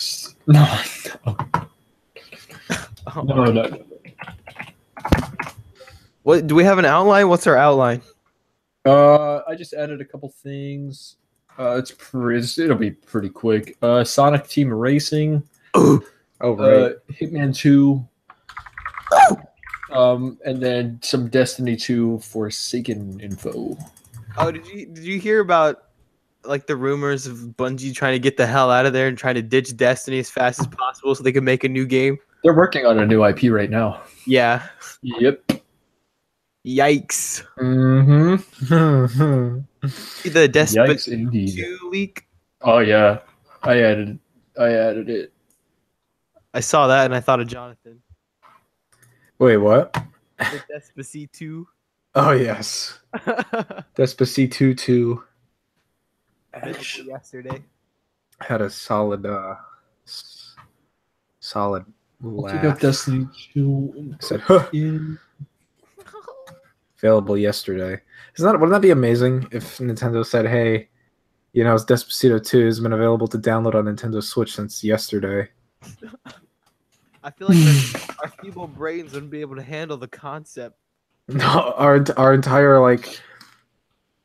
Yes. No. Oh, No. what do we have an outline? What's our outline? I just added a couple things. It'll be pretty quick. Sonic Team Racing. Oh, right. Hitman 2. And then some Destiny 2 Forsaken info. Oh, did you hear about like the rumors of Bungie trying to get the hell out of there and trying to ditch Destiny as fast as possible so they can make a new game? They're working on a new IP right now. Yeah. Yep. Yikes. Mm-hmm. The Destiny Yikes, indeed. 2 leak. Oh yeah, I added it. I saw that and I thought of Jonathan. Wait, what? The Despacito. Oh, yes. Despacito 2 Available yesterday. had a solid I'll laugh. take out Destiny 2. I said, huh, In. available yesterday. Wouldn't that be amazing if Nintendo said, hey, Despacito 2 has been available to download on Nintendo Switch since yesterday. I feel like our feeble brains wouldn't be able to handle the concept. No, our entire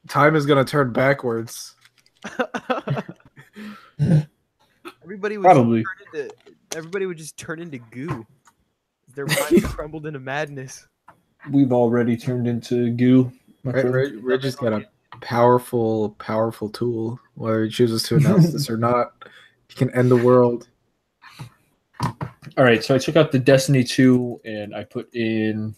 time is gonna turn backwards. Everybody would Probably. just turn into goo. Their minds crumbled into madness. We've already turned into goo. my friend. Reggie's got a powerful tool. Whether he chooses to announce this or not, he can end the world. All right, so I took out the Destiny 2 and I put in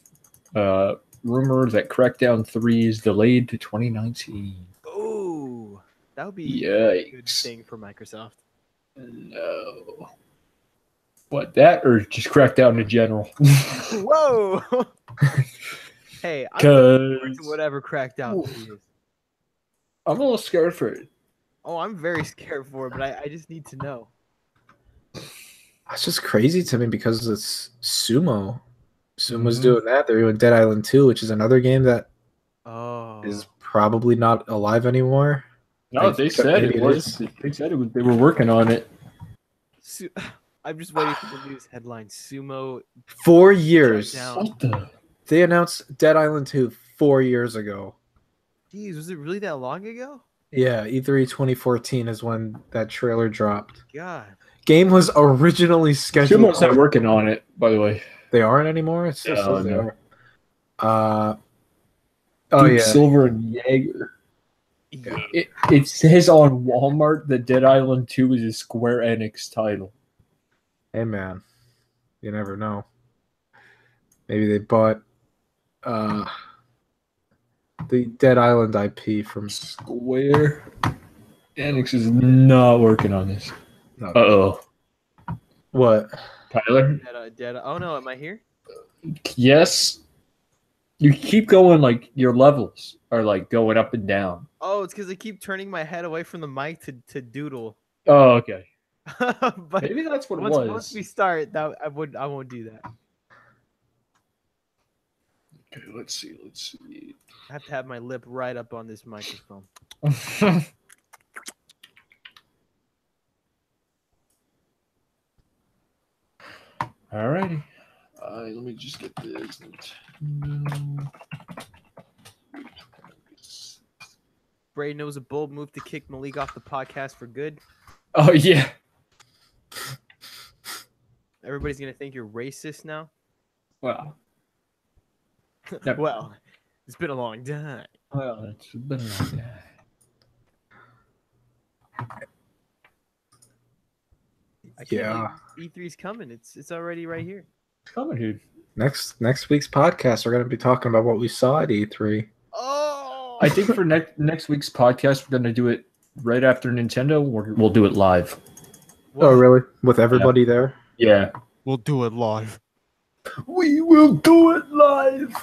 rumor that Crackdown 3 is delayed to 2019. Oh, that would be a good Yikes. thing for Microsoft. No. What, that or just Crackdown in general? Whoa! Hey, I'm looking forward to Because whatever Crackdown 3 is. I'm a little scared for it. Oh, I'm very scared for it, but I just need to know. That's just crazy to me because it's Sumo. Sumo's doing that. They're doing Dead Island 2, which is another game that is probably not alive anymore. No, they said it was. They said it was. They were working on it. I'm just waiting for the news headline. Sumo 4 years. down. What the? They announced Dead Island 2 4 years ago. Jeez, was it really that long ago? Yeah, E3 2014 is when that trailer dropped. God. Game was originally scheduled. Sumo's not working on it, by the way. They aren't anymore? It still says they no. are. Duke Silver and Jaeger. Yeah. It says on Walmart that Dead Island 2 is a Square Enix title. Hey, man. You never know. Maybe they bought the Dead Island IP from Square Enix is not working on this. No. Uh-oh. What? Tyler? Oh no, am I here? Yes. You keep going, like, your levels are, like, going up and down. Oh, it's because I keep turning my head away from the mic to doodle. Oh, okay. But Maybe that's what it was. once we start, I won't do that. Okay, let's see. I have to have my lip right up on this microphone. Alrighty. Let me just get this. Bray knows a bold move to kick Malik off the podcast for good. Oh, yeah. Everybody's gonna think you're racist now. Well. Well, it's been a long time. Well, it's been a long time. I can't believe E3's coming. It's already right here. It's coming, dude. Next week's podcast, we're going to be talking about what we saw at E3. Oh! I think for next week's podcast, we're going to do it right after Nintendo. We'll do it live. Oh, really? With everybody there? Yeah. We'll do it live. We will do it live.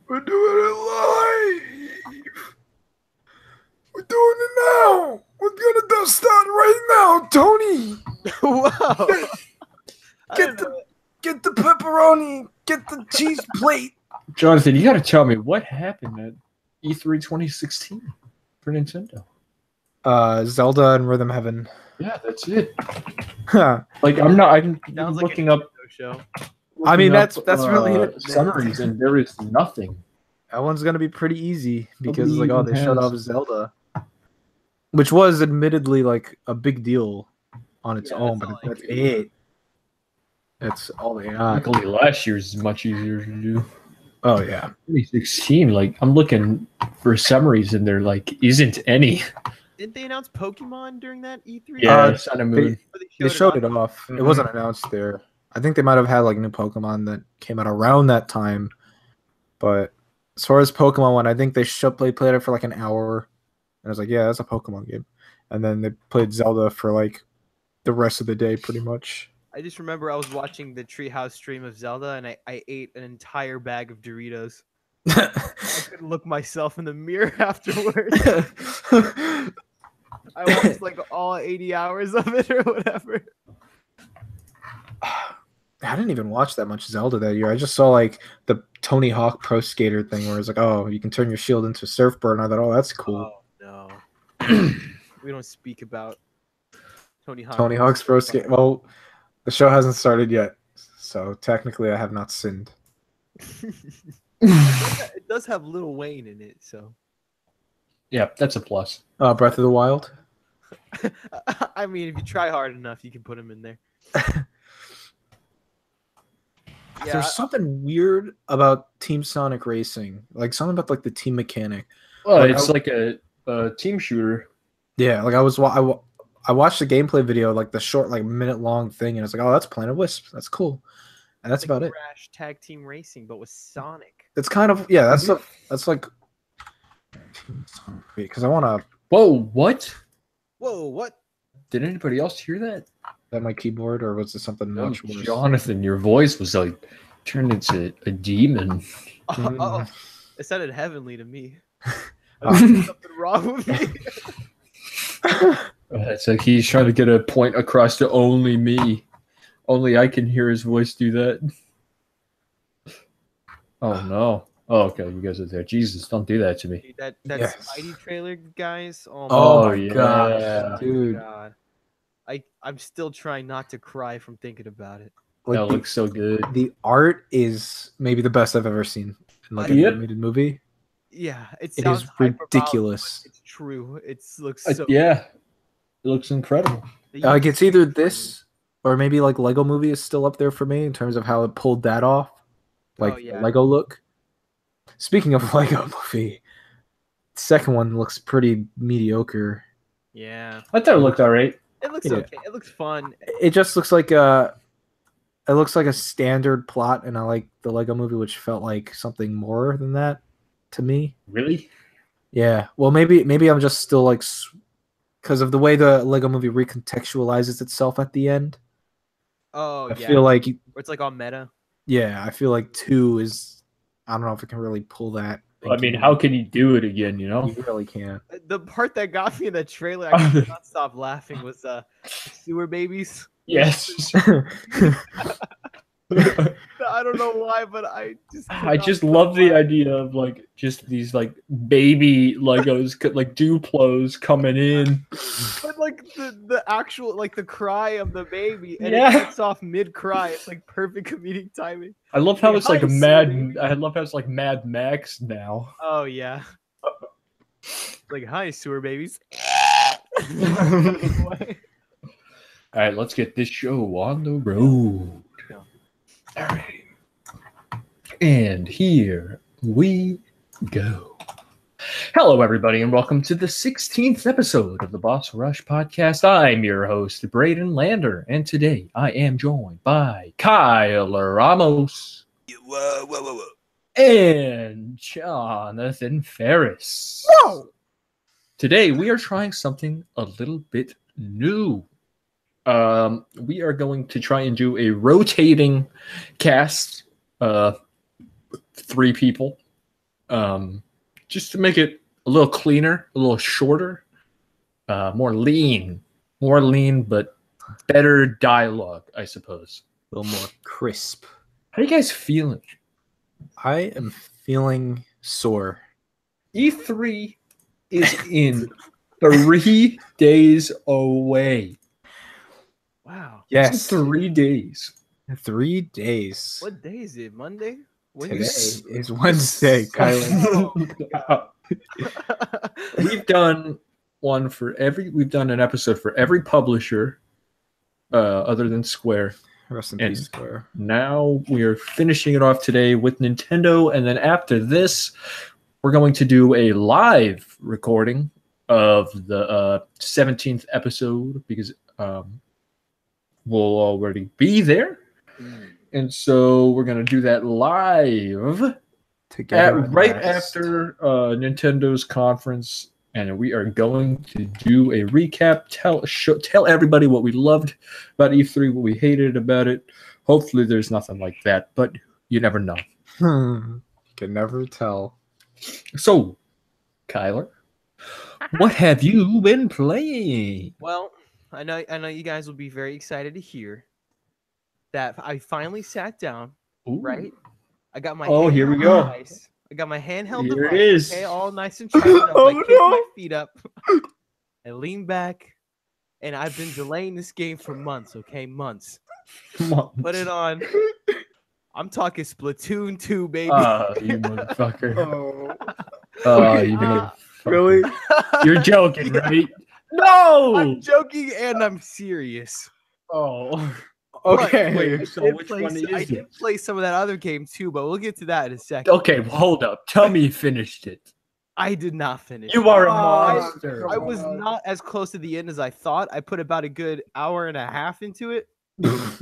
We're doing it live. We're doing it now. We're gonna start right now, Tony. Wow! Get the pepperoni. Get the cheese plate. Jonathan, you got to tell me what happened at E3 2016 for Nintendo. Zelda and Rhythm Heaven. Yeah, that's it. Huh. Like I'm Sounds like looking a up. show. I mean, looking that's really it. Summaries, and there is nothing. That one's gonna be pretty easy because Nobody like, even they showed has- off Zelda, which was admittedly like a big deal on its Yeah, own, that's but all I that's care it. That's all they got. Luckily, last year's is much easier to do. Oh yeah. 2016, like I'm looking for summaries, and there like isn't any. Didn't they announce Pokemon during that E3? Yeah, Sun and Moon. Or They showed off? it off. It Mhm. wasn't announced there. I think they might have had like new Pokemon that came out around that time. But as far as Pokemon went, I think they played it for like an hour. And I was like, yeah, that's a Pokemon game. And then they played Zelda for like the rest of the day pretty much. I just remember I was watching the Treehouse stream of Zelda, and I ate an entire bag of Doritos. I couldn't look myself in the mirror afterwards. I watched like all 80 hours of it or whatever. I didn't even watch that much Zelda that year. I just saw like the Tony Hawk Pro Skater thing where it's like, oh, you can turn your shield into a surfboard. And I thought, oh, that's cool. Oh no, we don't speak about Tony Hawk. Tony Hawk's Pro Skater. Well, the show hasn't started yet, so technically I have not sinned. It does have Lil Wayne in it, so. Yeah, that's a plus. Breath of the Wild. I mean, if you try hard enough, you can put him in there. Yeah, There's something weird about Team Sonic Racing, like something about like the team mechanic. Well, Like, it's like a team shooter. Yeah, like I watched the gameplay video, like the short, like minute long thing, and it's like, oh, that's Planet Wisp. That's cool, and that's like about it. Crash Tag Team Racing, but with Sonic. It's kind of that's like because I want to. Whoa, what? Whoa, what? Did anybody else hear that? That my keyboard, or was it something No, much worse? Jonathan, your voice was like turned into a demon. Oh, it sounded heavenly to me. Oh. There's something wrong with me. It's like he's trying to get a point across to only me. Only I can hear his voice do that. Oh no. Oh, okay, you guys are there. Jesus, don't do that to me. Dude, that Yes. Spidey trailer, guys. Oh, Oh Oh, my yeah. gosh, dude! god. I'm still trying not to cry from thinking about it. Like That looks so good. the art is maybe the best I've ever seen in like an Yep. animated movie. Yeah, it It sounds is hyperbolic, ridiculous. but it's true. It looks so. Yeah, it looks incredible. Like it's either this or maybe like Lego Movie is still up there for me in terms of how it pulled that off, like Oh, yeah. the Lego look. Speaking of Lego Movie, the second one looks pretty mediocre. Yeah, I thought it looked all right. it looks Yeah. okay. It looks fun. It just looks like a standard plot, and I like the Lego Movie, which felt like something more than that to me. Really? Yeah, well, maybe I'm just still like because of the way the Lego Movie recontextualizes itself at the end. Oh I yeah, feel like where it's like all meta. I feel like 2 is. I don't know if it can really pull that. I mean, how can you do it again? You know? You really can't. The part that got me in the trailer, I could not stop laughing, was sewer babies. Yes. I don't know why, but I just I just love the idea of like just these like baby Legos, like Duplos coming in. But like the actual like the cry of the baby, and Yeah. it cuts off mid cry. It's like perfect comedic timing. I love how Like, it's like hi, a Siri. I love how it's like Mad Max now. Oh yeah. Like hi sewer babies. All right, let's get this show on the road. All right. And here we go. Hello, everybody, and welcome to the 16th episode of the Boss Rush Podcast. I'm your host, Braden Lander, and today I am joined by Kyle Ramos Whoa. and Jonathan Ferris. Whoa. Today we are trying something a little bit new. We are going to try and do a rotating cast, 3 people, just to make it a little cleaner, a little shorter, more lean, but better dialogue, I suppose. A little more crisp. How are you guys feeling? I am feeling sore. E3 is in 3 days away. Wow. Yes. 3 days. 3 days. What day is it? Monday? Today Wednesday? is Wednesday, Kylan. We've done we've done an episode for every publisher other than Square. Rest in And- peace, Square. Now we are finishing it off today with Nintendo, and then after this, we're going to do a live recording of the 17th episode because we'll already be there. And so we're going to do that live Together right last. after Nintendo's conference, and we are going to do a recap. Tell everybody what we loved about E3, what we hated about it. Hopefully, there's nothing like that, but you never know. You can never tell. So, Kyler, what have you been playing? Well, I know you guys will be very excited to hear that I finally sat down, Ooh. right? I got my Oh, here we go. device. I got my handheld Here it device. is. Okay, all nice and charged up. Oh, I kicked no. my feet up. I lean back, and I've been delaying this game for months. Okay, months. Come on. Put it on. I'm talking Splatoon 2, baby. You motherfucker. Oh, You motherfucker. really? You're joking, right? No! I'm joking and I'm serious. Oh. Okay. Wait, so which play, one I is did it? play some of that other game too, but we'll get to that in a second. Okay, well, hold up. Tell me you finished it. I did not finish. You are a Oh, monster. I was not as close to the end as I thought. I put about a good hour and a half into it.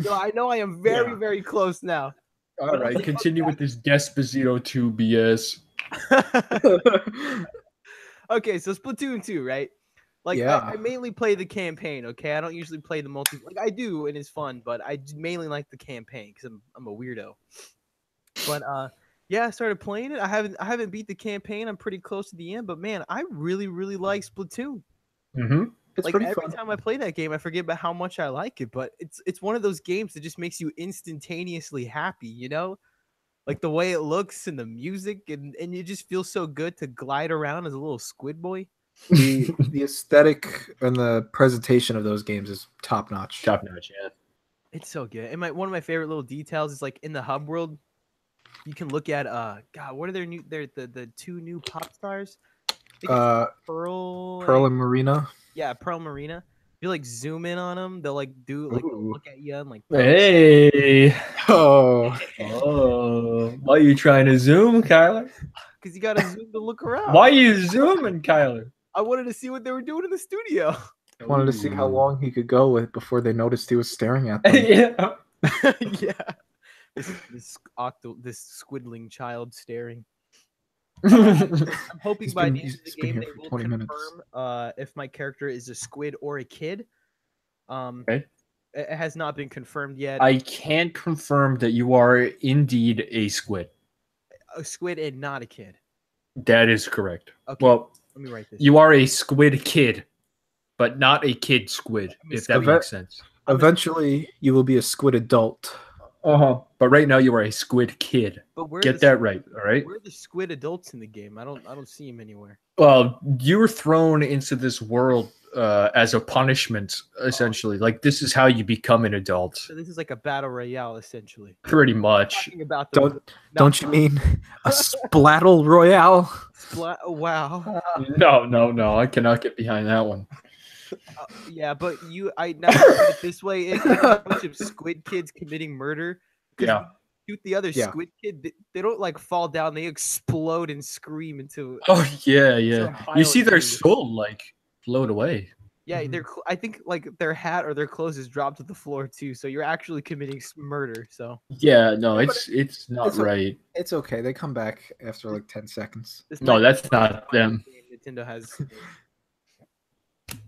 So I know I am very, Yeah. very close now. All right, continue with this Despacito 2 BS. Okay, so Splatoon 2, right? Like Yeah. I mainly play the campaign, okay? I don't usually play the multi like I do and it's fun, but I mainly like the campaign because I'm a weirdo. But yeah, I started playing it. I haven't beat the campaign. I'm pretty close to the end, but man, I really, really like Splatoon. Mm-hmm. It's Like pretty every fun. time I play that game, I forget about how much I like it. But it's one of those games that just makes you instantaneously happy, you know? Like the way it looks and the music, and you just feel so good to glide around as a little squid boy. The aesthetic and the presentation of those games is top notch. Top notch, yeah. It's so good. And one of my favorite little details is like in the hub world, you can look at God, what are the two new pop stars? I think it's Pearl Pearl and Marina. yeah, Pearl Marina. If you like zoom in on them, they'll like do like Ooh. look at you and like Hey. Oh, Oh. Why are you trying to zoom, Kyler? because you gotta zoom to look around. Why are you zooming, Kyler? I wanted to see what they were doing in the studio. I wanted to see how long he could go with before they noticed he was staring at them. Yeah. Yeah. This squidling child staring. Mm-hmm. I'm hoping He's by been- the end of he's the been game here they for will 20 minutes. confirm if my character is a squid or a kid. Okay. It has not been confirmed yet. I can't confirm that you are indeed a squid. A squid and not a kid. That is correct. Okay. Well, Let me write this. you are a squid kid, but not a kid squid, if that squid. makes sense. Eventually, you will be a squid adult. Uh-huh. But right now you are a squid kid. But where Get that right, all right? Where are the squid adults in the game? I don't see them anywhere. Well, you were thrown into this world as a punishment, essentially. Like, this is how you become an adult. So this is like a battle royale, essentially. Pretty much. Talking about the Don't you mean a splattle royale? oh, wow. No. I cannot get behind that one. Yeah, but I now look at it this way: it's like a bunch of squid kids committing murder. 'Cause Yeah. you shoot the other Yeah. squid kid. They don't like fall down; they explode and scream into. Oh, yeah. pile You see of their food. soul, like, float away. Yeah, Mhm. I think like their hat or their clothes is dropped to the floor too. So you're actually committing murder. So Yeah, no, Yeah, but it's not it's a- right. It's okay. They come back after like 10 seconds. this No, might be that's the not first them. game Nintendo has.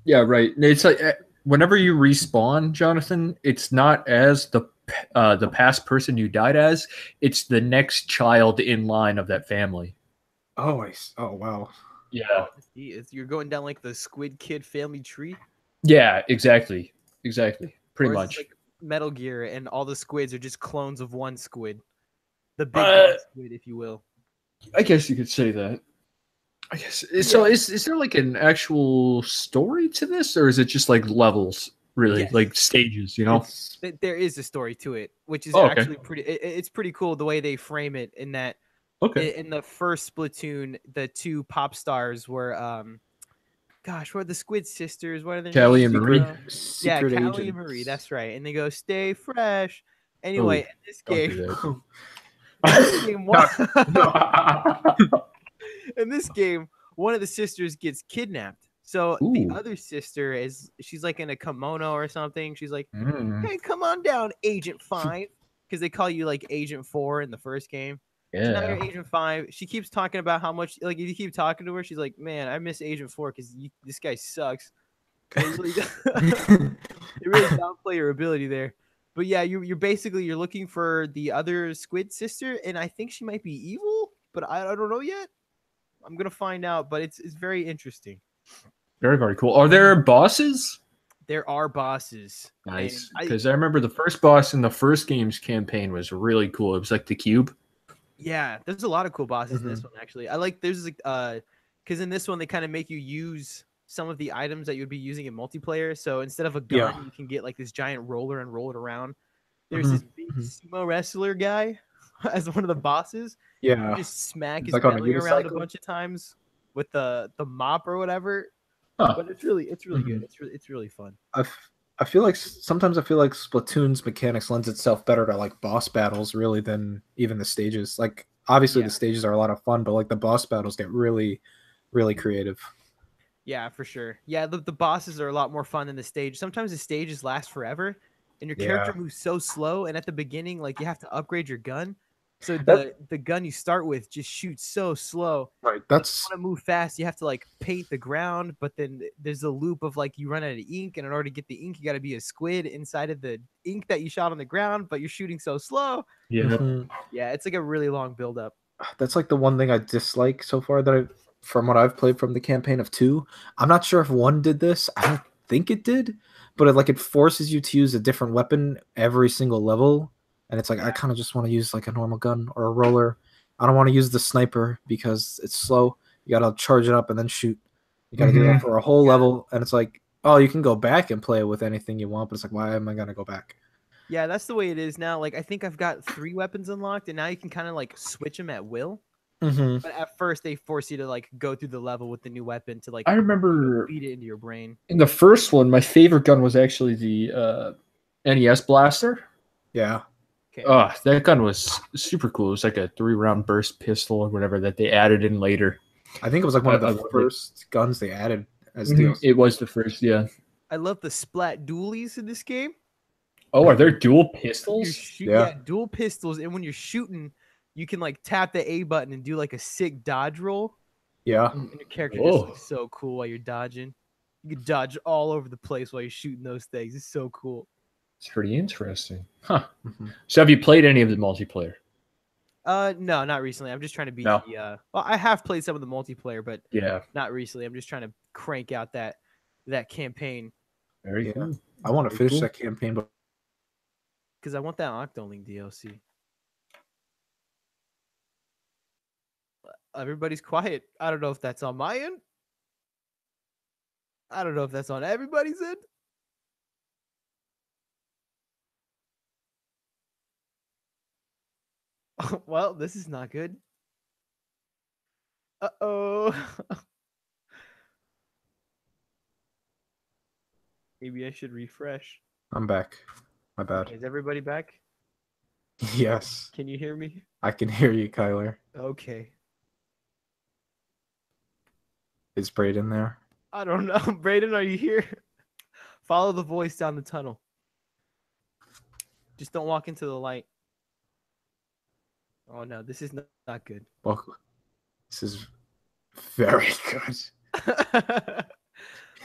Yeah, right. It's like whenever you respawn, Jonathan, it's not as the past person you died as. It's the next child in line of that family. Oh, oh wow. Yeah. You're going down like the Squid Kid family tree. Yeah. Exactly. Pretty Or is much. this like Metal Gear, and all the squids are just clones of one squid, the big Uh, bad squid, if you will. I guess you could say that. I guess so. Is there like an actual story to this, or is it just like levels? really, Yes. like stages, you know? There is a story to it, which is Okay. actually pretty. It's pretty cool the way they frame it. In that, Okay. in the first Splatoon, the two pop stars were gosh, what are the Squid Sisters? What are their Callie names? and Marie. Yeah, Secret Callie agent and Marie. That's right. And they go, "Stay fresh." Oh, Anyway, in this don't game, do that. in this game, one of the sisters gets kidnapped. So the Ooh. other sister she's like in a kimono or something. She's like, Mm, "Hey, come on down, Agent 5," because they call you like Agent 4 in the first game. So now you're yeah. Agent 5. She keeps talking about how much, like, if you keep talking to her, she's like, "Man, I miss Agent 4 because this guy sucks." It really, it really downplay your ability there. But yeah, you're basically you're looking for the other Squid sister, and I think she might be evil, but I don't know yet. I'm gonna find out, but it's very interesting. Very, very cool. Are there bosses? There are bosses. Nice. And Because I remember the first boss in the first game's campaign was really cool. It was like the cube. yeah, there's a lot of cool bosses in this one actually. I like there's like because in this one they kind of make you use some of the items that you'd be using in multiplayer. So instead of a gun, Yeah. you can get like this giant roller and roll it around. There's this big sumo wrestler guy as one of the bosses. You Yeah. just smack his Like on a belly around a unicycle? bunch of times with the mop or whatever. Huh. But it's really good. It's really fun. I feel like sometimes I feel like Splatoon's mechanics lends itself better to like boss battles really than even the stages. Like obviously Yeah. the stages are a lot of fun, but like the boss battles get really, really creative. Yeah, for sure. Yeah, the bosses are a lot more fun than the stage. Sometimes the stages last forever, and your character moves so slow. And at the beginning, like you have to upgrade your gun, so the gun you start with just shoots so slow. Right. If you want to move fast, you have to like paint the ground, but then there's a loop of like you run out of ink, and in order to get the ink, you got to be a squid inside of the ink that you shot on the ground, but you're shooting so slow. Yeah. Mhm. Yeah, it's like a really long build up. That's like the one thing I dislike so far from what I've played from the campaign of 2. I'm not sure if 1 did this. I don't think it did, but it forces you to use a different weapon every single level, and it's like I kind of just want to use like a normal gun or a roller. I don't want to use the sniper because it's slow. You got to charge it up and then shoot. You got to do that for a whole level, and it's like, oh, you can go back and play it with anything you want, but it's like, why am I going to go back? Yeah, that's the way it is now. Like I think I've got 3 weapons unlocked, and now you can kind of like switch them at will. Mm-hmm. But at first, they force you to like go through the level with the new weapon to like I remember feed it into your brain. in the first one, my favorite gun was actually the NES blaster. Yeah. Okay. Oh, that gun was super cool. It was like a 3-round burst pistol or whatever that they added in later. I think it was like one of I the loved first guns they added as DLC. It was the first, yeah. I love the splat dualies in this game. Oh, are there dual You pistols? shoot, Yeah. dual pistols, and when you're shooting, you can like tap the A button and do like a sick dodge roll, Yeah. and your character Whoa. just looks so cool while you're dodging. You can dodge all over the place while you're shooting those things. It's so cool. It's pretty interesting. Huh. Mhm. So have you played any of the multiplayer? No, not recently. I'm just trying to beat No. the. Well, I have played some of the multiplayer, but Yeah. not recently. I'm just trying to crank out that campaign Very Yeah. cool. I want to Very finish cool. that campaign, but because I want that Octolink DLC. Everybody's quiet. I don't know if that's on my end. I don't know if that's on everybody's end. Well, this is not good. Uh-oh. Maybe I should refresh. I'm back. My bad. Is everybody back? Yes. Can you hear me? I can hear you, Kyler. Okay. Is Braden there? I don't know. Brayden, are you here? Follow the voice down the tunnel. Just don't walk into the light. Oh no, this is not good. Well, this is very good.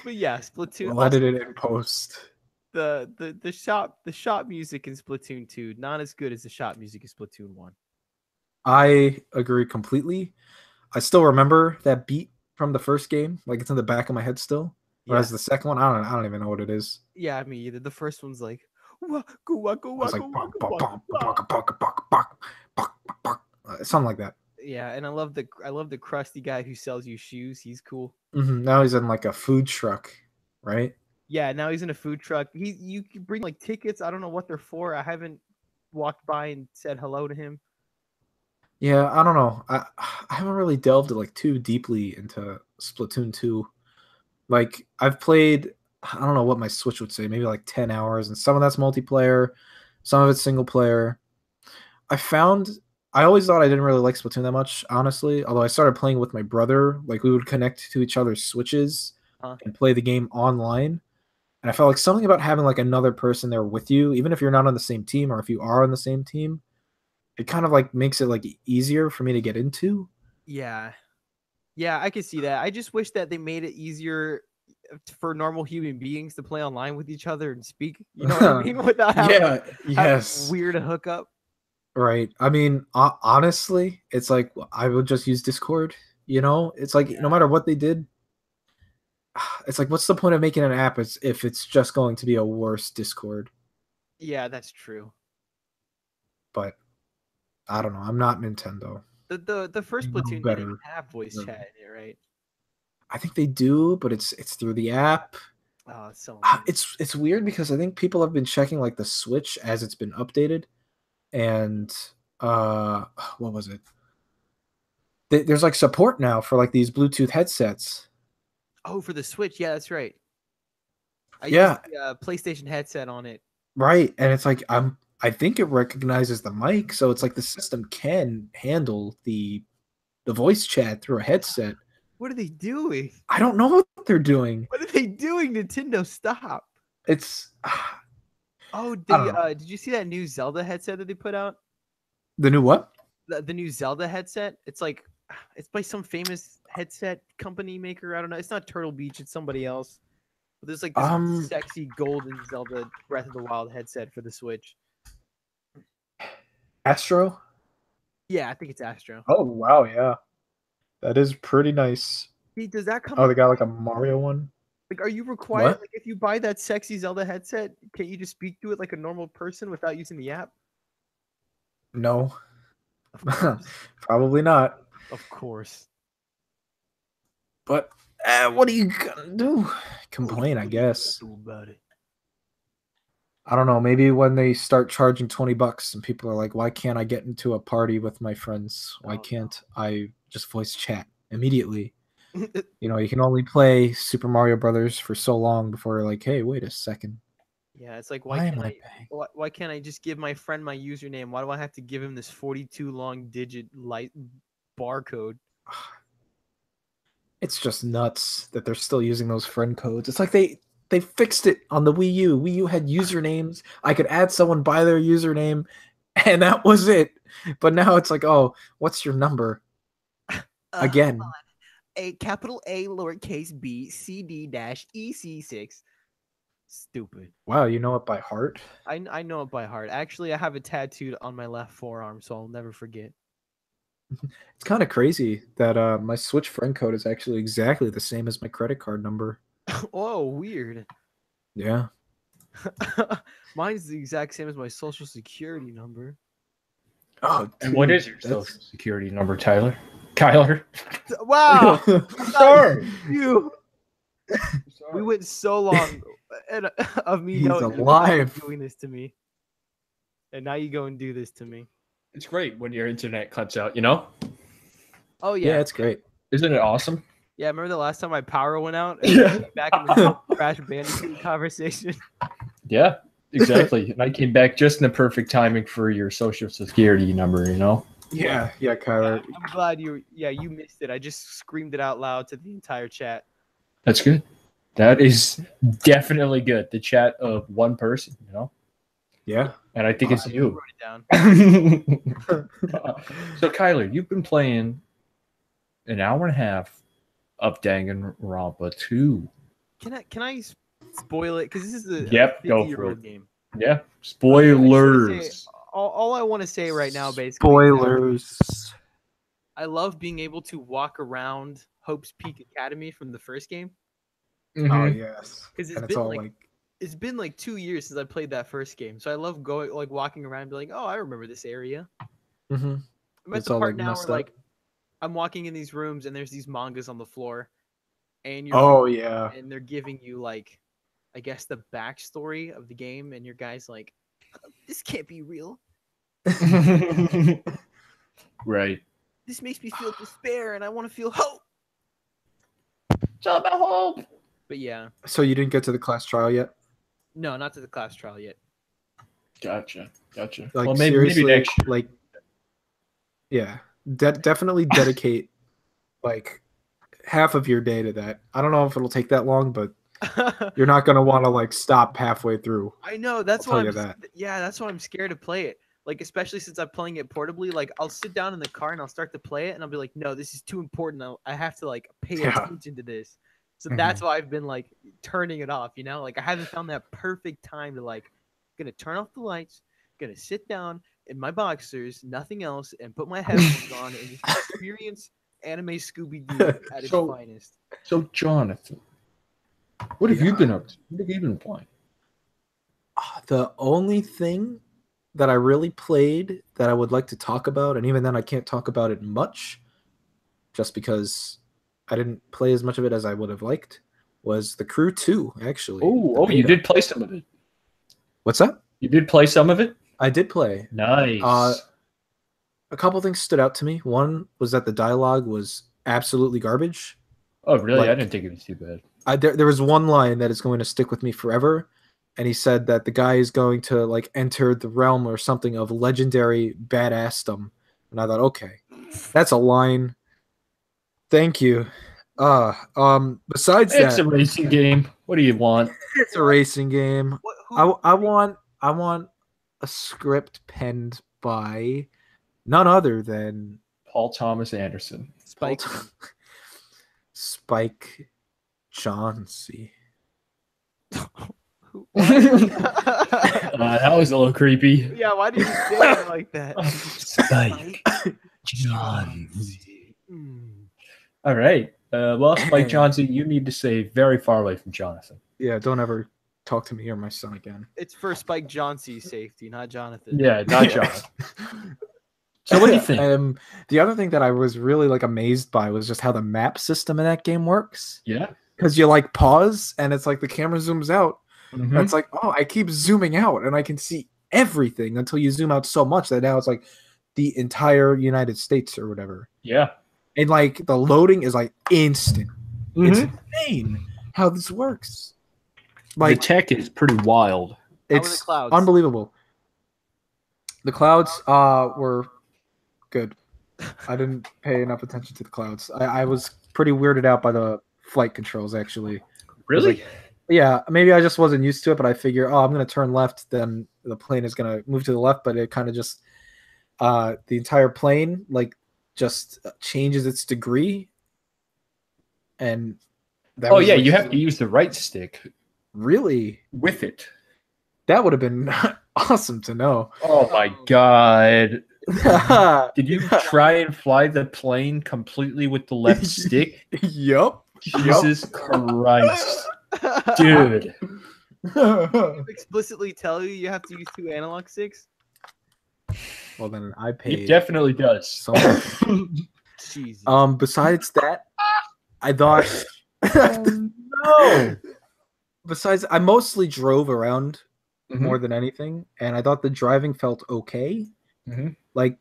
But yeah, Splatoon. We'll edit it in post. The shop music in Splatoon 2 not as good as the shop music in Splatoon 1. I agree completely. I still remember that beat from the first game. Like it's in the back of my head still. Whereas the second one, I don't even know what it is. Yeah, me either. The first one's like waka waka It's waka like waka waka. something like that. Yeah, and I love the crusty guy who sells you shoes. He's cool. Now he's in like a food truck, right? Yeah, now he's in a food truck. You can bring like tickets. I don't know what they're for. I haven't walked by and said hello to him. Yeah, I don't know. I haven't really delved like too deeply into Splatoon 2. Like I've played, I don't know what my Switch would say, maybe like 10 hours, and some of that's multiplayer, some of it's single player. I always thought I didn't really like Splatoon that much, honestly. Although I started playing with my brother, like we would connect to each other's Switches and play the game online. And I felt like something about having like another person there with you, even if you're not on the same team or if you are on the same team, it kind of like makes it like easier for me to get into. Yeah. Yeah, I can see that. I just wish that they made it easier for normal human beings to play online with each other and speak. You know what I mean? Without having yes. weird hookup. Right. I mean, honestly, it's like I would just use Discord. You know, it's like no matter what they did, it's like what's the point of making an app if it's just going to be a worse Discord? Yeah, that's true. But I don't know. I'm not Nintendo. The first Splatoon didn't even have voice chat in it, right? I think they do, but it's through the app. Oh, it's so weird. It's weird because I think people have been checking like the Switch as it's been updated, and what was it? There's like support now for like these Bluetooth headsets. Oh, for the Switch, yeah, that's right. I used the PlayStation headset on it. Right, and it's like I think it recognizes the mic, so it's like the system can handle the voice chat through a headset. What are they doing? I don't know what they're doing. What are they doing? Nintendo, stop! It's. Oh, did you see that new Zelda headset that they put out? The new what? The new Zelda headset. It's by some famous headset company maker. I don't know. It's not Turtle Beach. It's somebody else. But there's like this sexy golden Zelda Breath of the Wild headset for the Switch. Astro? Yeah, I think it's Astro. Oh wow, yeah, that is pretty nice. Hey, does that come? Oh, they got like a Mario one. Like, are you required? Like, if you buy that sexy Zelda headset, can't you just speak to it like a normal person without using the app? No, probably not. Of course. But what are you gonna do? Complain, I guess. About it? I don't know. Maybe when they start charging $20 and people are like, why can't I get into a party with my friends? Why can't I just voice chat immediately? You know, you can only play Super Mario Brothers for so long before you're like, hey, wait a second. Yeah, it's like, why can't I just give my friend my username? Why do I have to give him this 42 long digit barcode? It's just nuts that they're still using those friend codes. It's like they fixed it on the Wii U. Wii U had usernames. I could add someone by their username, and that was it. But now it's like, oh, what's your number? Again. A capital A lowercase b CD -EC6. Stupid. Wow, you know it by heart? I know it by heart. Actually, I have it tattooed on my left forearm, so I'll never forget. It's kind of crazy that my Switch friend code is actually exactly the same as my credit card number. Oh, weird. Yeah. Mine's the exact same as my social security number. Oh, dude, and what is your social security number, Tyler? Kyler? Wow. Sorry. You. We went so long of me doing this to me. And now you go and do this to me. It's great when your internet cuts out, you know? Oh, yeah. Yeah, it's great. Isn't it awesome? Yeah, remember the last time my power went out? And I came back in the Crash Bandicoot conversation? Yeah, exactly. And I came back just in the perfect timing for your social security number, you know? Yeah, Kyler. I'm glad you missed it. I just screamed it out loud to the entire chat. That's good. That is definitely good. The chat of one person, you know? Yeah. And I think it's you. Wrote it down. So, Kyler, you've been playing an hour and a half of Danganronpa 2. Can I spoil it? Because this is a go 50-year-old game. Yeah. Spoilers. All I want to say right now, basically. Spoilers. I love being able to walk around Hope's Peak Academy from the first game. Mm-hmm. Oh yes. Because it's been like 2 years since I played that first game, so I love going walking around and be like, oh, I remember this area. Mm-hmm. I'm at the part now where I'm walking in these rooms and there's these mangas on the floor, and and they're giving you I guess, the backstory of the game, and your guy's like, this can't be real. Right. This makes me feel despair, and I want to feel hope. It's all about hope. But yeah, So you didn't get to the class trial yet? no, not to the class trial yet. Gotcha. Like, Well, seriously, maybe next year. like, yeah, definitely dedicate like half of your day to that. I don't know if it'll take that long, but you're not gonna want to like stop halfway through. I know that's I'll why tell I'm. you that. Yeah, that's why I'm scared to play it. Like, especially since I'm playing it portably. Like, I'll sit down in the car and I'll start to play it, and I'll be like, no, this is too important. I have to like pay Yeah. attention to this. So that's why I've been like turning it off. You know, like I haven't found that perfect time to like, gonna turn off the lights, gonna sit down in my boxers, nothing else, and put my headphones on and just experience anime Scooby Doo at its So- finest. So, Jonathan, what have you been up to? What have you been playing? The only thing that I really played that I would like to talk about, and even then I can't talk about it much, just because I didn't play as much of it as I would have liked, was The Crew 2, actually. The Oh, you beta. did play some of it. What's that? You did play some of it? I did play. Nice. A couple things stood out to me. One was that the dialogue was absolutely garbage. Oh, really? I like- didn't think it was too bad. There was one line that is going to stick with me forever, and he said that the guy is going to like enter the realm or something of legendary badassdom, and I thought, okay, that's a line. Thank you. Besides It's that, a racing game. What do you want? it's a racing game. What, I want a script penned by none other than Paul Thomas Anderson. Spike. Spike Jonze. That was a little creepy. Yeah, why did you say it like that? Spike Jonze. All right. Well, Spike Jonze, you need to stay very far away from Jonathan. Yeah, don't ever talk to me or my son again. It's for Spike Jonze's safety, not Jonathan. Yeah, not Jonathan. So what do you think? The other thing that I was really like amazed by was just how the map system in that game works. Yeah. Because you like pause and it's like the camera zooms out. Mhm. And it's like, oh, I keep zooming out and I can see everything until you zoom out so much that now it's like the entire United States or whatever. Yeah. And like the loading is like instant. It's Mhm. insane how this works. The Like tech is pretty wild. How were the it's clouds? unbelievable. The clouds were good. I didn't pay enough attention to the clouds. I was pretty weirded out by the flight controls actually. Really? Yeah, maybe I just wasn't used to it, but I figure, oh, I'm gonna turn left, then the plane is gonna move to the left, but it kind of just the entire plane like just changes its degree, and that Oh was, yeah, like, you have to use the right stick really with it. that would have been awesome to know. Oh my god. Did you try and fly the plane completely with the left stick? Yup. Jesus Christ. Dude. Explicitly tell you have to use 2 analog sticks? Well, then I It paid definitely does. so much. Jesus. Besides that, I thought. No. Besides, I mostly drove around Mhm. more than anything, and I thought the driving felt okay. Mhm. Like,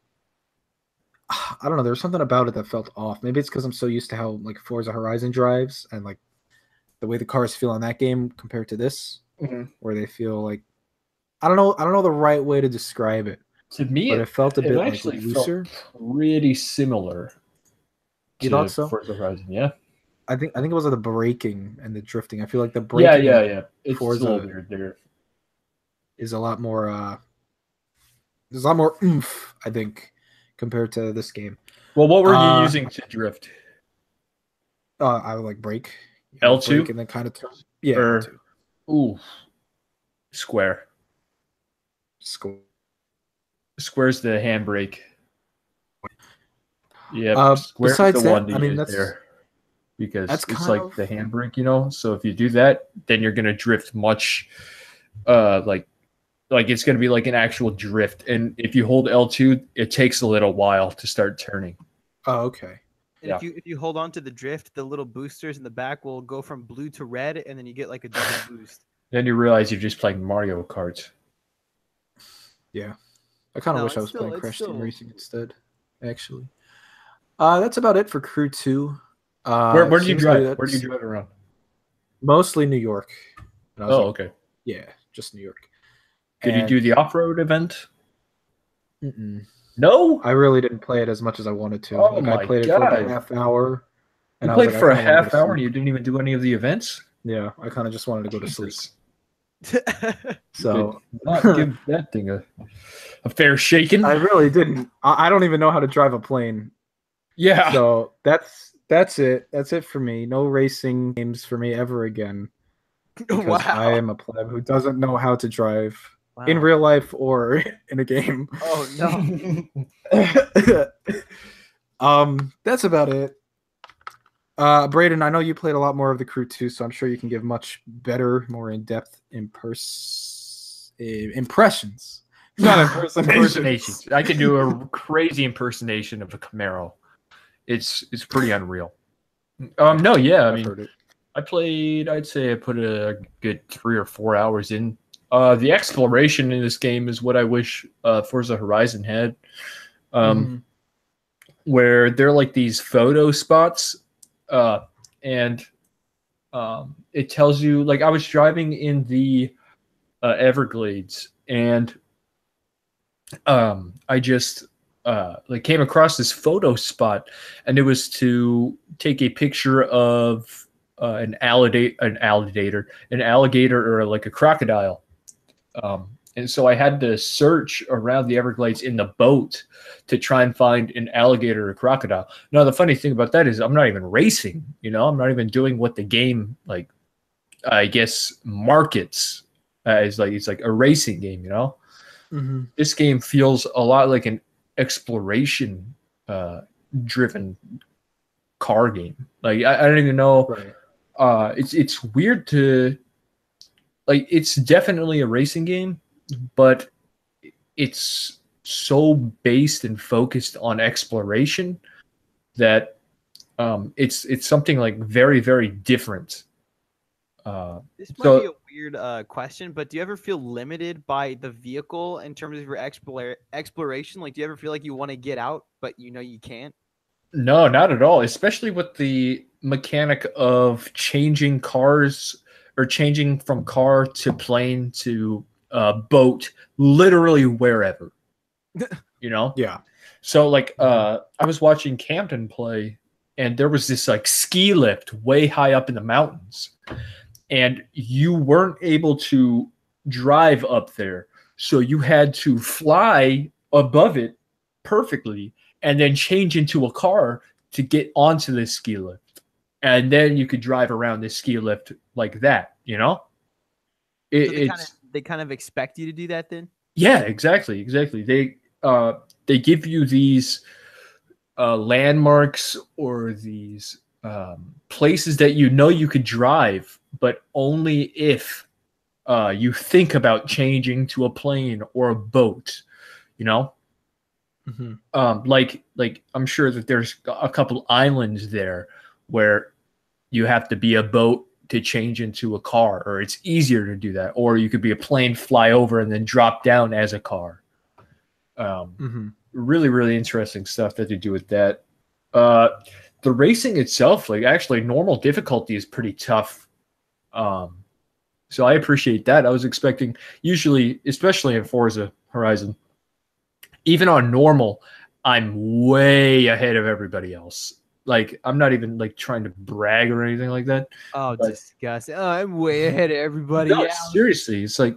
I don't know, there was something about it that felt off. Maybe it's because I'm so used to how like Forza Horizon drives and like the way the cars feel in that game compared to this, Mhm. where they feel like I don't know the right way to describe it, To me, but it felt a it bit like actually looser. felt pretty similar. You to thought so? Forza Horizon, yeah. I think it was like the braking and the drifting. I feel like the braking Yeah. It's Forza- a little weird there. is a lot more there's a lot more oomph, I think, compared to this game. Well, what were you Uh, using to drift? I would like brake. L2? brake and then kind of turn. Yeah, Or- L2. Ooh, square. Score. Square's the handbrake. Yeah, square's besides the that, one to I mean, use that's- there because that's it's kind like of- the handbrake, you know. So if you do that, then you're gonna drift much, like it's gonna be like an actual drift. And if you hold L2, it takes a little while to start turning. Oh, okay. And yeah. if you hold on to the drift, the little boosters in the back will go from blue to red, and then you get like a double boost. Then you realize you're just playing Mario Kart. Yeah. I kind of No, wish I it's was still- playing it's Crash Team still- Racing instead, actually. That's about it for Crew 2. Where do you seems drive? like Where do you that's drive around? Mostly New York. And I was Oh, like, okay. yeah, just New York. Did you do the off-road event? Mm-mm. No. I really didn't play it as much as I wanted to. Oh Like, my I played it for about a God. half hour. You I was played like, for I a kinda wanna go half to hour sleep. and you didn't even do any of the events? Yeah, I kind of just wanted to go to sleep. Jesus. So Not give that thing a fair shaking. I really didn't. I don't even know how to drive a plane. Yeah. So that's it. That's it for me. No racing games for me ever again. Because Wow. I am a pleb who doesn't know how to drive in Wow. real life or in a game. Oh no. That's about it. Braden, I know you played a lot more of the Crew 2, so I'm sure you can give much better, more in-depth impressions. Not Impersonations. I can do a crazy impersonation of a Camaro. It's pretty unreal. No, yeah, I I've mean, heard it. I'd say I put a good 3 or 4 hours in. The exploration in this game is what I wish Forza Horizon had. Where they're like these photo spots, and it tells you, like, I was driving in the Everglades, and I just like came across this photo spot, and it was to take a picture of an alligator, or like a crocodile. And so I had to search around the Everglades in the boat to try and find an alligator or crocodile. Now, the funny thing about that is I'm not even racing, I'm not even doing what the game, like, I guess, markets as, like, it's like a racing game, This game feels a lot like an exploration driven car game. Like, I don't even know. Right. It's weird to, like, it's definitely a racing game, but it's so based and focused on exploration that it's something like very, very different. This might be a weird question, but do you ever feel limited by the vehicle in terms of your exploration? Like, do you ever feel like you want to get out, but you can't? No, not at all. Especially with the mechanic of changing cars, or changing from car to plane to boat, literally wherever. Yeah. So, like, I was watching Camden play, and there was this, like, ski lift way high up in the mountains, and you weren't able to drive up there, so you had to fly above it perfectly and then change into a car to get onto this ski lift, and then you could drive around this ski lift like that. So they kind of expect you to do that then? Yeah, exactly. They give you these landmarks, or these places that you could drive, but only if you think about changing to a plane or a boat. Like I'm sure that there's a couple islands there where you have to be a boat to change into a car, or it's easier to do that, or you could be a plane, fly over, and then drop down as a car. Really, really interesting stuff that they do with that. The racing itself, like, actually normal difficulty is pretty tough. So I appreciate that. I was expecting, usually, especially in Forza Horizon, even on normal, I'm way ahead of everybody else. Like, I'm not even, like, trying to brag or anything like that. Oh, disgusting. Oh, I'm way ahead of everybody No, else. seriously, it's like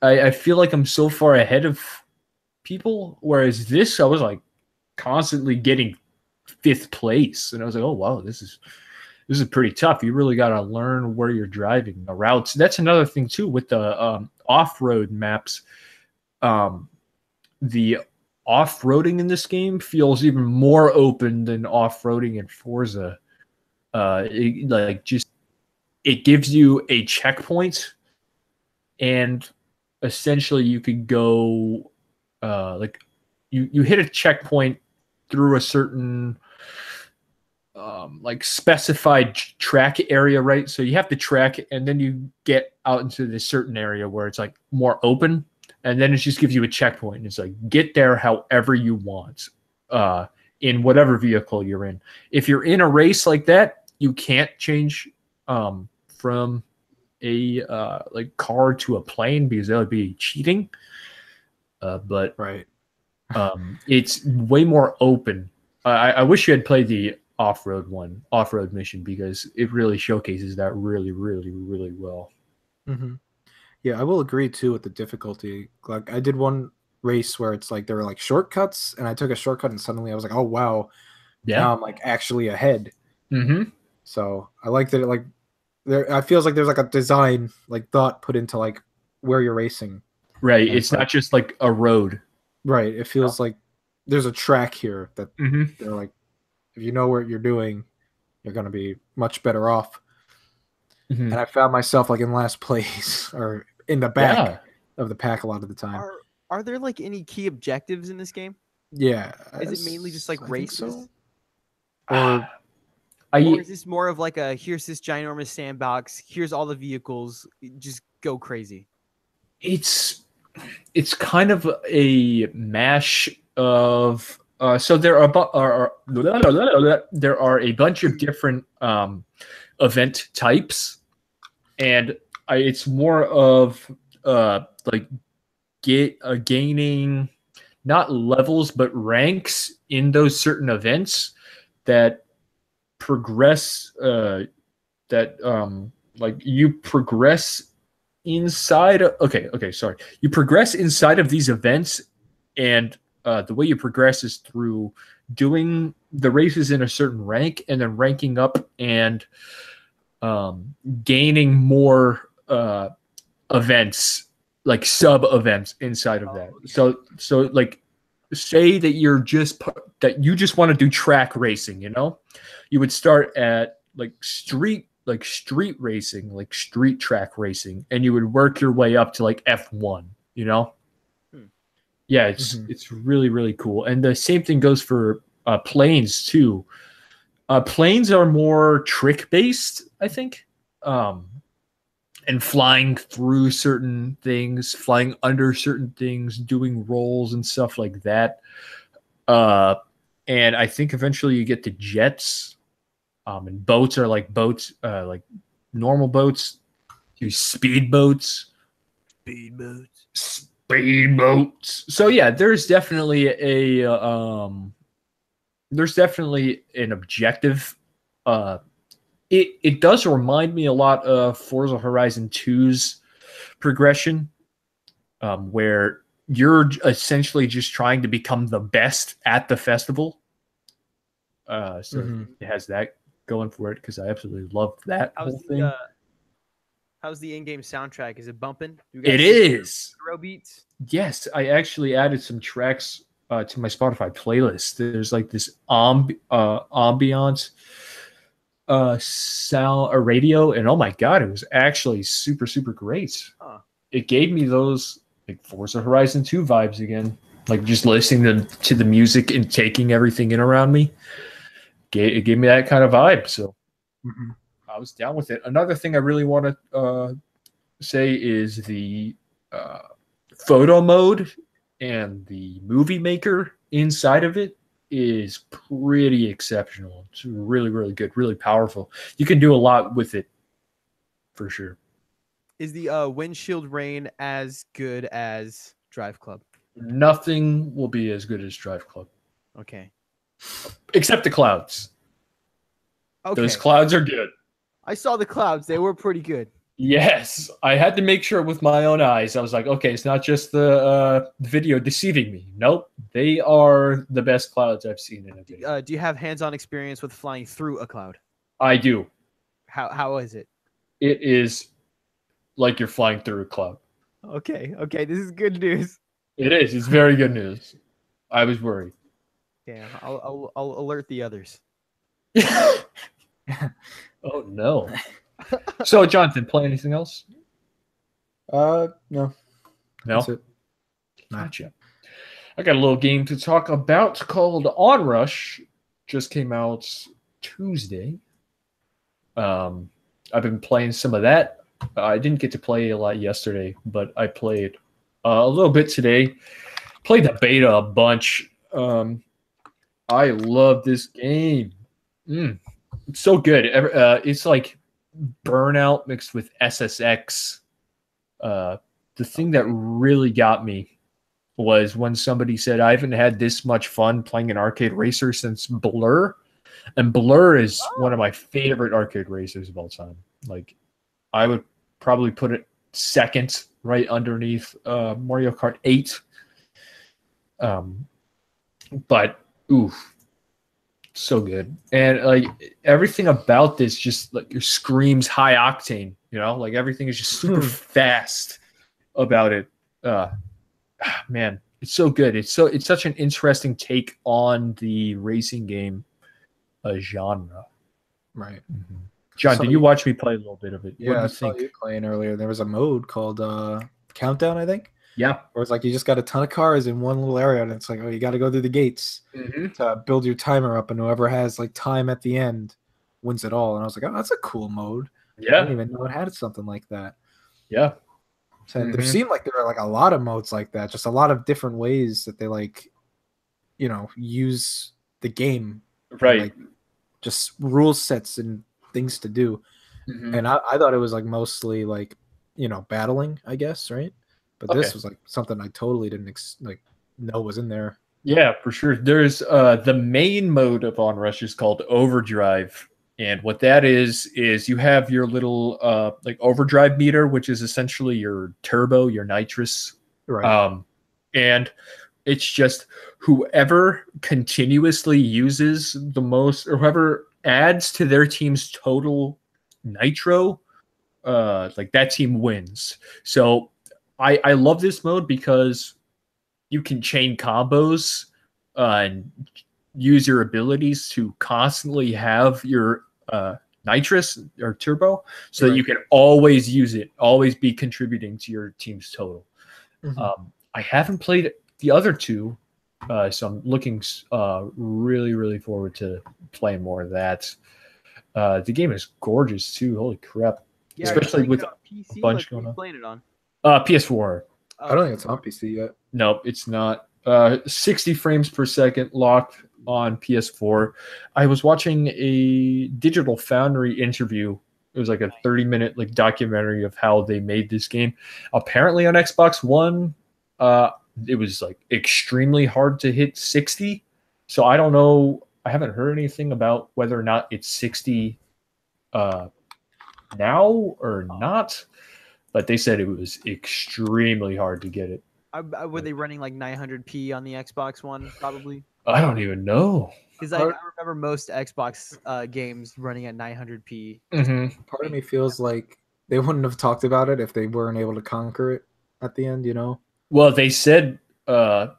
I feel like I'm so far ahead of people, whereas this, I was, like, constantly getting 5th place, and I was like, oh wow, this is pretty tough. You really got to learn where you're driving, the routes. That's another thing too with the off-road maps. The off-roading in this game feels even more open than off-roading in Forza. It gives you a checkpoint, and essentially you could go like you hit a checkpoint through a certain like specified track area, right? So you have to track, and then you get out into this certain area where it's like more open, and then it just gives you a checkpoint. And it's like get there however you want, in whatever vehicle you're in. If you're in a race like that, you can't change from a like car to a plane because that would be cheating. But Right. it's way more open. I wish you had played the off-road mission, because it really showcases that really, really, really well. Mm-hmm. Yeah, I will agree too with the difficulty. Like I did one race where it's like there were like shortcuts, and I took a shortcut, and suddenly I was like, oh wow, now I'm like actually ahead. Mm-hmm. So I like that. Like there, I feels like there's like a design like thought put into like where you're racing. Right. And it's not just like a road. Right. It feels like there's a track here that they're like, if you know what you're doing, you're going to be much better off. Mm-hmm. And I found myself like in last place or in the back of the pack a lot of the time. Are there like any key objectives in this game? Yeah. Is it mainly just like races? So. Or is this more of like a here's this ginormous sandbox, here's all the vehicles, just go crazy? It's kind of a mash of so there are a bunch of different event types, and it's more of like gaining not levels but ranks in those certain events that progress like you progress inside you progress inside of these events, and the way you progress is through doing the races in a certain rank and then ranking up and gaining more events, like sub events inside of that. So like say that you just want to do track racing, you would start at like street racing, like street track racing, and you would work your way up to like F1, Yeah, it's really, really cool. And the same thing goes for planes too. Planes are more trick based, I think. And flying through certain things, flying under certain things, doing rolls and stuff like that. And I think eventually you get to jets. And boats are like boats, like normal boats, speedboats. So yeah, there's definitely an objective. It does remind me a lot of Forza Horizon 2's progression, where you're essentially just trying to become the best at the festival. So it has that going for it, because I absolutely love that whole thing. How's the in-game soundtrack? Is it bumping? It is. Row beats? Yes, I actually added some tracks to my Spotify playlist. There's like this ambiance sound radio, and oh my god, it was actually super, super great. It gave me those like Forza Horizon 2 vibes again, like just listening to the music and taking everything in around me. It gave me that kind of vibe, so I was down with it. Another thing I really want to say is the photo mode and the movie maker inside of it is pretty exceptional. It's really, really good, really powerful. You can do a lot with it, for sure. Is the Windshield Rain as good as Drive Club? Nothing will be as good as Drive Club. Okay. Except the clouds. Okay. Those clouds are good. I saw the clouds. They were pretty good. Yes. I had to make sure with my own eyes. I was like, okay, it's not just the video deceiving me. Nope. They are the best clouds I've seen in a video. Do you have hands-on experience with flying through a cloud? I do. How is it? It is like you're flying through a cloud. Okay. This is good news. It is. It's very good news. I was worried. Yeah, I'll alert the others. Oh no. So Jonathan, play anything else? No. No. That's it. Gotcha. I got a little game to talk about called Onrush. Just came out Tuesday. I've been playing some of that. I didn't get to play a lot yesterday, but I played a little bit today. Played the beta a bunch. I love this game. It's so good. It's like Burnout mixed with SSX. The thing that really got me was when somebody said, I haven't had this much fun playing an arcade racer since Blur. And Blur is one of my favorite arcade racers of all time. Like, I would probably put it second right underneath Mario Kart 8. But, oof, so good. And, like, everything about this just, like, your screams high octane, you know? Like, everything is just super fast about it. Man, it's so good. It's such an interesting take on the racing game genre. Right. Mm-hmm. John, did you watch me play a little bit of it? Yeah, I saw you playing earlier. There was a mode called Countdown, I think. Yeah. Where it's like you just got a ton of cars in one little area, and it's like, oh, you got to go through the gates to build your timer up, and whoever has like time at the end wins it all. And I was like, oh, that's a cool mode. Yeah. I didn't even know it had something like that. Yeah. So there seemed like there were like a lot of modes like that, just a lot of different ways that they like, you know, use the game. Right. Like, just rule sets and things to do. And I thought it was like mostly like, you know, battling, I guess, right? But this was like something I totally didn't know was in there. Yeah, for sure. There's the main mode of Onrush is called Overdrive. And what that is you have your little like overdrive meter, which is essentially your turbo, your nitrous. Right. And it's just whoever continuously uses the most, or whoever adds to their team's total nitro, like that team wins. So I love this mode because you can chain combos and use your abilities to constantly have your nitrous or turbo so that you can always use it, always be contributing to your team's total. I haven't played the other two, so I'm looking really, really forward to playing more of that. The game is gorgeous too. Holy crap! Yeah, especially with PC, a bunch going on. Playing it on PS4. I don't think it's on PC yet. No, it's not. 60 frames per second locked on PS4. I was watching a Digital Foundry interview. It was like a 30-minute like documentary of how they made this game. Apparently on Xbox One, it was like extremely hard to hit 60. So I don't know. I haven't heard anything about whether or not it's 60 now or not. But they said it was extremely hard to get it. Were they running like 900p on the Xbox One? Probably. I don't even know. Because I remember most Xbox games running at 900p. Part of me feels like they wouldn't have talked about it if they weren't able to conquer it at the end, you know? Well, they said that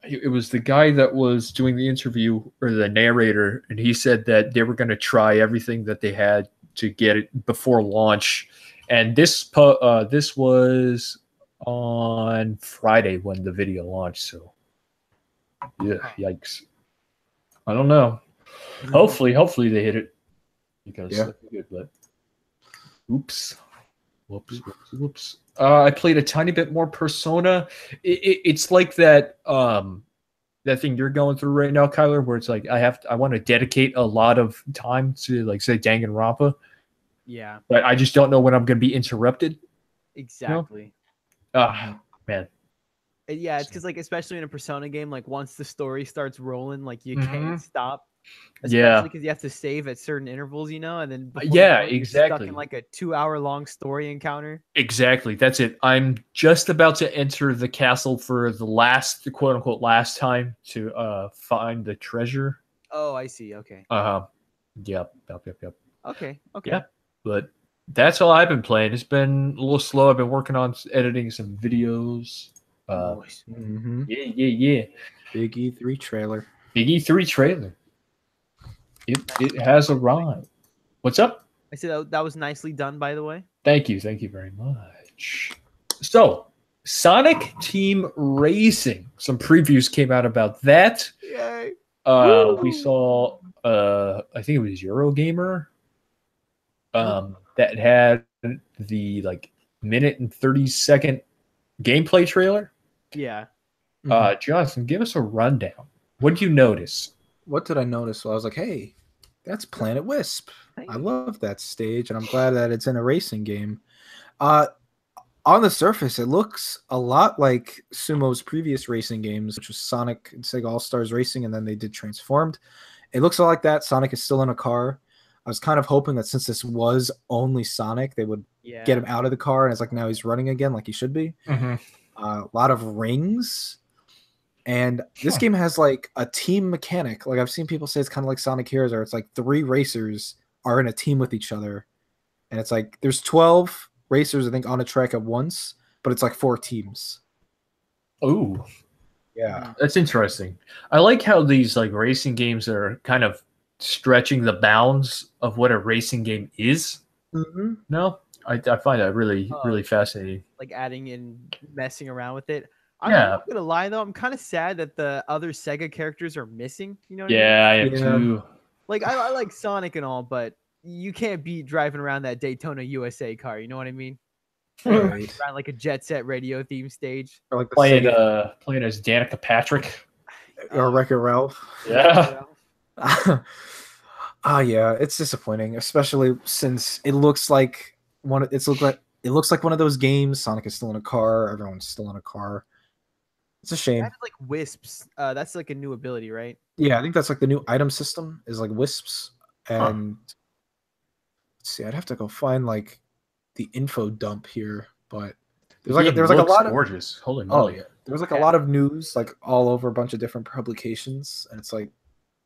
it was the guy that was doing the interview, or the narrator, and he said that they were going to try everything that they had to get it before launch. And this was on Friday when the video launched. So, yeah, yikes! I don't know. Hopefully they hit it because that'd be good. But whoops. I played a tiny bit more Persona. It's like that that thing you're going through right now, Kyler, where it's like I want to dedicate a lot of time to, like, say, Danganronpa. Yeah. But I just don't know when I'm going to be interrupted. Exactly. You know? Man. Yeah, it's because, like, especially in a Persona game, like, once the story starts rolling, like, you can't stop. Especially because you have to save at certain intervals, you know, and then exactly. Stuck in like a 2-hour-long story encounter. Exactly, that's it. I'm just about to enter the castle for the last, quote unquote, last time to find the treasure. Oh, I see. Okay. Yep. Okay. Yeah, but that's all I've been playing. It's been a little slow. I've been working on editing some videos. Nice. Yeah. Big E3 trailer. It has arrived. What's up? I said that was nicely done, by the way. Thank you very much. So, Sonic Team Racing. Some previews came out about that. Yay. We saw I think it was Eurogamer that had the like minute and 30-second gameplay trailer. Yeah. Jonathan, give us a rundown. What did you notice? What did I notice? Well, I was like, hey, that's Planet Wisp. I love that stage, and I'm glad that it's in a racing game. On the surface, it looks a lot like Sumo's previous racing games, which was Sonic and Sega All-Stars Racing, and then they did Transformed. It looks a lot like that. Sonic is still in a car. I was kind of hoping that since this was only Sonic, they would get him out of the car, and it's like now he's running again like he should be. A lot of rings. And this game has like a team mechanic. Like I've seen people say it's kind of like Sonic Heroes, where it's like 3 racers are in a team with each other. And it's like there's 12 racers, I think, on a track at once, but it's like 4 teams. Ooh. Yeah. That's interesting. I like how these like racing games are kind of stretching the bounds of what a racing game is. No? I find that really, really fascinating. Like adding in, messing around with it. Yeah. I'm not gonna lie though, I'm kind of sad that the other Sega characters are missing. You know what I I am too. Like I like Sonic and all, but you can't be driving around that Daytona USA car. You know what I mean? Right. Around like a Jet Set Radio theme stage. Or like the playing Sega, as Danica Patrick. or Wreck-It Ralph. Yeah. Yeah, it's disappointing, especially since it looks like it looks like one of those games. Sonic is still in a car, everyone's still in a car. It's a shame. That's like Wisps. That's like a new ability, right? Yeah, I think that's like the new item system is like Wisps. And let's see, I'd have to go find like the info dump here, but there's like a lot of gorgeous. Holy moly. yeah. There was like a lot of news like all over a bunch of different publications, and it's like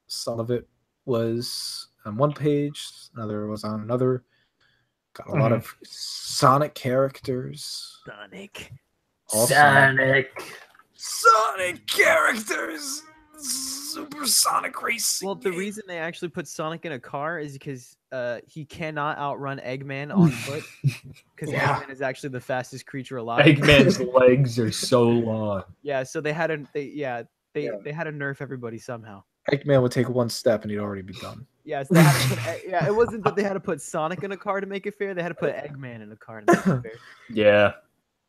some of it was on one page, another was on another. Got a lot of Sonic characters. Sonic characters. Super Sonic Racing. Well, the reason they actually put Sonic in a car is because he cannot outrun Eggman on foot. Because Eggman is actually the fastest creature alive. Eggman's legs are so long. Yeah, so they had to nerf everybody somehow. Eggman would take one step and he'd already be done. Yeah, so they had to put, it wasn't that they had to put Sonic in a car to make it fair. They had to put Eggman in a car to make it fair. Yeah.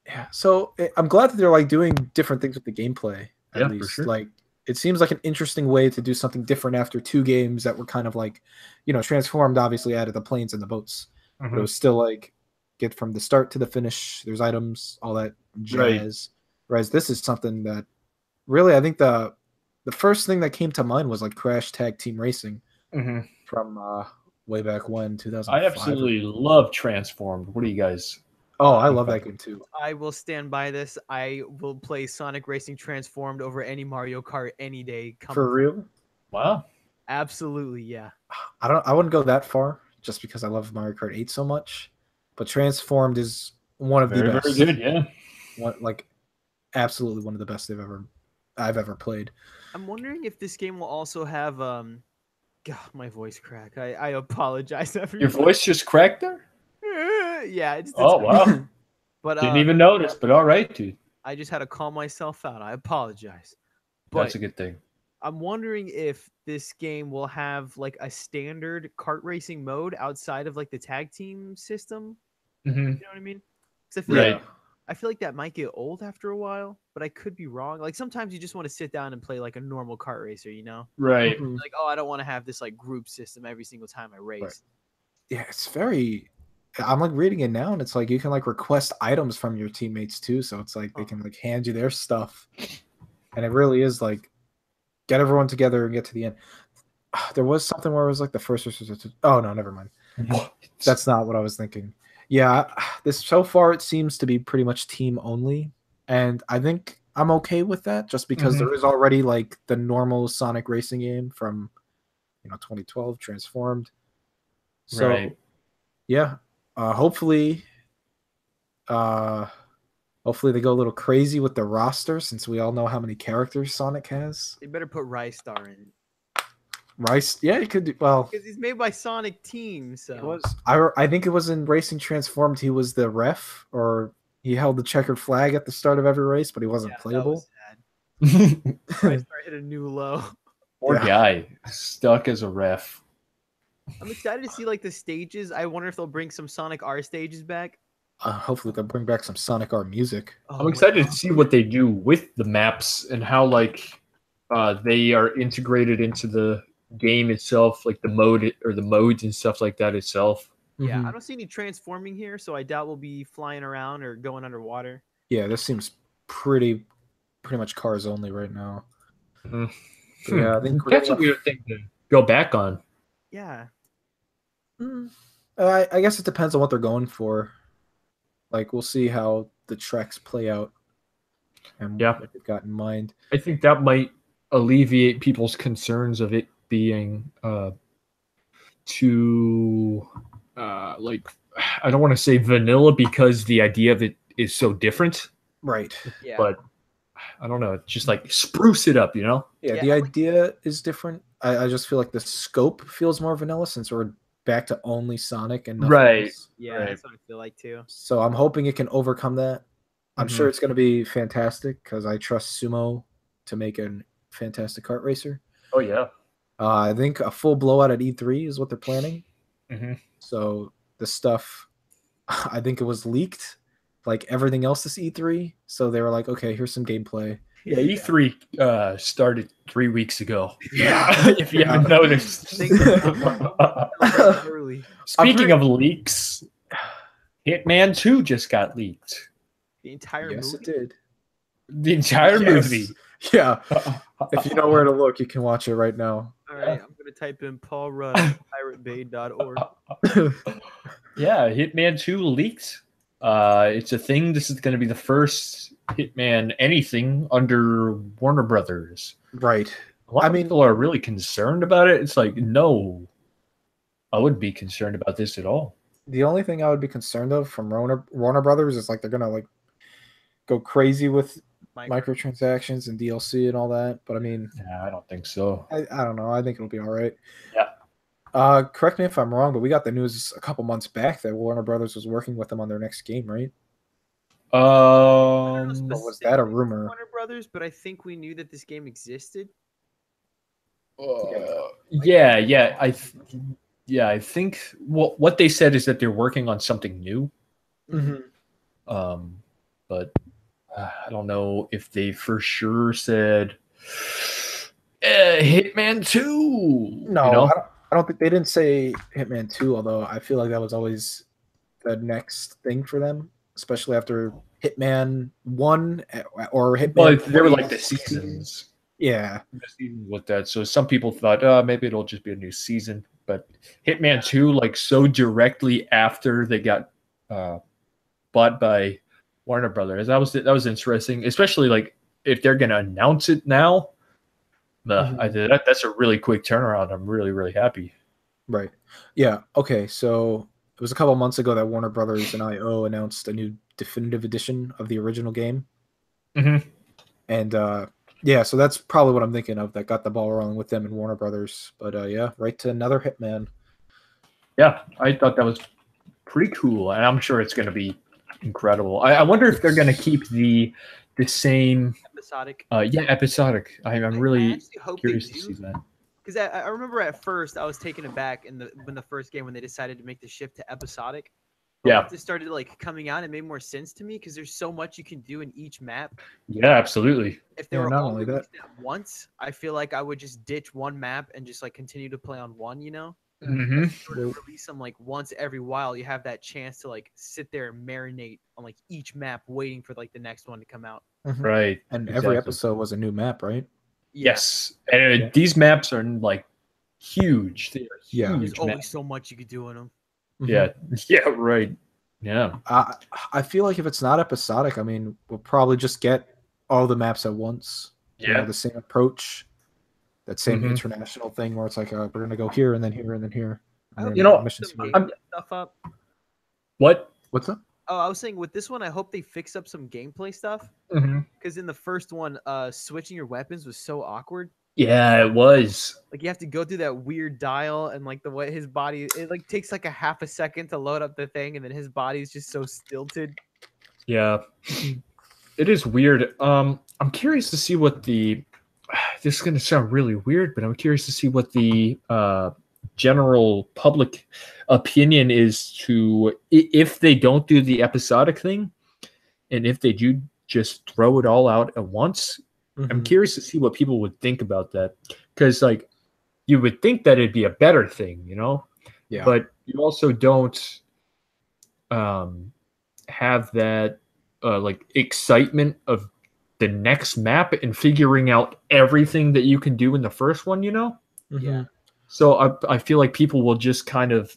Yeah. So I'm glad that they're like doing different things with the gameplay. At least, for sure. Like it seems like an interesting way to do something different after 2 games that were kind of like, Transformed obviously added the planes and the boats, but it was still like get from the start to the finish. There's items, all that jazz. Right. Whereas this is something that really, I think the first thing that came to mind was like Crash Tag Team Racing from way back when, 2005. I absolutely love Transformed. What do you guys? Oh, I love that game too. I will stand by this. I will play Sonic Racing Transformed over any Mario Kart any day. For real? Wow. Absolutely, yeah. I wouldn't go that far just because I love Mario Kart 8 so much, but Transformed is one of the best. Very good, yeah. Absolutely one of the best I've ever played. I'm wondering if this game will also have God, my voice crack. I apologize, everyone. Your voice just cracked there? Yeah. Oh wow! But didn't even notice. But all right, dude. I just had to call myself out. I apologize. But That's a good thing. I'm wondering if this game will have like a standard kart racing mode outside of like the tag team system. You know what I mean? Because I feel like that might get old after a while, but I could be wrong. Like sometimes you just want to sit down and play like a normal kart racer, Right. Like, oh, I don't want to have this like group system every single time I race. Right. Yeah, it's very. I'm like reading it now, and it's like you can like request items from your teammates too. So it's like they can like hand you their stuff, and it really is like get everyone together and get to the end. There was something where it was like the first. Oh no, never mind. That's not what I was thinking. Yeah, this so far it seems to be pretty much team only, and I think I'm okay with that just because there is already like the normal Sonic racing game from 2012 Transformed. So yeah, hopefully they go a little crazy with the roster since we all know how many characters Sonic has. They better put Rystar in. Yeah, he could do well because he's made by Sonic Team. So I think it was in Racing Transformed. He was the ref, or he held the checkered flag at the start of every race, but he wasn't playable. That was sad. Rystar hit a new low. Poor Yeah. guy stuck as a ref. I'm excited to see like the stages. I wonder if they'll bring some Sonic R stages back. Hopefully they'll bring back some Sonic R music. Oh, I'm excited to see what they do with the maps and how like they are integrated into the game itself, like the mode or the modes and stuff like that itself. Yeah, Mhm. I don't see any transforming here, so I doubt we'll be flying around or going underwater. Yeah, this seems pretty much cars only right now. Mhm. But yeah, I think That's a weird thing to go back on. Yeah. I guess it depends on what they're going for. Like we'll see how the treks play out and Yeah. what they've got in mind. I think that might alleviate people's concerns of it being too like I don't want to say vanilla because the idea of it is so different, Right. Yeah. but I don't know, just like spruce it up, you know? Yeah, Yeah, the I like- idea is different. I just feel like the scope feels more vanilla since we're back to only Sonic and nothing Right. else. yeah, Right. that's what I feel like too. So I'm hoping it can overcome that. I'm Mm-hmm. sure it's going to be fantastic because I trust Sumo to make a fantastic kart racer. Oh yeah. I think a full blowout at E3 is what they're planning. Mhm. So the stuff, I think it was leaked, like everything else this E3. So they were like, okay, here's some gameplay. Yeah, E3 started 3 weeks ago. Yeah. If you haven't noticed. Early. Speaking of leaks, Hitman 2 just got leaked. The entire Yes, movie. it did. The entire Yes. movie. Yeah. If you know where to look, you can watch it right now. All right, I'm gonna type in Paul Rudd piratebay.org. Yeah, Hitman 2 leaked. It's a thing. This is going to be the first Hitman anything under Warner Brothers. Right. A lot I of mean- people are really concerned about it. It's like, no, I wouldn't be concerned about this at all. The only thing I would be concerned of from Warner Brothers is like they're gonna like go crazy with microtransactions and DLC and all that. But I mean, Yeah, I don't think so. I don't know. I think it'll be all right. Yeah. Correct me if I'm wrong, but we got the news a couple months back that Warner Brothers was working with them on their next game, right? Or was that a rumor? Warner Brothers, but I think we knew that this game existed. Yeah. I think what they said is that they're working on something new. Mm-hmm. But I don't know if they for sure said Hitman 2. No, you know? I don't think they didn't say Hitman 2, although I feel like that was always the next thing for them, especially after Hitman 1 or Hitman. Well, they were like 20. the seasons. Yeah. The seasons with that. So some people thought, maybe it'll just be a new season. But Hitman 2, like so directly after they got bought by Warner Brothers, that was interesting. Especially like if they're gonna announce it now. That's a really quick turnaround. I'm really, really happy. Right. Yeah. Okay. So it was a couple months ago that Warner Brothers and IO announced a new definitive edition of the original game. Mm-hmm. And yeah, so that's probably what I'm thinking of that got the ball rolling with them and Warner Brothers. But yeah, right to another Hitman. Yeah, I thought that was pretty cool, and I'm sure it's going to be incredible. I wonder if they're going to keep the same Episodic. episodic. I'm I really actually hope curious they to do. see that. Because I remember at first I was taken aback when the first game when they decided to make the shift to episodic. But Yeah. once it started like coming out, it made more sense to me because there's so much you can do in each map. Yeah, absolutely. If they Yeah, were not all only that. released at once, I feel like I would just ditch one map and just like continue to play on one. You know, Mm-hmm. sort of release them like once every while. You have that chance to like sit there and marinate on like each map, waiting for like the next one to come out. Right. And Exactly. every episode was a new map, right? Yes, and these maps are like huge. They are Yeah. There's huge always maps. so much you could do in them. Yeah. Yeah. Right. Yeah. I feel like if it's not episodic, I mean, we'll probably just get all the maps at once. You know, Yeah. the same approach, that same Mhm. international thing where it's like, we're going to go here and then here and then here. And then You know, missions Some here. gameplay stuff up. What? What's up? Oh, I was saying with this one, I hope they fix up some gameplay stuff Mm-hmm. because in the first one, switching your weapons was so awkward. Yeah, it was. Like you have to go through that weird dial and like the way his body, it like takes like a half a second to load up the thing, and then his body is just so stilted. Yeah. It is weird. I'm curious to see what the this is going to sound really weird, but I'm curious to see what the general public opinion is to if they don't do the episodic thing, and if they do just throw it all out at once. I'm curious to see what people would think about that, because like you would think that it'd be a better thing, you know? Yeah. But you also don't have that like excitement of the next map and figuring out everything that you can do in the first one, you know? Yeah. So I feel like people will just kind of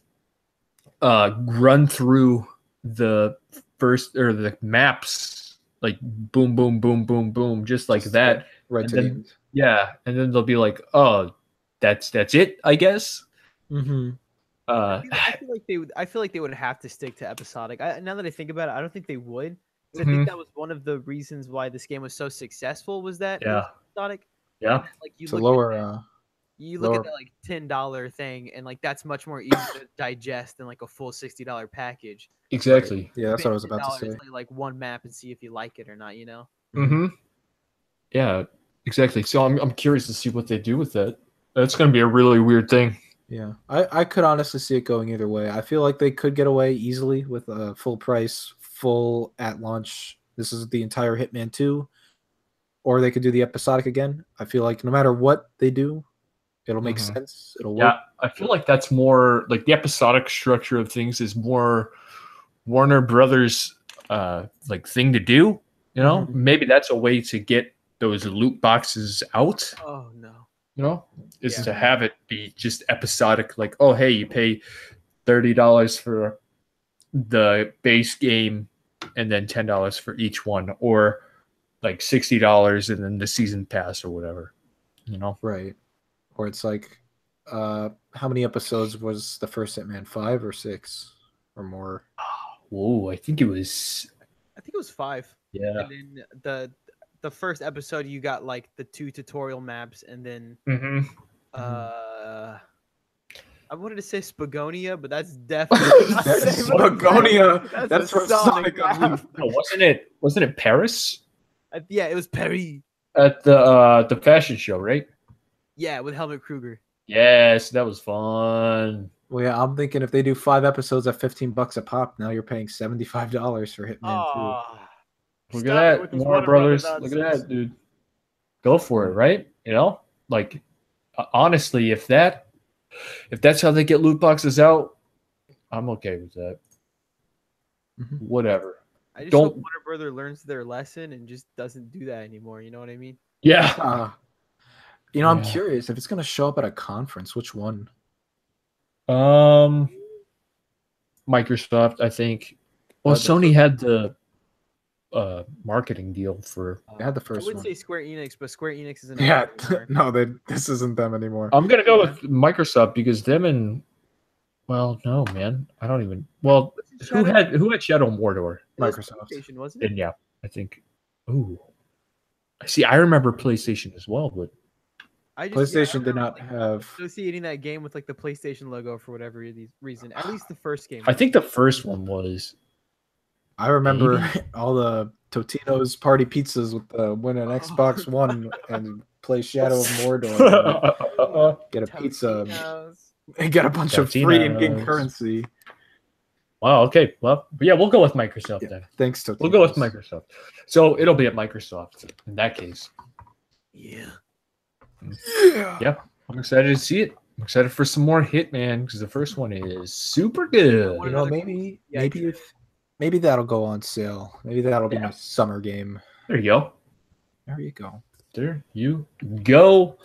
run through the first or the maps like boom, boom, boom, boom, boom, just like that. Right And to then, the end. yeah, and then they'll be like, "Oh, that's it, I guess." I feel like they would. I feel like they would have to stick to episodic. Now that I think about it, I don't think they would. 'Cause I think that was one of the reasons why this game was so successful. Was that it was episodic? Yeah. Like you To look lower, at that, you look lower- at that like $10 thing, and like that's much more easy to digest than like a full $60 package. Exactly. Yeah, that's what I was Spend about to $10, say. play, like one map and see if you like it or not. You know. Mm-hmm. Yeah, exactly. So I'm curious to see what they do with that. That's going to be a really weird thing. Yeah, I could honestly see it going either way. I feel like they could get away easily with a full price, full at launch. This is the entire Hitman 2, or they could do the episodic again. I feel like no matter what they do, it'll make sense. It'll work. Yeah, I feel like that's more like the episodic structure of things is more Warner Brothers like thing to do. You know, maybe that's a way to get those loot boxes out. Oh no. You know, is to have it be just episodic. Like, oh hey, you pay $30 for the base game, and then $10 for each one, or like $60 and then the season pass or whatever. You know, Right. Or it's like, how many episodes was the first Hitman? 5 or 6 or more? whoa, I think it was 5. yeah. And then the first episode you got like the 2 tutorial maps, and then I wanted to say Spagonia, but that's definitely not the same. Spagonia. That's a from Sonic map. No, wasn't it Paris Yeah, it was Perry. at the fashion show, right? Yeah, with Helmut Kruger. Yes, that was fun. Well, yeah, I'm thinking if they do 5 episodes at $15 a pop, now you're paying $75 for Hitman 2. Oh, Look stop at it that, with this Warner Warner Brother Brothers. Look at nonsense. that, dude. Go for it, right? You know, like honestly, if that's how they get loot boxes out, I'm okay with that. Whatever. I just Don't- hope Warner Brother learns their lesson and just doesn't do that anymore. You know what I mean? Yeah. You know, I'm Yeah. curious if it's going to show up at a conference. Which one? Microsoft, I think. Well, The Sony had the marketing deal for. They had the I first would one. say Square Enix, but Square Enix isn't. Yeah, anymore. no, this isn't them anymore. I'm gonna go with Microsoft because them and. Well, no, man, I don't even. Well, who had Shadow of Mordor? It was Microsoft. PlayStation, wasn't it? And yeah, I think. Ooh, see, I remember PlayStation as well, but I PlayStation did remember, not like, have. associating that game with like the PlayStation logo for whatever reason. At least the first game. I think the first one was. I remember all the Totino's party pizzas with the win an Xbox One and play Shadow of Mordor. And get a pizza Totino's. and get a bunch of free in-game Totino's. currency. Wow. Okay. Well, yeah, we'll go with Microsoft then. Thanks, Totino's. We'll go with Microsoft. So it'll be at Microsoft in that case. Yeah. Yeah. Yeah, I'm excited to see it. I'm excited for some more Hitman because the first one is super good. You know, maybe that'll go on sale. Maybe that'll be my summer game. There you go. There you go. There you go.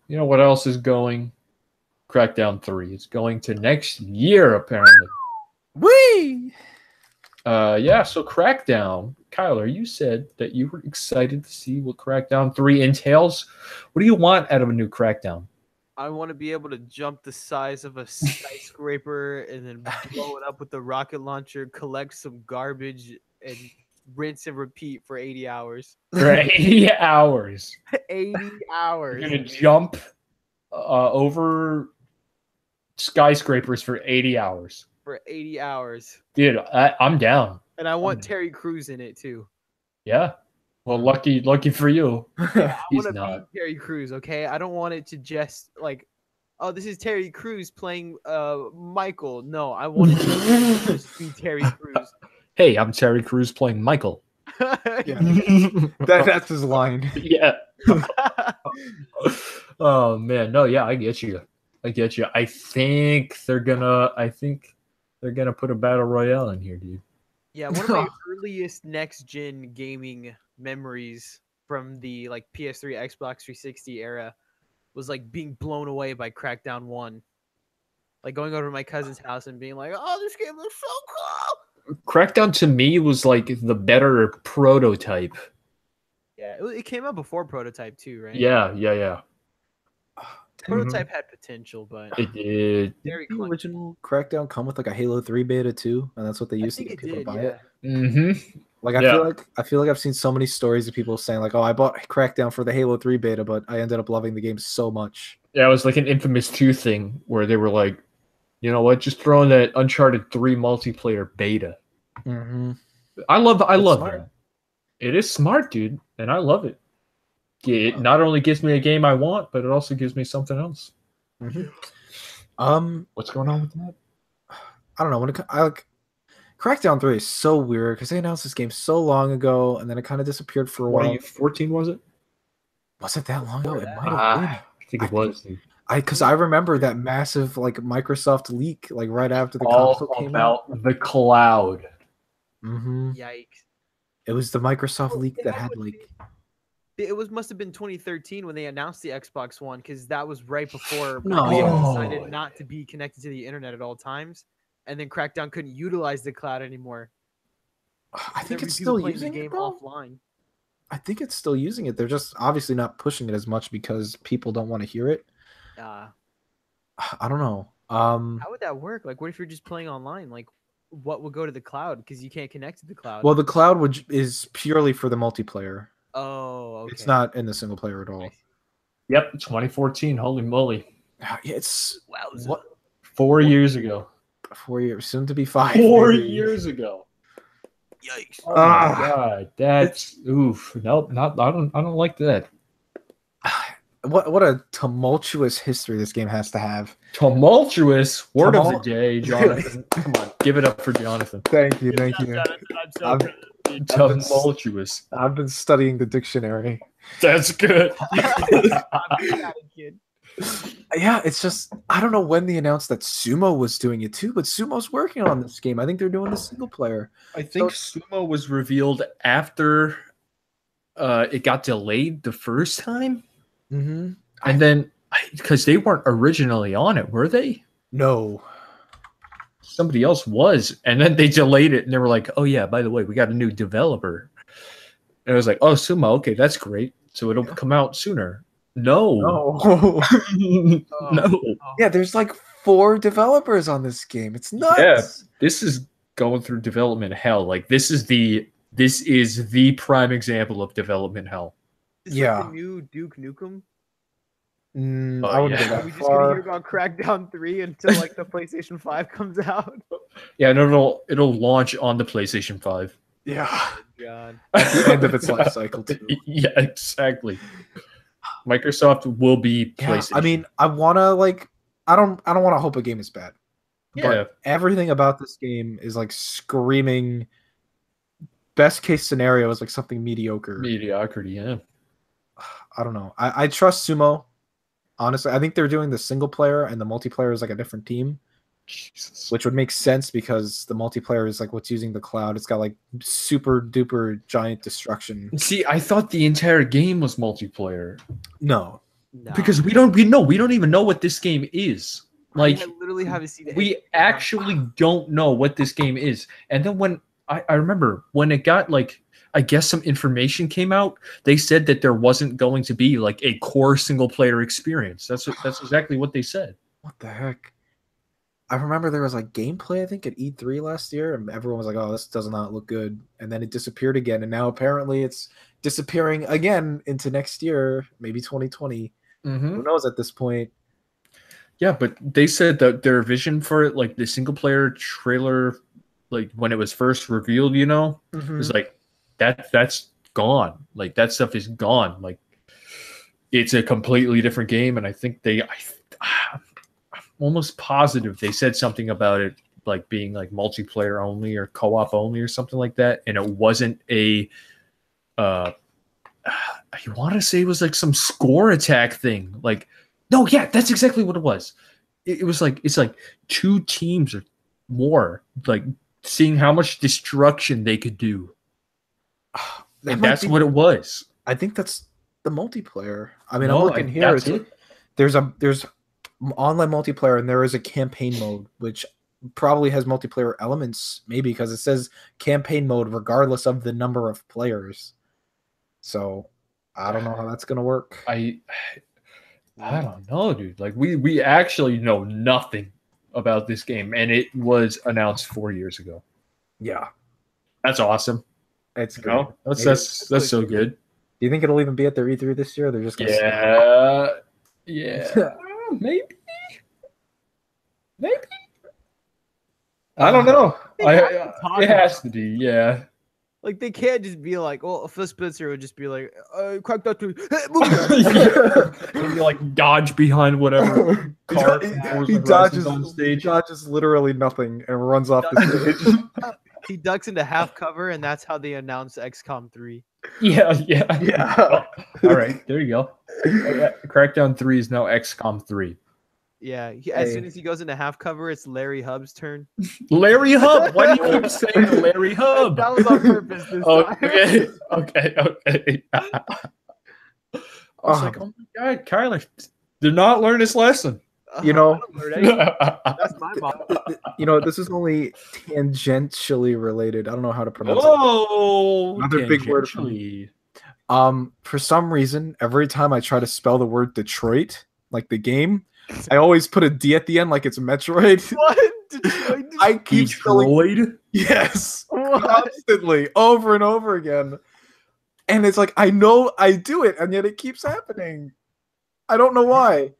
You know what else is going? Crackdown 3. It's going to next year, apparently. Whee! Yeah, so Crackdown. Kyler, you said that you were excited to see what Crackdown 3 entails. What do you want out of a new Crackdown? I want to be able to jump the size of a skyscraper and then blow it up with the rocket launcher, collect some garbage, and rinse and repeat for 80 hours. For 80 hours. 80 hours. You're going to jump over skyscrapers for 80 hours. For 80 hours. Dude, I'm down. And I want Terry Crews in it too. Yeah. Well, lucky for you. I He's want to not. be Terry Crews, okay? I don't want it to just like, oh, this is Terry Crews playing Michael. No, I want it to just be Terry Crews. Hey, I'm Terry Crews playing Michael. Yeah. That's his line. Yeah. Oh man, no, yeah, I get you. I think they're gonna put a battle royale in here, dude. Yeah, one of my earliest next gen gaming memories from the like PS3, Xbox 360 era was like being blown away by Crackdown 1. Like going over to my cousin's house and being like, "Oh, this game looks so cool." Crackdown to me was like the better prototype. Yeah, it came out before Prototype too, right? Yeah. Prototype had potential, but It did. very The clunky. original Crackdown come with like a Halo 3 beta too, and that's what they used to get people to buy it. Mm-hmm. Like Yeah. I feel like I've seen so many stories of people saying like, "Oh, I bought Crackdown for the Halo 3 beta, but I ended up loving the game so much." Yeah, it was like an Infamous 2 thing where they were like, you know what, just throw in that Uncharted 3 multiplayer beta. Mm-hmm. I love smart. that. It is smart, dude, and I love it. It not only gives me a game I want, but it also gives me something else. Mm-hmm. What's going on with that? I don't know. When I like Crackdown 3 is so weird because they announced this game so long ago, and then it kind of disappeared for a while. 2014 was it? Was it that long ago? It might have been. I think it was. Dude. Because I remember that massive like Microsoft leak like right after the All console came out. about the cloud. Mm-hmm. Yikes! It was the Microsoft leak that had like. It must have been 2013 when they announced the Xbox One, because that was right before No. Microsoft decided not to be connected to the internet at all times, and then Crackdown couldn't utilize the cloud anymore. I think There it's were people still playing using the it game though. offline. I think it's still using it. They're just obviously not pushing it as much because people don't want to hear it. I don't know. How would that work? Like, what if you're just playing online? Like, what would go to the cloud because you can't connect to the cloud? Well, the cloud is purely for the multiplayer. Oh, okay. It's not in the single player at all. Yep, 2014. Holy moly! It's Wowza. what 4 years ago. 4 years, soon to be 5. 4 maybe. years ago. Yikes! Oh my god, that's oof. Nope, not. I don't like that. What a tumultuous history this game has to have. Tumultuous word of the day, Jonathan. Come on, give it up for Jonathan. Thank you, thank you. I'm Tumultuous. I've been studying the dictionary. That's good. kid. Yeah, it's just I don't know when they announced that Sumo was doing it too, but Sumo's working on this game. I think they're doing the single player. I think Sumo was revealed after it got delayed the first time, Mm-hmm. and then because they weren't originally on it, were they? No. Somebody else was, and then they delayed it, and they were like, "Oh yeah, by the way, we got a new developer." And I was like, "Oh, Sumo, okay, that's great. So it'll come out sooner." No. No. Yeah, there's like 4 developers on this game. It's nuts. Yeah, this is going through development hell. Like this is the prime example of development hell. Is this Yeah. like the new Duke Nukem? I wouldn't yeah. go Are that we just gonna hear far. about Crackdown 3 until like the PlayStation 5 comes out? Yeah, and it'll launch on the PlayStation 5. Yeah. God. At the end of its life cycle too. Yeah, exactly. Microsoft will be Yeah, PlayStation. I mean, I wanna like I don't want to hope a game is bad. yeah, But everything about this game is like screaming best case scenario is like something mediocre. mediocrity. Yeah, I don't know. I trust Sumo. Honestly, I think they're doing the single player and the multiplayer is like a different team, Jesus. which would make sense because the multiplayer is like what's using the cloud. It's got like super duper giant destruction. See, I thought the entire game was multiplayer No. No. because we don't even know what this game is. Like I literally haven't seen it. we actually don't know what this game is. And then when I remember when it got like I guess some information came out, they said that there wasn't going to be like a core single player experience. That's exactly what they said. What the heck? I remember there was like gameplay, I think, at E3 last year, and everyone was like, "Oh, this does not look good," and then it disappeared again, and now apparently it's disappearing again into next year, maybe 2020. Who knows at this point? Yeah, but they said that their vision for it, like the single player trailer, like when it was first revealed, was like that's gone. Like that stuff is gone. Like it's a completely different game, and I think I'm almost positive they said something about it like being like multiplayer only or co-op only or something like that, and it wasn't a I want to say it was like some score attack thing. Like, no, yeah, that's exactly what it was. It was like it's like 2 teams or more, like seeing how much destruction they could do. And that's what it was. I think that's the multiplayer. I mean, No, I'm looking here. that's it. There's online multiplayer, and there is a campaign mode, which probably has multiplayer elements, maybe because it says campaign mode regardless of the number of players. So I don't know how that's gonna work. I don't know, dude. Like we actually know nothing about this game, and it was announced 4 years ago. Yeah, That's awesome. it's You good. know? That's so good. Do you think it'll even be at their E3 this year? They're just gonna Yeah, maybe. I don't know. It has to be, yeah. Like they can't just be like, well, Phil Spencer would just be like, Crackdown 3. He like dodge behind whatever car he dodges on stage. He dodges literally nothing and runs off the stage. He ducks into half cover, and that's how they announce XCOM 3. Yeah. All right, there you go. Crackdown 3 is now XCOM 3. Yeah, as soon as he goes into half cover, it's Larry Hub's turn. Larry Hub. Why do you keep saying Larry Hub? That was on purpose this time. Okay. I was like, oh my God, Kyler did not learn his lesson. You know, That's my mom. You know, this is only tangentially related. I don't know how to pronounce it. Oh, Another big word for me. For some reason, every time I try to spell the word Detroit, like the game, I always put a D at the end, like it's Metroid. What? Detroit? I keep spelling Detroit? yes What? constantly, over and over again, and it's like I know I do it, and yet it keeps happening. I don't know why.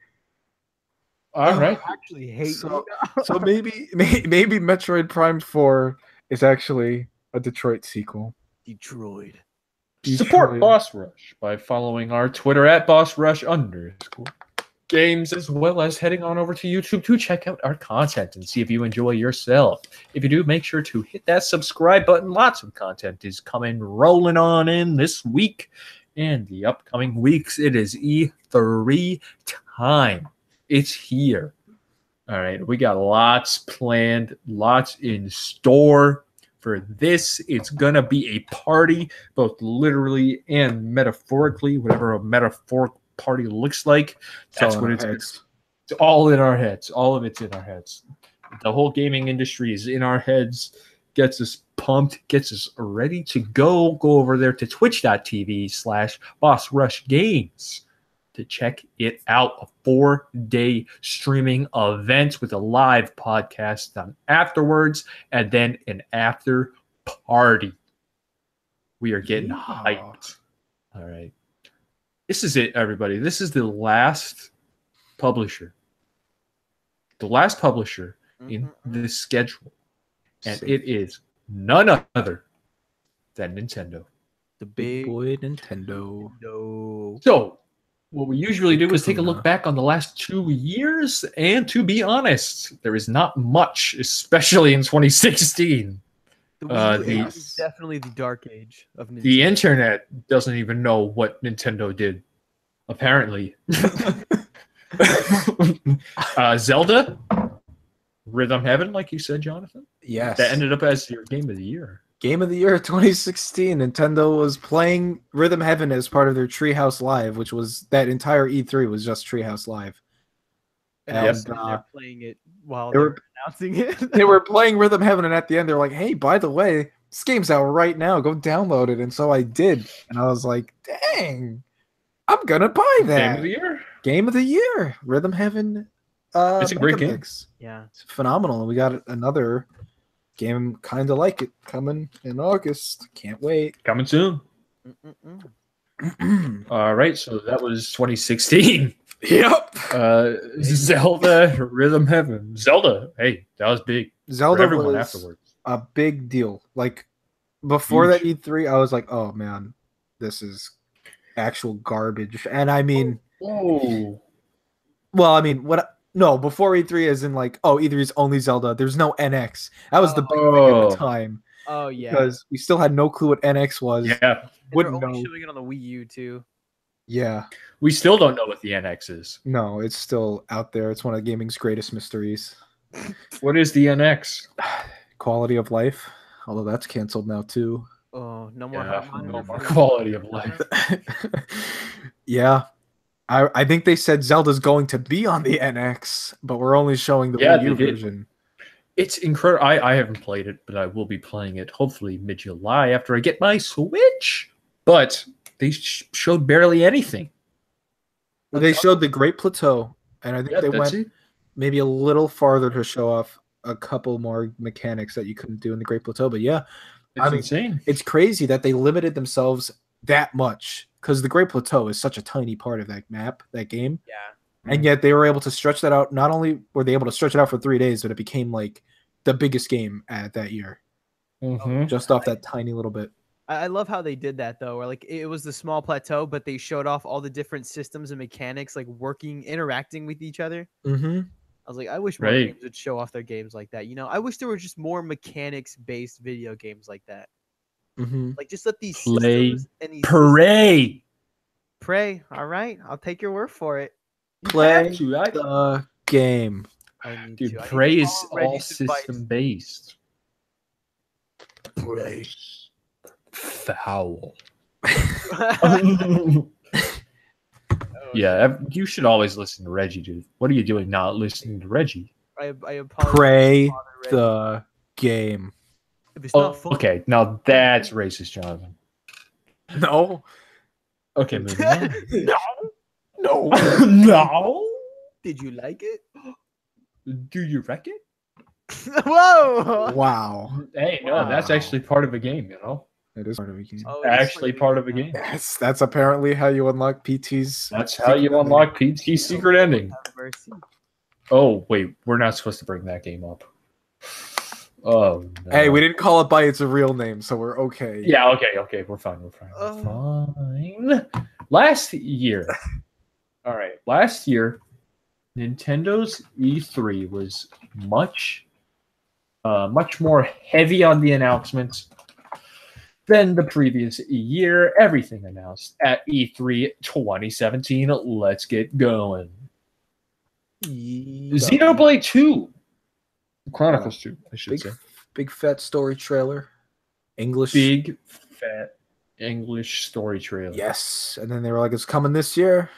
All right. I actually hate So maybe Metroid Prime 4 is actually a Detroit sequel. Detroit. Support Boss Rush by following our Twitter at BossRush_games, as well as heading on over to YouTube to check out our content and see if you enjoy yourself. If you do, make sure to hit that subscribe button. Lots of content is coming rolling on in this week and the upcoming weeks. It is E3 time. It's here. All right, we got lots planned, lots in store for this. It's gonna be a party, both literally and metaphorically, whatever a metaphoric party looks like. That's what it's all in our heads. All of it's in our heads. The whole gaming industry is in our heads. Gets us pumped, gets us ready to go. Go over there to twitch.tv/BossRushGames to check it out. A 4-day streaming event with a live podcast done afterwards, and then an after party. We are getting hyped. All right. This is it, everybody. This is the last publisher. The last publisher in this schedule. And it is none other than Nintendo. The big boy Nintendo. No. So, what we usually do is take a look back on the last 2 years, and to be honest, there is not much, especially in 2016. The Wii U is definitely the dark age of Nintendo. The internet doesn't even know what Nintendo did, apparently. Zelda, Rhythm Heaven, like you said, Jonathan. Yes. That ended up as your Game of the Year. Game of the Year 2016. Nintendo was playing Rhythm Heaven as part of their Treehouse Live, which was that entire E3 was just Treehouse Live. And they're playing it while they were announcing it. They were playing Rhythm Heaven, and at the end, they're like, "Hey, by the way, this game's out right now. Go download it." And so I did, and I was like, "Dang, I'm gonna buy that." Game of the Year. Game of the Year. Rhythm Heaven. It's a great game. Yeah, it's phenomenal. We got another game kind of like it coming in August. Can't wait. Coming soon. All right, so that was 2016. Yep. Zelda Rhythm Heaven. Zelda, hey, that was big. Zelda for everyone was afterwards. a big deal. Like before that E3, I was like, oh man, this is actual garbage. And I mean, Whoa. well, I mean, what? No, before E3, as in like, oh, E3 is only Zelda. There's no NX. That was the big thing at the time. Oh yeah, because we still had no clue what NX was. Yeah. they're Wouldn't only know. showing it on the Wii U too. Yeah, We still don't know what the NX is. no, it's still out there. It's one of gaming's greatest mysteries. What is the NX? Quality of life, although that's canceled now too. Oh, no more. Yeah, Hot no Monitor more for the- quality of life. Yeah, I think they said Zelda's going to be on the NX, but we're only showing the Yeah, Wii U they did. version. It's incredible. I haven't played it, but I will be playing it hopefully mid-July after I get my Switch. But they showed barely anything. They showed the Great Plateau, and I think Yeah, they that's went it. maybe a little farther to show off a couple more mechanics that you couldn't do in the Great Plateau. But yeah, It's I mean, insane. it's crazy that they limited themselves that much because the Great Plateau is such a tiny part of that map, that game. Yeah. And yet they were able to stretch that out. Not only were they able to stretch it out for 3 days, but it became like the biggest game at that year, Mhm. just off that tiny little bit. I love how they did that though, where like it was the small plateau, but they showed off all the different systems and mechanics like working, interacting with each other. Mm-hmm. I was like, I wish more Right. games would show off their games like that. You know, I wish there were just more mechanics-based video games like that. Mm-hmm. Like just let these Play systems and these Pray. pray. All right, I'll take your word for it. Play Have to, I- the game. I need Dude, to. I need to Prey is follow all Reggie's advice. system based. Play. Foul. Oh, Yeah, you should always listen to Reggie, dude. What are you doing not listening to Reggie? I apologize. Pray Father Reggie. the game. If it's Oh, not fun, okay. Now that's racist, Jonathan. No. Okay, moving on. No. No. did you like it? Do you reckon? Whoa! Wow. Hey, no, that's Wow. actually part of a game, you know? It is part of a game. Oh, it is Actually part of a game. That's apparently how you unlock PT's. That's how you unlock PT's secret ending. Have mercy. Oh, wait, we're not supposed to bring that game up. Oh, no. Hey, we didn't call it by its real name, so we're okay. Yeah, okay, we're fine, we're fine. Last year, all right, Nintendo's E3 was much more heavy on the announcements than the previous year. Everything announced at E3 2017. Let's get going. Xenoblade 2. Chronicles 2, I should Big, say. big fat story trailer. English. Big, fat English story trailer. Yes. And then they were like, it's coming this year.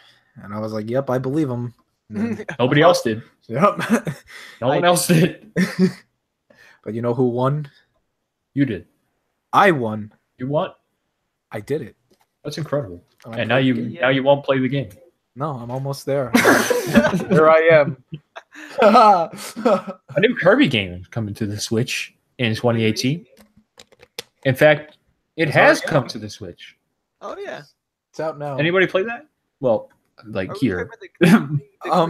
And I was like, yep, I believe them. Nobody else did. Yep. No one else did. But you know who won? You did. I won. You won. I did it. That's incredible. I And now played you the game. now you won't play the game. No, I'm almost there. Here I am. A new Kirby game is coming to the Switch in 2018. In fact, it It's has already come out. to the Switch. Oh yeah. It's out now. Anybody play that? Well, like Are we here. talking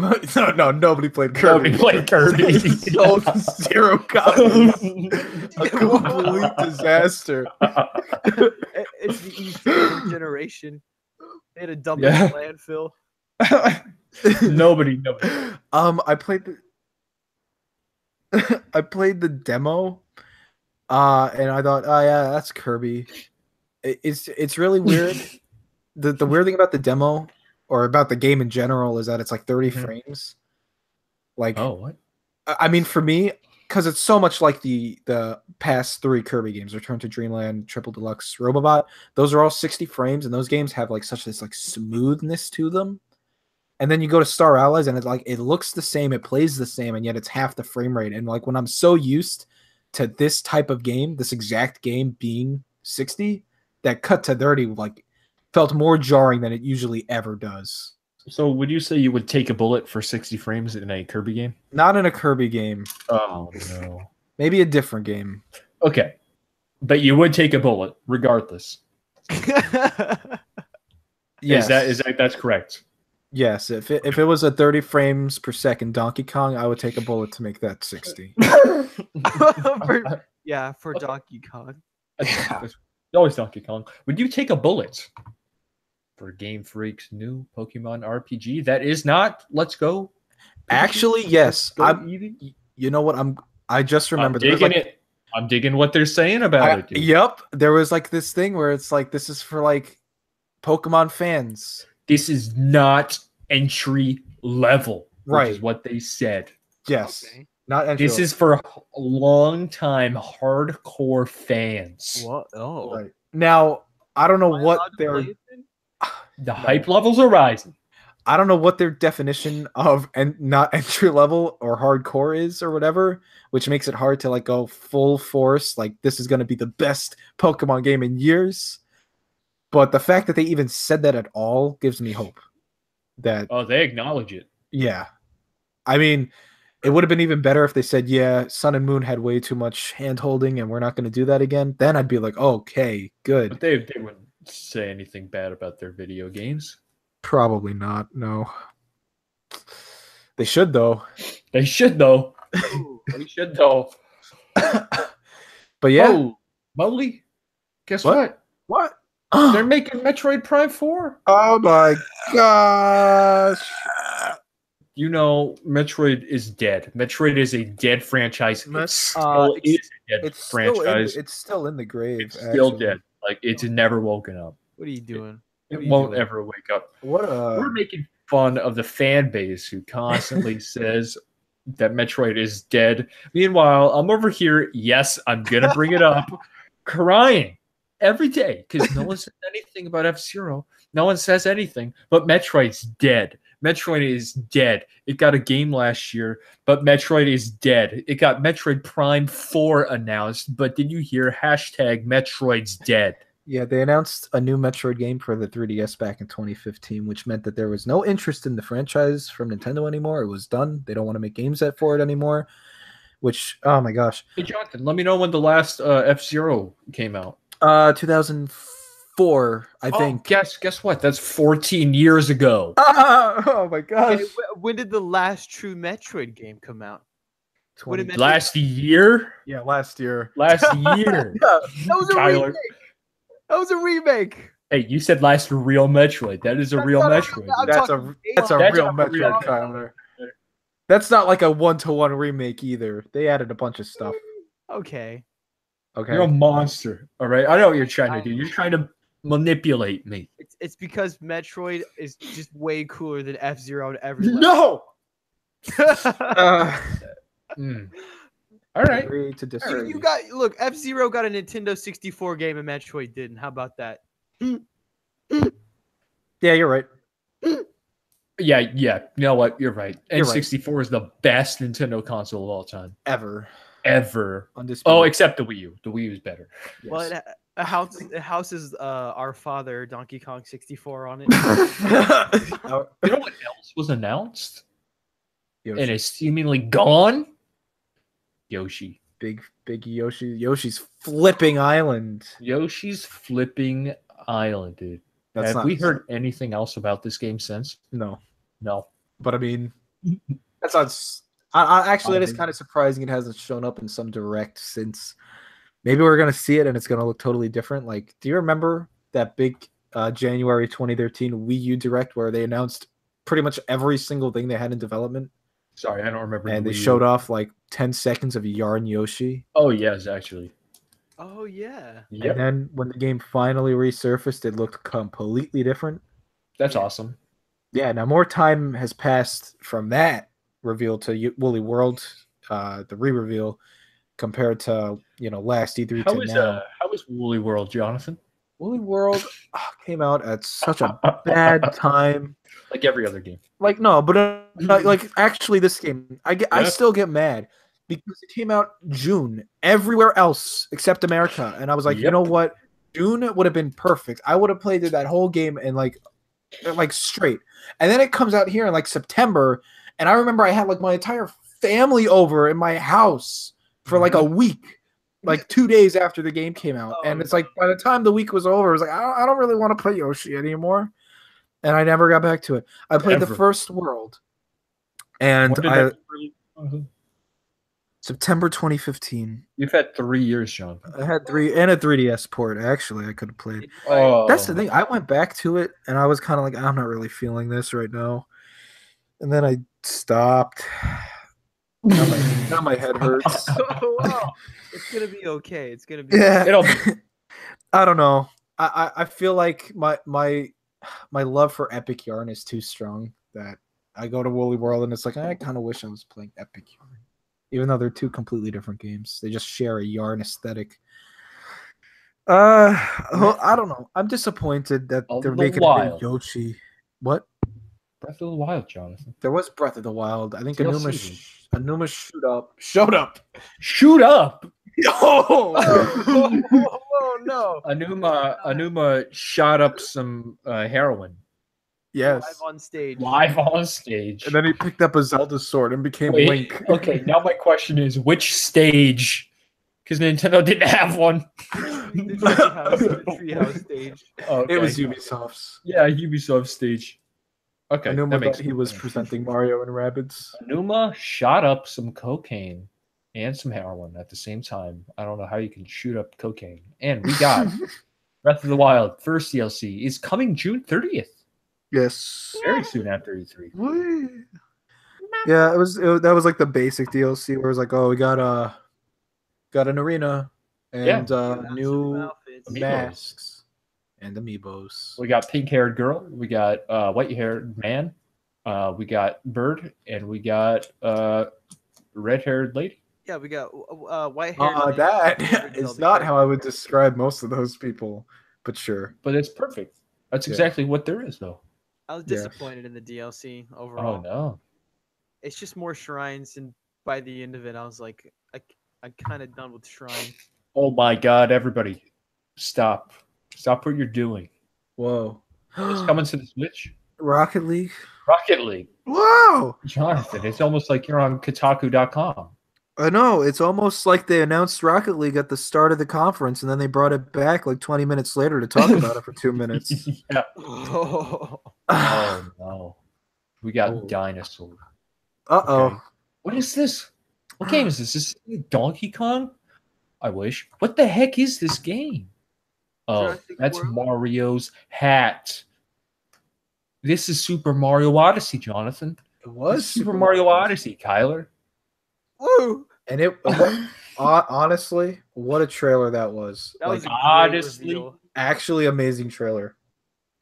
about the No, nobody played Kirby. Nobody played Kirby. Sold 0 copies. A complete disaster. It's the E3 generation. They had to dump Yeah. it in landfill. Nobody. I played the I played the demo, and I thought, oh yeah, that's Kirby. It's really weird. The weird thing about the demo or about the game in general is that it's like 30 Mhm. frames. Like, Oh, what? I mean, for me, because it's so much like the past 3 Kirby games, Return to Dreamland, Triple Deluxe, Robobot. Those are all 60 frames, and those games have like such this like smoothness to them. And then you go to Star Allies, and it's like it looks the same, it plays the same, and yet it's half the frame rate. And like when I'm so used to this type of game, this exact game being 60, that cut to 30 like felt more jarring than it usually ever does. So would you say you would take a bullet for 60 frames in a Kirby game? Not in a Kirby game, Oh no. maybe a different game. Okay. But you would take a bullet regardless. Yes. Is that that's correct? Yes, if it was a 30 frames per second Donkey Kong, I would take a bullet to make that 60. Yeah, for Donkey Kong. Always Donkey Kong. Would you take a bullet for Game Freak's new Pokemon RPG? That is not Let's Go. Actually, yes. Go Eevee? You know what? I just I'm remembered. digging it. I'm digging what they're saying about it. Dude. Yep. There was like this thing where it's like this is for like Pokemon fans. This is not entry level, Right? Which is what they said. Yes. Okay. Not entry This level. is for long time hardcore fans. What? Oh. Right. Now, I don't know Am I allowed what to their play it then? The hype levels are rising. I don't know what their definition of and not entry level or hardcore is or whatever, which makes it hard to like go full force. Like this is going to be the best Pokemon game in years. But the fact that they even said that at all gives me hope. That Oh, they acknowledge it. yeah, I mean, it would have been even better if they said, yeah, Sun and Moon had way too much hand holding and we're not going to do that again. Then I'd be like, okay, good. But they wouldn't say anything bad about their video games. Probably not. No. They should though. They should though. They should though. But yeah. Oh, Molly, guess what? What? They're making Metroid Prime 4. Oh my gosh. You know, Metroid is dead. Metroid is a dead franchise. It still is a dead franchise. It's still in the grave. It's still actually. dead. Like, it's never woken up. What are you doing? It won't ever wake up. We're making fun of the fan base who constantly says that Metroid is dead. Meanwhile, I'm over here, yes, I'm going to bring it up, crying every day because no one says anything about F-Zero. No one says anything, but Metroid's dead. Metroid is dead. It got a game last year, but Metroid is dead. It got Metroid Prime 4 announced, but did you hear hashtag Metroid's dead? Yeah, they announced a new Metroid game for the 3DS back in 2015, which meant that there was no interest in the franchise from Nintendo anymore. It was done. They don't want to make games for it anymore, which, oh my gosh. Hey, Jonathan, let me know when the last F-Zero came out. 2004, I think. Guess what? That's 14 years ago. Oh my gosh. Hey, when did the last true Metroid game come out? When did Metroid- Last year? Yeah, last year. Last year. That was a Tyler. remake. That was a remake. Hey, you said last real Metroid. That is a real Metroid. I'm That's talking a that's a Metroid. real a Metroid, real Tyler. That's not like a 1-to-1 remake either. They added a bunch of stuff. Okay. Okay. You're a monster. All right. I know what you're trying to do. You're trying to manipulate me. It's because Metroid is just way cooler than F-Zero on every level. No. All right. Agree to disagree. You got look. F-Zero got a Nintendo 64 game, and Metroid didn't. How about that? Yeah, you're right. Yeah. You know what? You're right. You're right. N64 is the best Nintendo console of all time. Ever. Undisputed. Oh, except the Wii U. The Wii U is better. Yes. Well, it houses our father Donkey Kong 64 on it. You know what else was announced Yoshi. and is seemingly gone? Yoshi. Big Yoshi. Yoshi's flipping island. Yoshi's Flipping Island, dude. That's Have not, we heard anything else about this game since? No. No. But I mean, that sounds. Actually, it is kind of surprising it hasn't shown up in some direct since. Maybe we're gonna see it and it's gonna look totally different. Like, do you remember that big January 2013 Wii U Direct where they announced pretty much every single thing they had in development? Sorry, I don't remember. And the they Wii U. showed off like 10 seconds of Yarn Yoshi. Oh yes, actually. Oh yeah. Yep. And then when the game finally resurfaced, it looked completely different. That's awesome. Yeah, now more time has passed from that reveal to Woolly World, the re-reveal, compared to last E3 to now. How is Woolly World, Jonathan? Woolly World came out at such a bad time. Like every other game. Like no, but like actually, this game, I still get mad because it came out June everywhere else except America, and I was like, you know what, June would have been perfect. I would have played that whole game and like straight, and then it comes out here in like September, and I remember I had like my entire family over in my house for like a week. Like 2 days after the game came out, and it's like by the time the week was over, I was like, I don't really want to play Yoshi anymore, and I never got back to it. I played the first world, and September 2015. You've had 3 years, Sean. I had 3 and a 3DS port. Actually, I could have played. Oh, That's the thing. I went back to it, and I was kind of like, I'm not really feeling this right now. And then I stopped. Now my head hurts. Oh, wow. It's gonna be okay. It's gonna be. Yeah. It'll be. I don't know. I feel like my love for Epic Yarn is too strong that I go to Woolly World and it's like I kind of wish I was playing Epic Yarn, even though they're two completely different games. They just share a yarn aesthetic. I don't know. I'm disappointed that Of they're the making Wild. a new Yoshi. What? Breath of the Wild, Jonathan. There was Breath of the Wild. I think DLC. Anuma showed up. Shoot up! Oh, Oh no! Anuma shot up some heroin yes. Live on stage. live on stage. And then he picked up a Zelda sword and became Wait, Link. okay, now my question is, which stage? Because Nintendo didn't have one. The treehouse stage. Okay. It was Ubisoft's. Yeah, Ubisoft stage. Okay, Anuma that makes thought he was sense. presenting Mario and Rabbids. Anuma shot up some cocaine and some heroin at the same time. I don't know how you can shoot up cocaine. And we got Breath of the Wild first DLC is coming June 30th, Yes. very soon after E3. Yeah, that was like the basic DLC where it was like, oh, we got an arena and new outfits. Amiibos. masks and amiibos. We got pink-haired girl, we got white-haired man, we got bird, and we got red-haired lady. Yeah, we got white hair. That is not how I would describe most of those people, but sure. But it's perfect. That's Yeah. exactly what there is, though. I was Yeah. disappointed in the DLC overall. Oh no! It's just more shrines, and by the end of it, I was like, I'm kind of done with shrines. Oh my God! Everybody, stop! Stop what you're doing. Whoa. It's coming to the Switch. Rocket League. Rocket League, Whoa. Jonathan. It's almost like you're on Kotaku.com. I know. It's almost like they announced Rocket League at the start of the conference and then they brought it back like 20 minutes later to talk about it for 2 minutes. Yeah. Oh, Oh no! We got Oh. dinosaur. Uh-oh. Okay. What is this? What game is this? Is this Donkey Kong? I wish. What the heck is this game? Oh, Jurassic that's World? Mario's hat. This is Super Mario Odyssey, Jonathan. It was Super Mario Odyssey, Kyler. woo! And it honestly, what a trailer that was. That was a great honestly, reveal. Actually amazing trailer,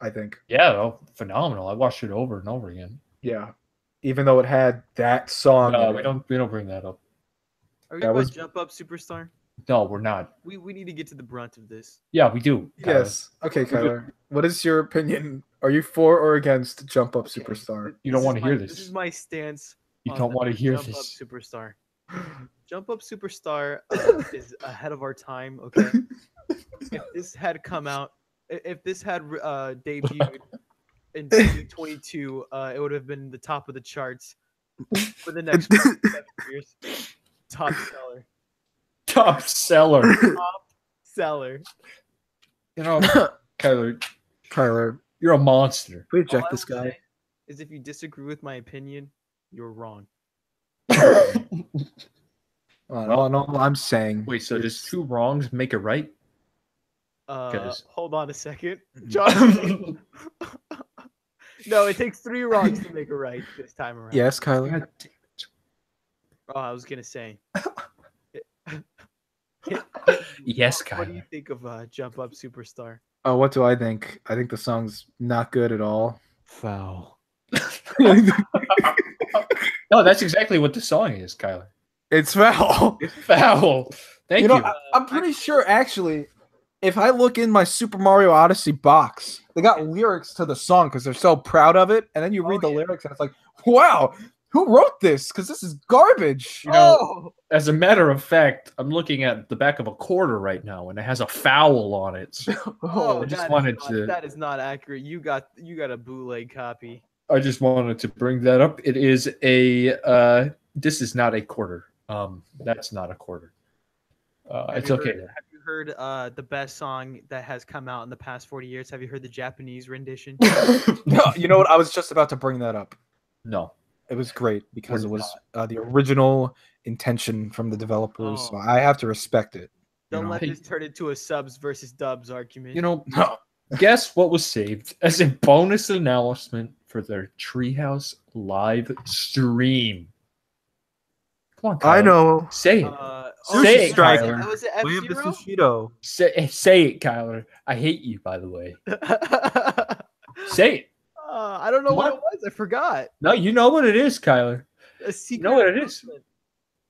I think. Yeah, oh, phenomenal. I watched it over and over again. Yeah. Even though it had that song. No, in we it. don't bring that up. Are we That about was- Jump Up Superstar? No, we're not. We need to get to the brunt of this. Yeah, we do. Kyler. Yes. Okay, Kyler. What is your opinion? Are you for or against Jump Up Superstar? You don't This want is to hear my- this. This is my stance. You on don't want to hear Jump Up this. Superstar. Jump Up Superstar is ahead of our time. Okay, if this had come out, if this had debuted in 2022, it would have been the top of the charts for the next 7 years. Top seller. Top seller. Seller. You know, Kyler, Kyler, you're a monster. we All eject I this will guy. say is if you disagree with my opinion, you're wrong. No, I'm saying. Wait, so does two wrongs make a right? 'Cause- Hold on a second, Mm-hmm. John. No, it takes 3 wrongs to make a right this time around. Yes, Kyler. God damn it. Oh, I was gonna say. Yes, What do you Kyler. think of Jump Up Superstar? Oh, what do I think? I think the song's not good at all. Foul. No, that's exactly what the song is, Kyler. It's foul. It's foul. Thank you. You know, I'm pretty sure actually, if I look in my Super Mario Odyssey box, they got lyrics to the song because they're so proud of it, and then you read the yeah. lyrics and it's like, wow, who wrote this? Because this is garbage. You know, Oh! as a matter of fact, I'm looking at the back of a quarter right now, and it has a foul on it. Oh, I just that is wanted not- to- That is not accurate. You got a bootleg copy. I just wanted to bring that up. It is a. This is not a quarter. That's not a quarter. Have It's you okay. heard- Have you heard the best song that has come out in the past 40 years? Have you heard the Japanese rendition? No, you know what? I was just about to bring that up. No. It was great because Or it was the original intention from the developers. So I have to respect it. Don't let this turn into a subs versus dubs argument. You know, No. guess what was saved as a bonus announcement for their Treehouse live stream? Come on, Kyler. I know. Say it. Sushi it, Strike. Kyler. That was an Way of the F-Zero? Sushido. Say it, Kyler. I hate you, by the way. Say it. I don't know what it was. I forgot. No, you know what it is, Kyler. A secret. You know what it is.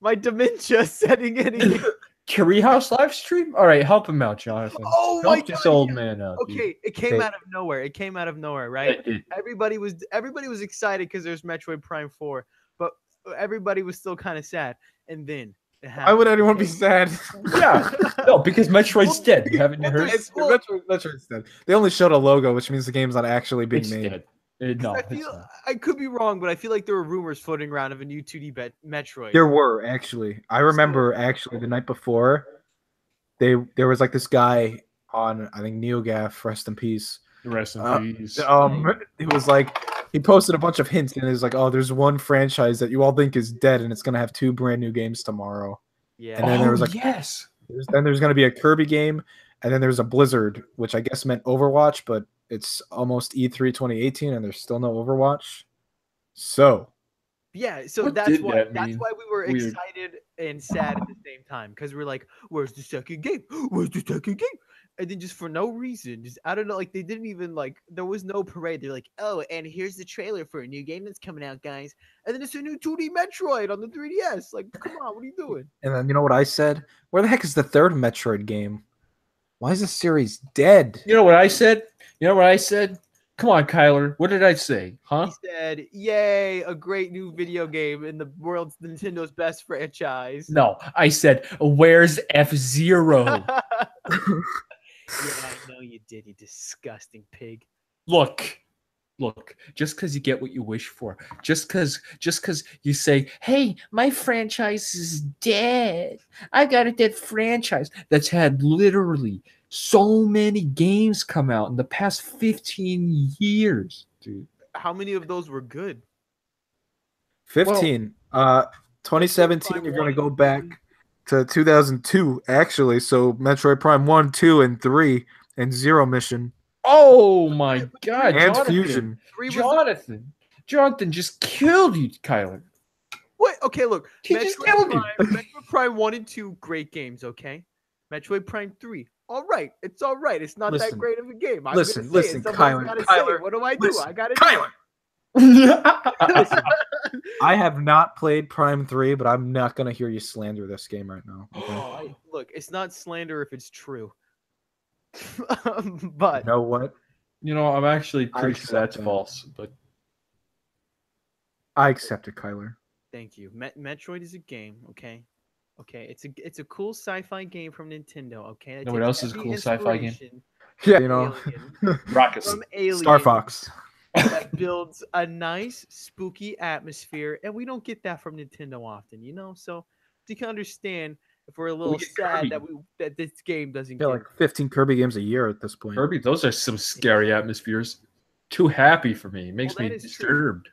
My dementia setting in again. Treehouse live stream? All right, help him out, Jonathan. Oh my help this God, old yeah. man out. Okay, dude. it came out of nowhere. It came out of nowhere, right? It did. Everybody was excited because there's Metroid Prime 4, but everybody was still kind of sad. And then it happened. Why would anyone be sad? Yeah, no, because Metroid's dead. Haven't you heard? Metroid's dead. They only showed a logo, which means the game's not actually being It's made. dead. No, I it's feel not. I could be wrong, but I feel like there were rumors floating around of a new 2D Metroid. There were actually. I remember actually the night before, there was like this guy on I think NeoGaf, rest in peace. Rest in peace. It was like he posted a bunch of hints and it was like, oh, there's one franchise that you all think is dead and it's gonna have 2 brand new games tomorrow. Yeah. And then there was like yes. then there's gonna be a Kirby game, and then there's a Blizzard, which I guess meant Overwatch, but it's almost E3 2018 and there's still no Overwatch. So yeah, so What that's did why that that's mean? why we were Weird. excited and sad at the same time because we're like, where's the second game? Where's the second game? And then just for no reason, just I don't know, like they didn't even like there was no parade. They're like, oh, and here's the trailer for a new game that's coming out, guys. And then it's a new 2D Metroid on the 3DS. Like, come on, what are you doing? and then you know what I said? Where the heck is the 3rd Metroid game? Why is the series dead? You know what I said? Come on, Kyler. What did I say? Huh? He said, "Yay, a great new video game in the world's Nintendo's best franchise." No, I said, where's F-Zero? Yeah, I know you did, you disgusting pig. Look, just because you get what you wish for, just because you say, hey, my franchise is dead. I got a dead franchise that's had literally so many games come out in the past 15 years, dude. How many of those were good? 15. 2017, you're going to go back to 2002, actually. So Metroid Prime 1, 2, and 3, and Zero Mission. Oh my God, And Jonathan. Fusion. Jonathan just killed you, Kyler. What? Okay, look. He just killed you. Metroid Prime 1 and 2, great games, okay? Metroid Prime 3, all right. It's all right. It's not that great of a game. Listen, Kyler. Kyler, What do I do? listen, I got to Kyler. I have not played Prime 3, but I'm not going to hear you slander this game right now. Okay? Look, it's not slander if it's true. But You know what? You know, I'm actually I pretty sure that's accept that. false, but I accept it, Kyler. thank you. Metroid is a game, okay? Okay, it's a cool sci-fi game from Nintendo, okay? know what else is a cool sci-fi game? Yeah, you know. Rocket From Alien Star Fox. that builds a nice spooky atmosphere, and we don't get that from Nintendo often, you know? So you can understand if we're a little get sad Kirby. that this game doesn't Yeah, get like 15 Kirby games a year at this point. Kirby, those are some scary atmospheres. Too happy for me. It makes Well, me that is true. disturbed.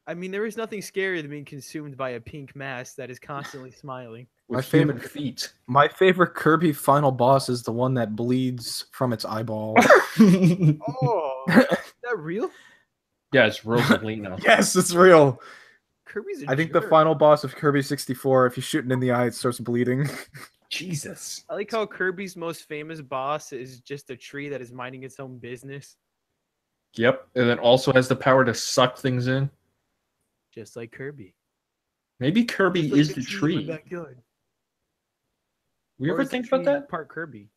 I mean, there is nothing scarier than being consumed by a pink mass that is constantly smiling. With My human favorite- feet. My favorite Kirby final boss is the one that bleeds from its eyeball. Oh, is that real? Yeah, it's Rosalina. Yes, it's real. Kirby's a I think the jerk. final boss of Kirby 64, if you shoot it in the eye, it starts bleeding. Jesus. I like how Kirby's most famous boss is just a tree that is minding its own business, Yep. And then also has the power to suck things in. just like Kirby. Maybe Kirby Just like is the in my tree. backyard. We Or ever is the think about tree that? Part Kirby.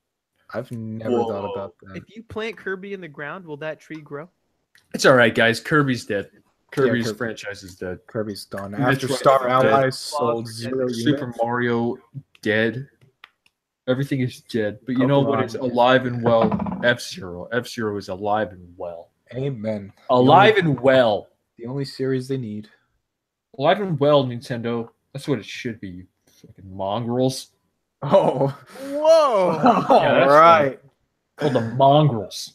I've never thought Whoa. about that. If you plant Kirby in the ground, will that tree grow? It's all right, guys. Kirby's dead. Kirby's Kirby. franchise is dead. Kirby's done. Metroid After Star is dead. Allies sold Super 0 units. Super Mario dead. Everything is dead. But you know what is Pokemon. alive and well? F-Zero. F-Zero is alive and well. Amen. Alive and well. The only series they need. Alive and well, Nintendo. That's what it should be, you fucking mongrels. Oh, Whoa! all that's right. Called the mongrels.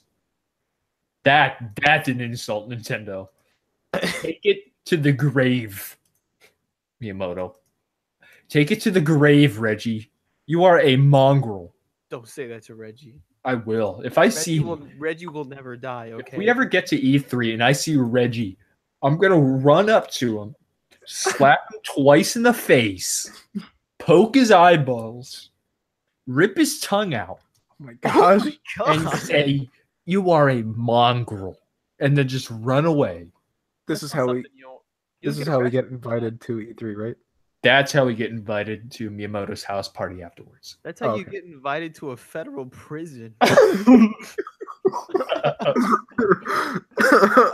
That's an insult, Nintendo. to the grave, Miyamoto. Take it to the grave, Reggie. You are a mongrel. Don't say that to Reggie. I will. If I see Reggie will never die. Okay. If we ever get to E3 and I see Reggie, I'm gonna run up to him, slap him twice in the face, poke his eyeballs, rip his tongue out, Oh my gosh. and say, "You are a mongrel," and then just run away. This is how we get invited to E3, right? That's how we get invited to Miyamoto's house party afterwards. That's how you get invited to a federal prison. Oh,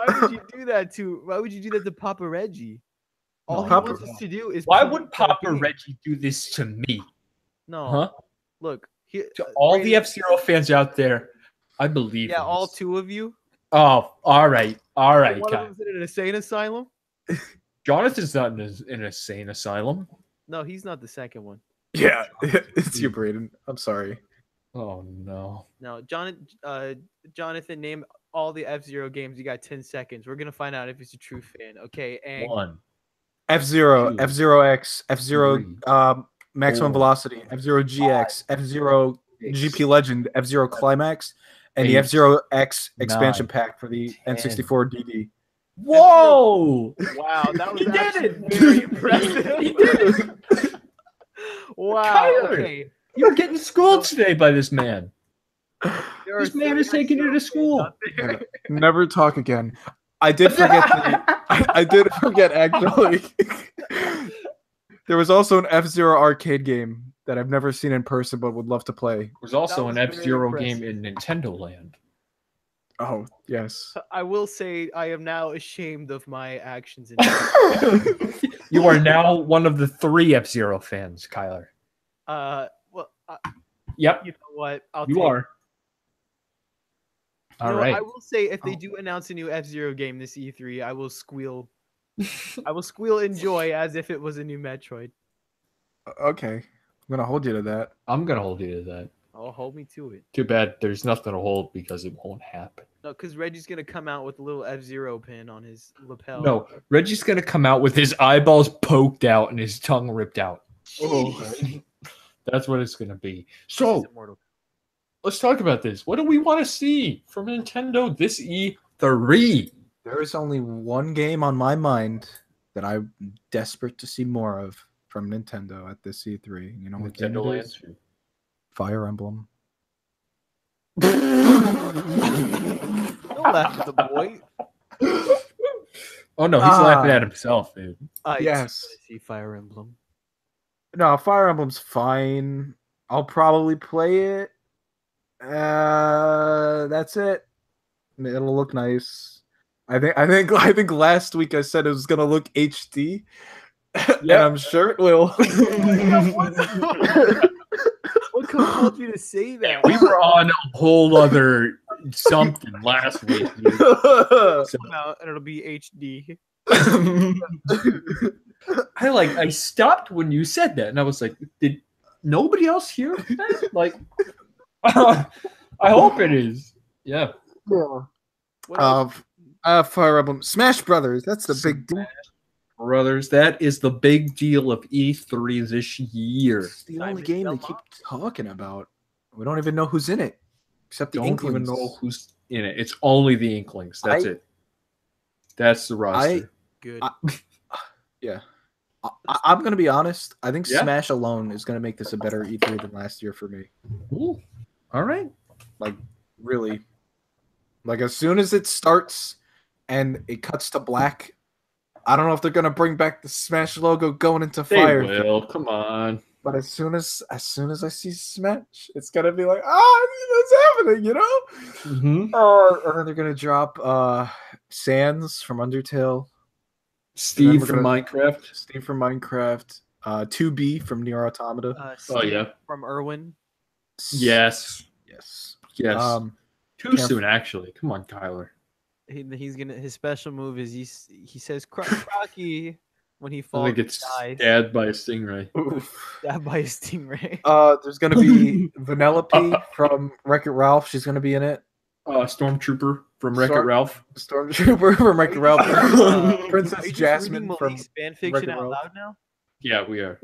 Why would you do that to Papa Reggie? All he wants us to do is. Why would Papa Reggie do this to me? No. Huh? Look, to all the F-Zero fans out there, I believe. Yeah, all two of you. Oh, all right. One of them's in an insane asylum. Jonathan's not in an insane asylum. No, he's not the second one. Yeah, it's you, Braden. I'm sorry. Oh no. No, Jonathan, name all the F-Zero games. You got 10 seconds. We're gonna find out if he's a true fan. Okay, and 1, F-Zero, 2, F-Zero X, F-Zero 3, Maximum 4, Velocity, F-Zero GX, F-Zero 6, GP Legend, F-Zero Climax, and the 8, F-Zero X expansion 9, pack for the 10. N64 DD. Whoa! wow, that was He did actually it! very impressive. He did it! Wow. Tyler, Okay. You're getting schooled today by this man. There This are man is taking you to school. Never talk again. I did forget. I did forget actually. There was also an F-Zero arcade game that I've never seen in person, but would love to play. There's also an very F-Zero impressive. game in Nintendo Land. Oh yes. I will say I am now ashamed of my actions. You are now one of the 3 F-Zero fans, Kyler. Yep, You know what? you are. You All know right. what? I will say if they do announce a new F-Zero game this E3, I will squeal. I will squeal in joy as if it was a new Metroid. Okay, I'm gonna hold you to that. I'm going to hold you to that. Oh, hold me to it. Too bad there's nothing to hold because it won't happen. No, because Reggie's gonna come out with a little F-Zero pin on his lapel. No, Reggie's going to come out with his eyeballs poked out and his tongue ripped out. Oh. That's what it's going to be. This So, is immortal. let's talk about this. What do we want to see from Nintendo this E3? There is only one game on my mind that I'm desperate to see more of from Nintendo at this E3. You know what game Nintendo it Land is? 2. Fire Emblem. Don't laugh at the boy. Oh no, he's laughing at himself, dude. I Yes. just wanna see Fire Emblem. No, Fire Emblem's fine. I'll probably play it. That's it. It'll look nice. I think last week I said it was gonna look HD, and I'm sure it will. What compelled you to say that? We were on a whole other something last week, dude. So, Come out and it'll be HD. I stopped when you said that, and I was like, did nobody else hear that? Like, I hope it is. Yeah. What else? Fire Emblem, Smash Brothers. That's the big deal. Brothers, that is the big deal of E3 this year. It's the only Simon game they Belmont? keep talking about. We don't even know who's in it, except the Don't Inklings. even know who's in it. It's only the Inklings. That's it. That's the roster. Good. Yeah. I'm gonna be honest. I think Yeah. Smash alone is gonna make this a better E3 than last year for me. Ooh. All right. Really. Like as soon as it starts and it cuts to black, I don't know if they're gonna bring back the Smash logo going into They fire. will. Come on. But as soon as I see Smash, it's gonna be like, what's happening, you know? Mm-hmm. And then they're gonna drop Sans from Undertale, Steve we're from gonna- Minecraft. Steve from Minecraft, 2B from Nier Automata. Oh, Steve yeah. From Irwin. Yes. Yes. Yes. Too Careful. soon, actually. Come on, Kyler. He's gonna. His special move is he says Crocky when he I falls. think it's dies, stabbed by a stingray. Oof. stabbed by a stingray. There's gonna be Vanellope from Wreck-It Ralph. She's gonna be in it. Stormtrooper from Wreck-It Ralph. Stormtrooper from Wreck-It Ralph. Are Princess you just Jasmine reading from Malik's fan fiction Wreck-It out Ralph. loud now? Yeah, we are.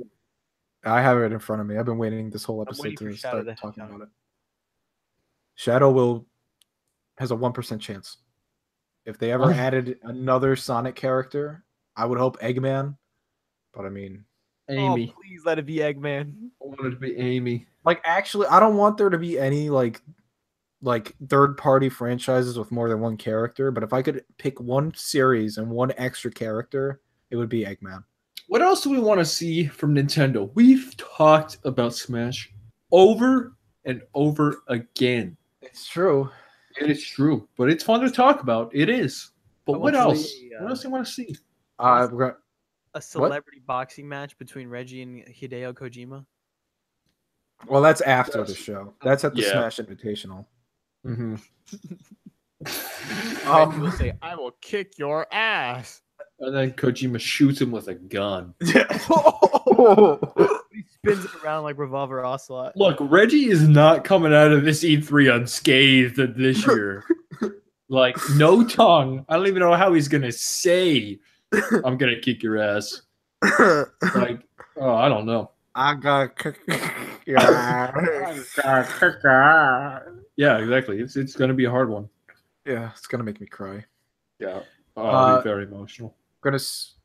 I have it in front of me. I've been waiting this whole I'm episode waiting for to Shadow start to talking have about it. Shadow has a 1% chance. If they ever added another Sonic character, I would hope Eggman. But I mean, Amy. Oh, please let it be Eggman. I wanted to be Amy. like actually, I don't want there to be any like third-party franchises with more than one character. But if I could pick one series and one extra character, it would be Eggman. What else do we want to see from Nintendo? We've talked about Smash over and over again. It's true. It is true, but it's fun to talk about. It is. But I what want to else? see, What else do you want to see? We're gonna, A celebrity boxing match between Reggie and Hideo Kojima. well, that's after That's- the show. That's at the yeah. Smash Invitational. Mm-hmm. Reggie will say, "I will kick your ass." And then Kojima shoots him with a gun. He spins it around like Revolver Ocelot. Look, Reggie is not coming out of this E3 unscathed this year. Like, no tongue. I don't even know how he's going to say, I'm going to kick your ass. Like, oh, I don't know. I got Yeah, exactly. It's going to be a hard one. yeah, it's gonna make me cry. Yeah. Oh, I'll be very emotional.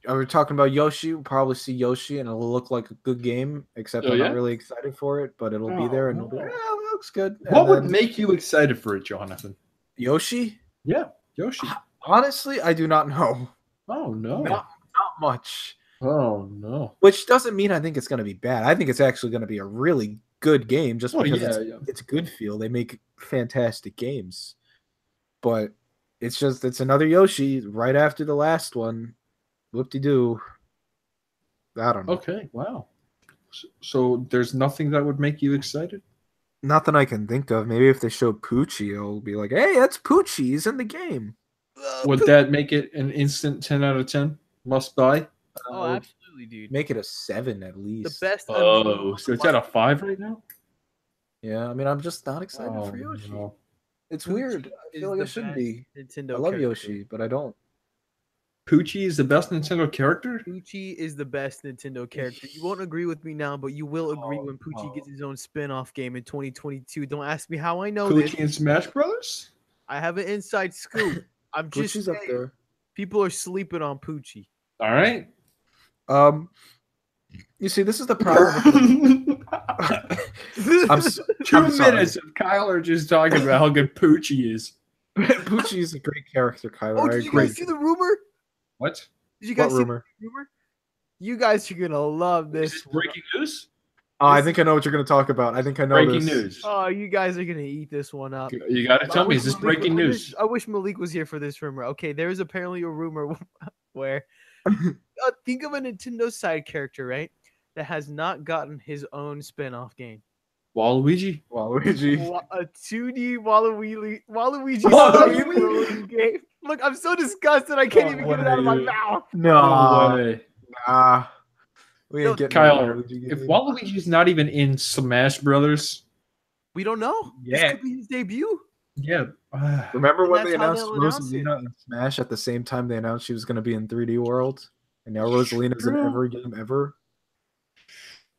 We're talking about Yoshi. We'll probably see Yoshi, and it'll look like a good game. Except Oh, I'm yeah? not really excited for it, but it'll be Oh, there, and it'll be no. like, yeah, it looks good. What And would then make you excited for it, Jonathan? Yoshi? Yeah, Yoshi. Honestly, I do not know. Oh, no. Not much. Oh, no. Which doesn't mean I think it's gonna be bad. I think it's actually gonna be a really good game, just Oh, because yeah. it's good feel. They make fantastic games, but it's another Yoshi right after the last one. Whoop-de-doo. I don't know. Okay, wow. So there's nothing that would make you excited? Nothing I can think of. Maybe if they show Poochie, it'll be like, hey, that's Poochie. He's in the game. Would that make it an instant 10 out of 10? Must buy? Oh, absolutely, dude. Make it a 7 at The least. best. Oh, so it's at a 5 right now? Yeah, I mean, I'm just not excited Oh, for Yoshi. no. It's Poochie weird. I is feel like the I should best be. Nintendo I love character. Yoshi, but I don't. Poochie is the best Nintendo character? Poochie is the best Nintendo character. You won't agree with me now, but you will agree when Poochie gets his own spin-off game in 2022. Don't ask me how I know Poochie this. and Smash Brothers? I have an inside scoop. I'm just Poochie's up saying, there. people are sleeping on Poochie. All right. You see, this is the problem. I'm 2 I'm sorry. minutes of Kyler just talking about how good Poochie is. Poochie is a great character, Kyler. Oh, I did you agree. guys see the rumor? What? Did you What guys see rumor? the rumor? You guys are gonna love Is this. this breaking news? Oh, I think I know what you're going to talk about. I think I know Breaking this. news. Oh, you guys are gonna eat this one up. You got to tell me, is this breaking news? I wish Malik was here for this rumor. Okay, there is apparently a rumor where think of a Nintendo side character, right? That has not gotten his own spin-off game. Waluigi? Waluigi. A 2D Waluigi Waluigi? game. Look, I'm so disgusted I can't No even get it out of my way. mouth. No. way. Nah. We ain't getting Kyler, a Waluigi if game. Waluigi's not even in Smash Brothers, We don't know. Yeah. This could be his debut. yeah. Remember And when they that's how announced they'll announce it. Rosalina in Smash at the same time they announced she was going to be in 3D World? And now Rosalina's in True. every game ever?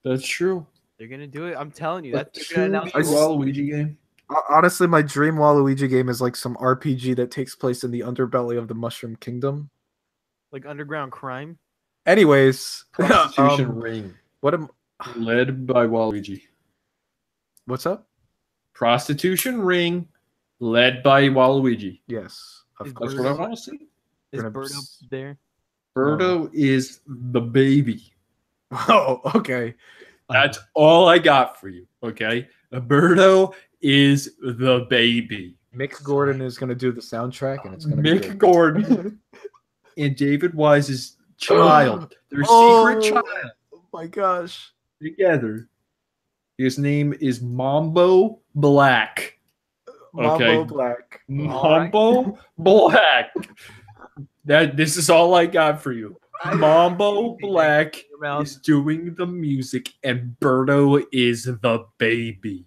That's true. They're gonna do it. I'm telling you. A That's they're gonna 2D announce it. Waluigi game. Honestly, my dream Waluigi game is like some RPG that takes place in the underbelly of the Mushroom Kingdom. Like underground crime. Anyways, Prostitution Ring, what am? led by Waluigi. What's up? Prostitution Ring, led by Waluigi. Yes, of Is course. That's what I want to see. Is Gonna Birdo s- there? Birdo is the baby. Oh, okay. That's all I got for you. Okay, Birdo is the baby. Mick Gordon is going to do the soundtrack, and it's going to be Mick good. Gordon and David Wise's child, their Oh. secret child, Oh my gosh. together. His name is Mambo Black. Mambo Okay. Black. Mambo Black. This is all I got for you. Mambo Black Your mouth. is doing the music, and Birdo is the baby.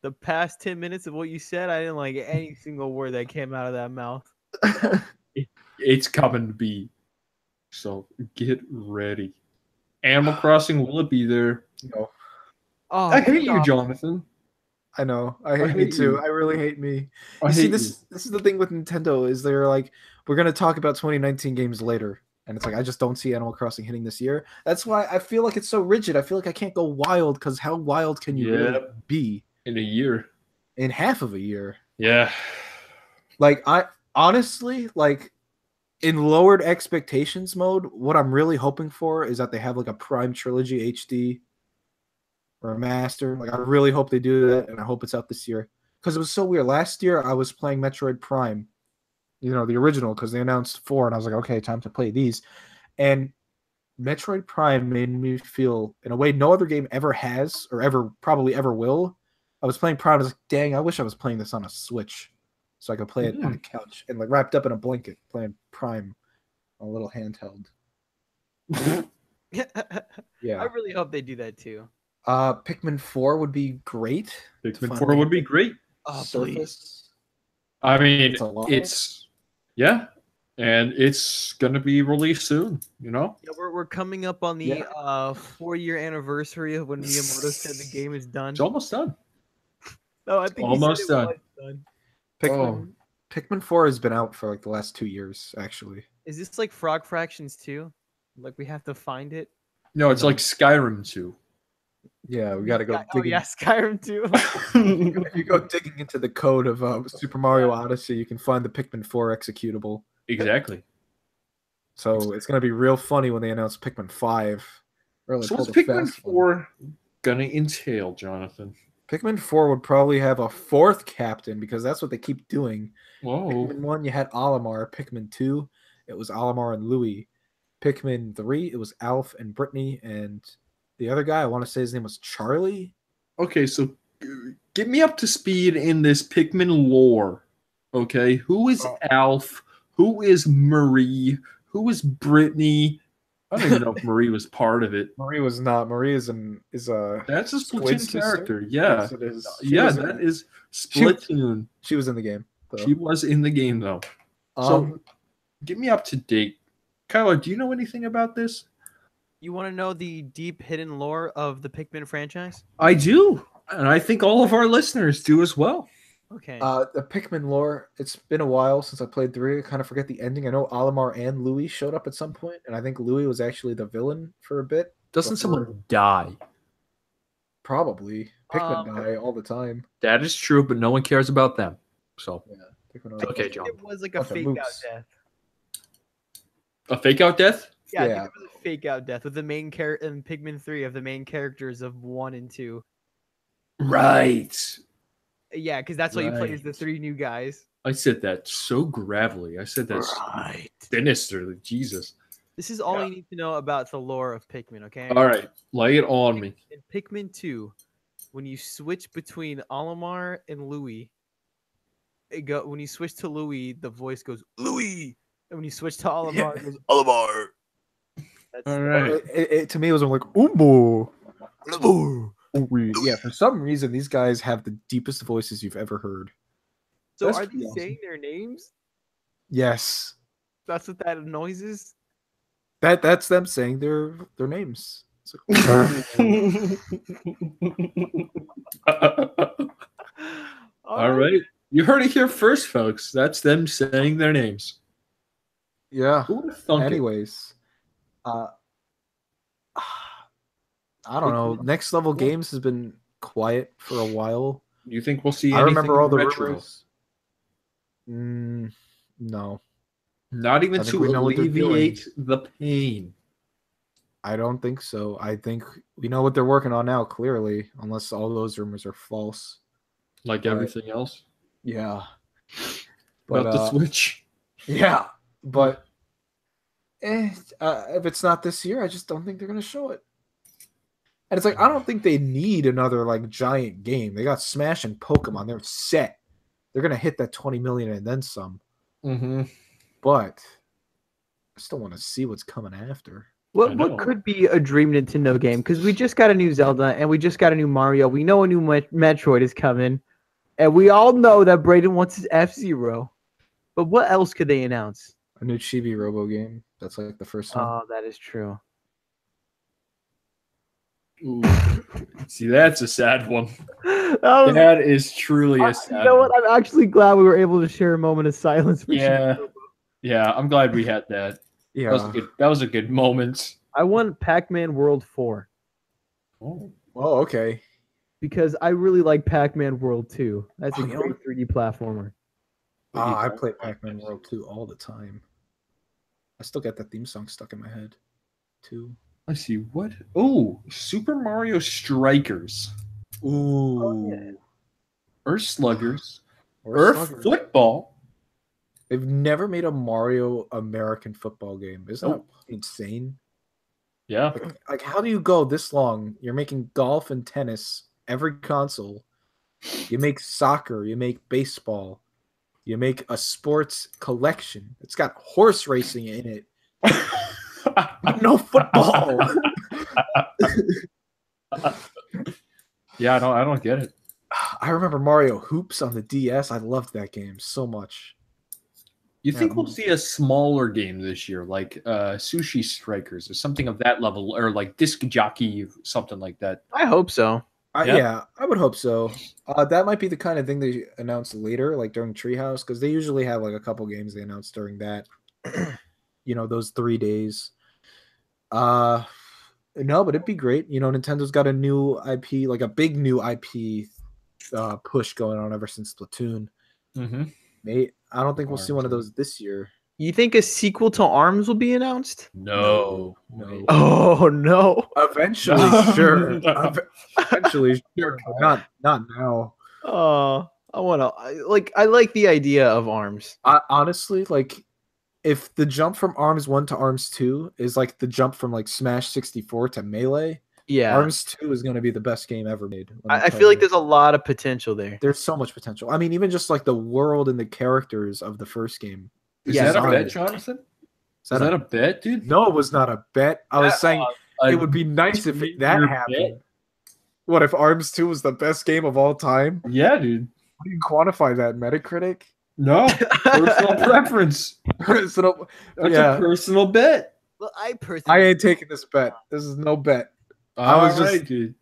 the past 10 minutes of what you said, I didn't like any single word that came out of that mouth. It's coming to be. So get ready. Animal Crossing, will it be there? No, Oh, I hate you, stop. Jonathan. I know. I hate me hate too. you. I really hate me. I You see, hate this is the thing with Nintendo is they're like, we're gonna talk about 2019 games later, and it's like I just don't see Animal Crossing hitting this year. That's why I feel like it's so rigid. I feel like I can't go wild because how wild can you really Yep. be In a year. in half of a year? Yeah. Like I honestly like in lowered expectations mode, what I'm really hoping for is that they have like a Prime Trilogy HD or a Master. Like I really hope they do that, and I hope it's out this year. Because it was so weird. Last year I was playing Metroid Prime, you know, the original, because they announced 4, and I was like, okay, time to play these. And Metroid Prime made me feel in a way no other game ever has, or ever probably ever will. I was playing Prime, I was like, dang, I wish I was playing this on a Switch. So I could play it on the couch and like wrapped up in a blanket, playing Prime on a little handheld. Yeah. I really hope they do that too. Pikmin 4 would be great. Pikmin 4 would be great. Oh, please. Surface. I mean, It's a lot. yeah, and it's gonna be released soon. You know, Yeah, we're coming up on the 4-year anniversary of when Miyamoto said the game is done. it's almost done. No, I think almost he said it done. was done. Pikmin 4 has been out for like the last 2 years, actually. Is this like Frog Fractions 2? Like we have to find it? No, it's like Skyrim 2. Yeah, we gotta go digging. Oh yeah, Skyrim 2. If you go digging into the code of Super Mario Odyssey, you can find the Pikmin 4 executable. Exactly. So it's gonna be real funny when they announce Pikmin 5. Really So pull what's the Pikmin fast one. 4 gonna entail, Jonathan? Pikmin 4 would probably have a 4th captain because that's what they keep doing. Whoa. Pikmin 1, you had Olimar. Pikmin 2, it was Olimar and Louis. Pikmin 3, it was Alf and Brittany, and the other guy, I want to say his name was Charlie. Okay, so get me up to speed in this Pikmin lore. Okay, who is Alf? Who is Marie? Who is Brittany? I don't even know if Marie was part of it. Marie was not. Marie is a That's a Squid Splatoon sister? character. Yeah. Yes, it is. That is Splatoon. She was in the game. Though. She was in the game, though. So, get me up to date. Kyler, do you know anything about this? You want to know the deep hidden lore of the Pikmin franchise? I do. And I think all of our listeners do as well. Okay. The Pikmin lore, it's been a while since I played 3. I kind of forget the ending. I know Olimar and Louis showed up at some point, and I think Louis was actually the villain for a bit. Doesn't someone die? Probably. Pikmin die all the time. That is true, but no one cares about them. So, Yeah. Pikmin okay, John. It was like a Bunch of fake out mooks. death. A fake out death? Yeah, I Yeah. think it was a fake out death with the main character in Pikmin 3 of the main characters of 1 and 2. Right. Yeah, because that's what you play as the Right. 3 new guys. I said that so gravelly. I said that Right. sinisterly. Jesus. This is all Yeah. you need to know about the lore of Pikmin, okay? All right, lay it on me. In Pikmin 2, when you switch between Olimar and Louis, when you switch to Louis, the voice goes Louis, and when you switch to Olimar, it goes Olimar. That's All right. To me, it was like, Umbo. Yeah, for some reason, these guys have the deepest voices you've ever heard. So That's are pretty they awesome. saying their names? Yes. That's what that noise is? That's them saying their names. It's like, All right. You heard it here first, folks. That's them saying their names. yeah. Who would have thunk it? Anyways, I don't know. Next Level Games has been quiet for a while. Do you think we'll see I anything remember all the retro? rumors. No, Not even I think to we know what they're alleviate the pain. I don't think so. I think we know what they're working on now, clearly, unless all those rumors are false. Like Right. everything else. Yeah. About the Switch. Yeah, but if it's not this year, I just don't think they're gonna show it. And it's like I don't think they need another like giant game. They got Smash and Pokemon. They're set. They're gonna hit that 20 million and then some. Mm-hmm. But I still want to see what's coming after. What could be a dream Nintendo game? Because we just got a new Zelda and we just got a new Mario. We know a new Metroid is coming, and we all know that Brayden wants his F-Zero. But what else could they announce? A new Chibi Robo game. That's like the first one. Oh, that is true. Ooh. See, that's a sad one. That That is truly a sad You know one. what? I'm actually glad we were able to share a moment of silence. For Yeah. Chibi Robo. Yeah, I'm glad we had that. Yeah. That was a good moment. I want Pac-Man World 4 Oh. Oh, okay. because I really like Pac-Man World 2. That's a Oh, you know great 3D platformer. I play Pac-Man World 2 all the time. I still get that theme song stuck in my head, too. Let's see what. Oh, Super Mario Strikers, Ooh. Earth Sluggers, Or Earth Sluggers. Football. They've never made a Mario American football game. Isn't Nope. that insane? Yeah, Like, how do you go this long? You're making golf and tennis every console. You make soccer. You make baseball. You make a sports collection. It's got horse racing in it. No football. yeah. I don't get it. I remember Mario Hoops on the DS. I loved that game so much. You think Yeah. we'll see a smaller game this year, like Sushi Strikers or something of that level, or like Disc Jockey, something like that? I hope so. Yeah. Yeah, I would hope so. That might be the kind of thing they announce later, like during Treehouse, because they usually have like a couple games they announce during that. Those 3 days. No, but it'd be great. Nintendo's got a new IP, like a big new IP push going on ever since Splatoon. Mm-hmm. Mate, I don't think we'll see one of those this year. You think a sequel to ARMS will be announced? No. Oh no! Eventually, sure. Eventually, sure. Not now. Oh, I like the idea of ARMS. Honestly, like, if the jump from ARMS 1 to ARMS 2 is like the jump from like Smash 64 to Melee, Yeah, ARMS 2 is going to be the best game ever made. I feel like there's a lot of potential there. there's so much potential. I mean, even just like the world and the characters of the first game. Is Yeah, that a sorry. bet, Jonathan? Is Is that a bet, dude? No, it was not a bet. I was saying I- it would be nice if your that bet? happened. What if ARMS 2 was the best game of all time? Yeah, dude. How do you quantify that, Metacritic? No, personal preference. Personal. That's Yeah. a personal bet. Well, I I personally, ain't taking this bet. This is no bet. All was just- right, dude.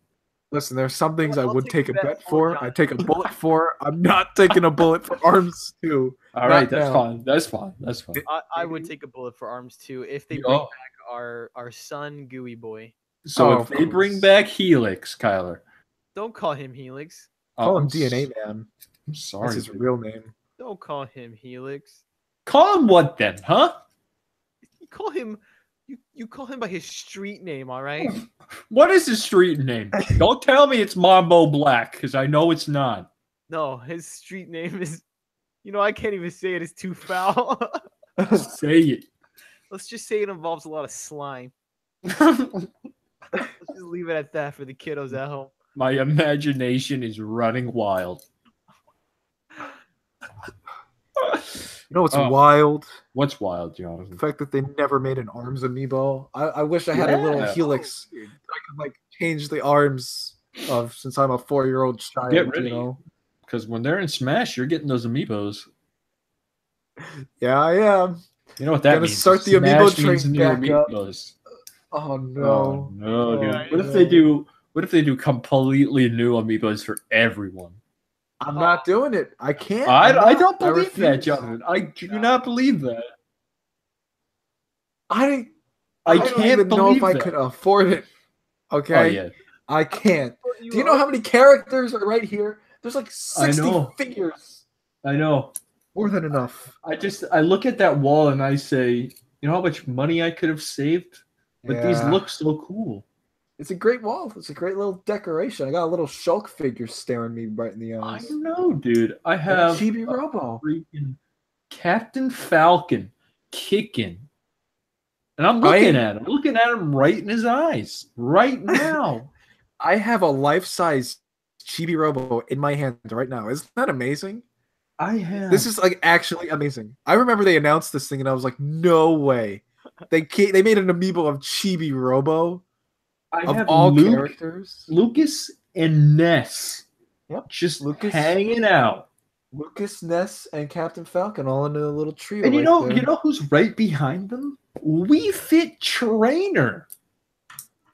Listen, there's some things I I'll would take take a a bet bet for for. I take a bullet for. I'm not taking a bullet for ARMS 2. All right, Not that's now. fine. That's fine. That's fine. I would take a bullet for ARMS too if they bring Oh. back our son Gooey Boy. So Oh, if of they bring course. back Helix, Kyler. Don't call him Helix. Call him I'm DNA s- Man. I'm sorry. That's his dude. real name. Don't call him Helix. Call him what then, huh? You call him. You call him by his street name, all right? What is his street name? Don't tell me it's Mambo Black, because I know it's not. No, his street name is. I can't even say it. It's too foul. Say it. Let's just say it involves a lot of slime. Let's just leave it at that for the kiddos at home. My imagination is running wild. You know what's Oh. wild? What's wild, The Jonathan? fact that they never made an ARMS amiibo. I wish I had a little Yeah. Helix. I could like change the arms of since I'm a 4-year-old child. Get ready. You know? Because when they're in Smash, you're getting those amiibos. Yeah, I am. You know what that Gonna means? start the amiibo Smash means train new back up. amiibos. Oh Oh no. no, dude! Oh, What if they do? What if they do completely new amiibos for everyone? I'm not doing it. I can't. I I'm not. don't believe that, refuse. Jonathan. I do not believe that. I I don't can't even know believe if I that. could afford it. Okay. Oh yeah, I can't. Do you know how many characters are right here? There's like 60 know. figures. I know. More than enough. I look at that wall and I say, you know how much money I could have saved? But these Yeah. look so cool. It's a great wall. It's a great little decoration. I got a little Shulk figure staring me right in the I eyes. know, dude. I And a have Chibi a Robo. freaking Captain Falcon kicking. And I'm looking at him. Looking at him right in his eyes. Right now. I have a life-size Chibi Robo in my hand right now. Isn't that amazing? I have This is like actually amazing. I remember they announced this thing and I was like, no way. They made an amiibo of Chibi Robo I of have all Luke, characters. Lucas, and Ness. Yep. Just Lucas. hanging out. Lucas, Ness, and Captain Falcon all in a little trio. And you right there. know who's right behind them? We Fit Trainer.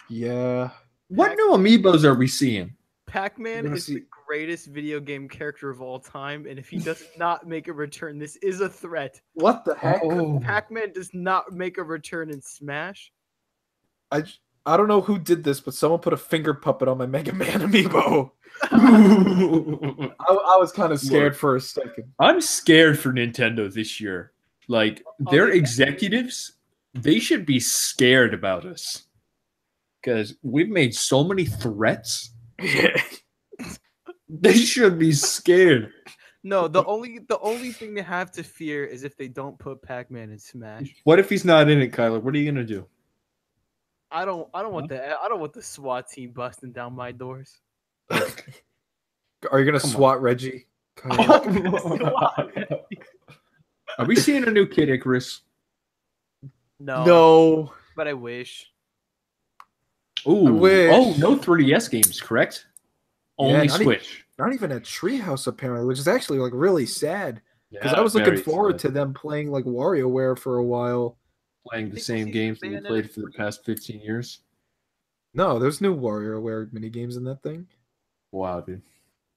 Yeah. What new amiibos are we seeing? Pac-Man gonna is see- the greatest video game character of all time, and if he does not make a return, this is a threat. What the heck? Oh. Pac-Man does not make a return in Smash. I don't know who did this, but someone put a finger puppet on my Mega Man amiibo. I was kind of scared Look. for a second. I'm scared for Nintendo this year. Like, their executives, they should be scared about us. Because we've made so many threats. They should be scared. No, the only thing they have to fear is if they don't put Pac-Man in Smash. What if he's not in it, Kyler? What are you gonna do? I don't want the SWAT team busting down my doors. Are you gonna Come on. swat Reggie? Are we seeing a new Kid Icarus? No. But I wish. Ooh. wish. Oh, no 3DS games, correct? Only not Switch. Not even a Treehouse apparently, which is actually like really sad because Yeah, I was looking very forward sad. to them playing like WarioWare for a while. Playing the Think same we'll see games that we Bayonetta played for the 3. past 15 years. No, there's new WarioWare mini games in that thing. Wow, dude.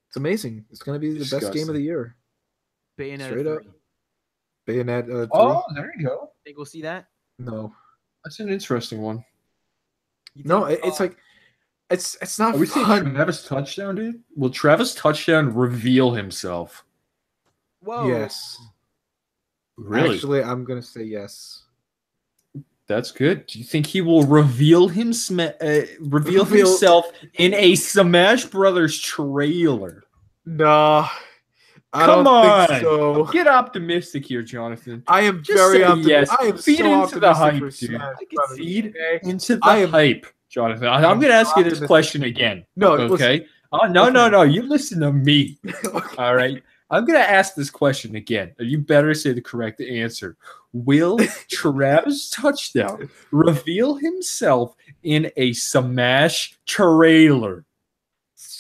It's amazing. It's gonna be the best game of Disgusting. the year. Bayonetta Straight 3. up. Bayonetta 3? Oh, there you go. Think we'll see that? No. That's an interesting one. You No, think, it's like it's not Are we seeing fun. Travis Touchdown, dude? Will Travis Touchdown reveal himself? whoa. Yes. Really? Actually, I'm gonna say yes. That's good. Do you think he will reveal Reveal- himself in a Smash Brothers trailer? Nah. I Come don't think on. so. Get optimistic here, Jonathan. I am Just very say optimistic. yes. I am Feed so into the optimistic hype, for dude. Smash I can Brothers, Feed okay? into the I am- hype, Jonathan. I'm I'm going to ask you this optimistic. question again. No, Okay? Oh, no. You listen to me. listen. All right. I'm going to ask this question again. You better say the correct answer. Will Travis Touchdown reveal himself in a Smash trailer?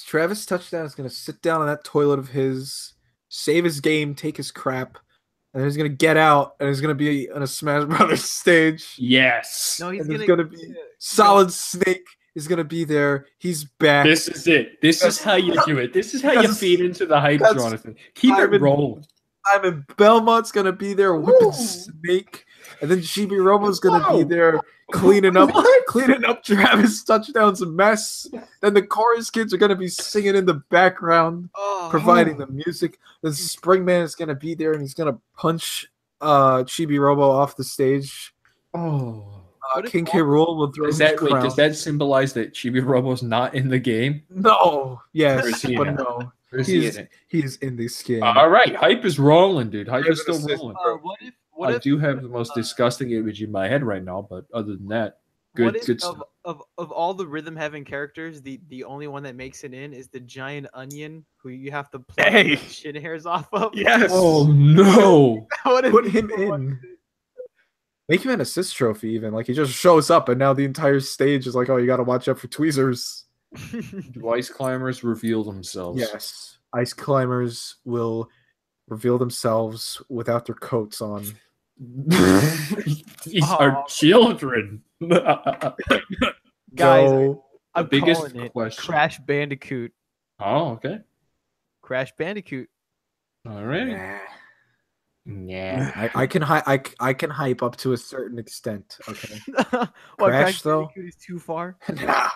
Travis Touchdown is gonna sit down on that toilet of his, save his game, take his crap, and then he's gonna get out and he's gonna be on a Smash Brothers stage. Yes. No, he's And there's gonna, gonna be Solid Snake is gonna be there. He's back. This is it. This is how you do it. This is how you Because- feed into the hype, because Jonathan. Keep I'm it in- rolling. Simon Belmont's gonna be there whipping Woo. Snake, and then Chibi Robo's gonna Whoa. be there cleaning up What? Travis Touchdown's mess. Then the chorus kids are gonna be singing in the background, oh, providing the music. Then Springman is gonna be there and he's gonna punch Chibi Robo off the stage. Oh. What if King all- K. Rool will throw Does his that wait? crown. Does that symbolize that Chibi Robo's not in the game? No, Or yes, is he but in it? no. Or is he He's in it? He's in this game. All right, hype is rolling, dude. Hype I is have an still assist. rolling. what I if do have the most disgusting image in my head right now, but other than that, good, what if good stuff. of all the rhythm having characters, the only one that makes it in is the giant onion who you have to pluck Hey. the shin hairs off of? Yes. Oh no! What if Put he's him the one- in. Make him an assist trophy, even. Like, he just shows up, and now the entire stage is like, oh, you got to watch out for tweezers. Do ice climbers reveal themselves? Yes. Ice climbers will reveal themselves without their coats on. These are children. Guys, Go. I'm The biggest calling it question. Crash Bandicoot. Oh, okay. Crash Bandicoot. All right. Nah. Yeah. I can I can hype up to a certain extent. Okay. What, Crash, though? Bandicoot is too far. Nah.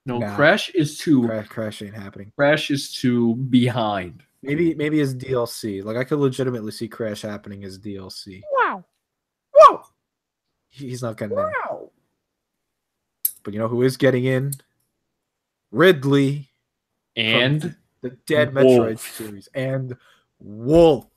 No, Nah. Crash is too. Crash ain't happening. Crash is too behind. Maybe as DLC. Like, I could legitimately see Crash happening as DLC. Wow. Whoa! He's not getting in. Wow. But you know who is getting in? Ridley, And the Dead Wolf. Metroid series, and Wolf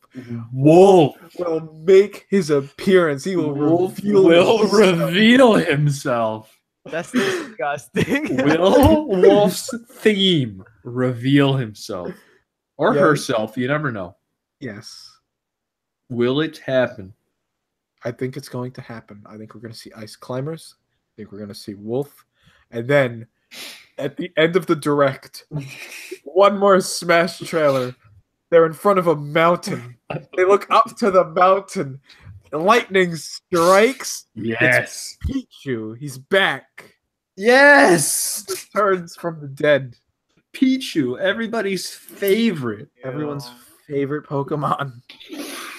Wolf. will make his appearance. He will Wolf reveal will himself. reveal himself. That's disgusting. Will Wolf's theme reveal himself or Yeah. herself? You never know. Yes, Will it happen? I think it's going to happen. I think we're going to see Ice Climbers. I think we're going to see Wolf. And then at the end of the direct, one more Smash trailer. They're in front of a mountain. They look up to the mountain. Lightning strikes. Yes. It's Pichu. He's back. Yes. Returns from the dead. Pichu, everybody's favorite. Everyone's favorite Pokemon.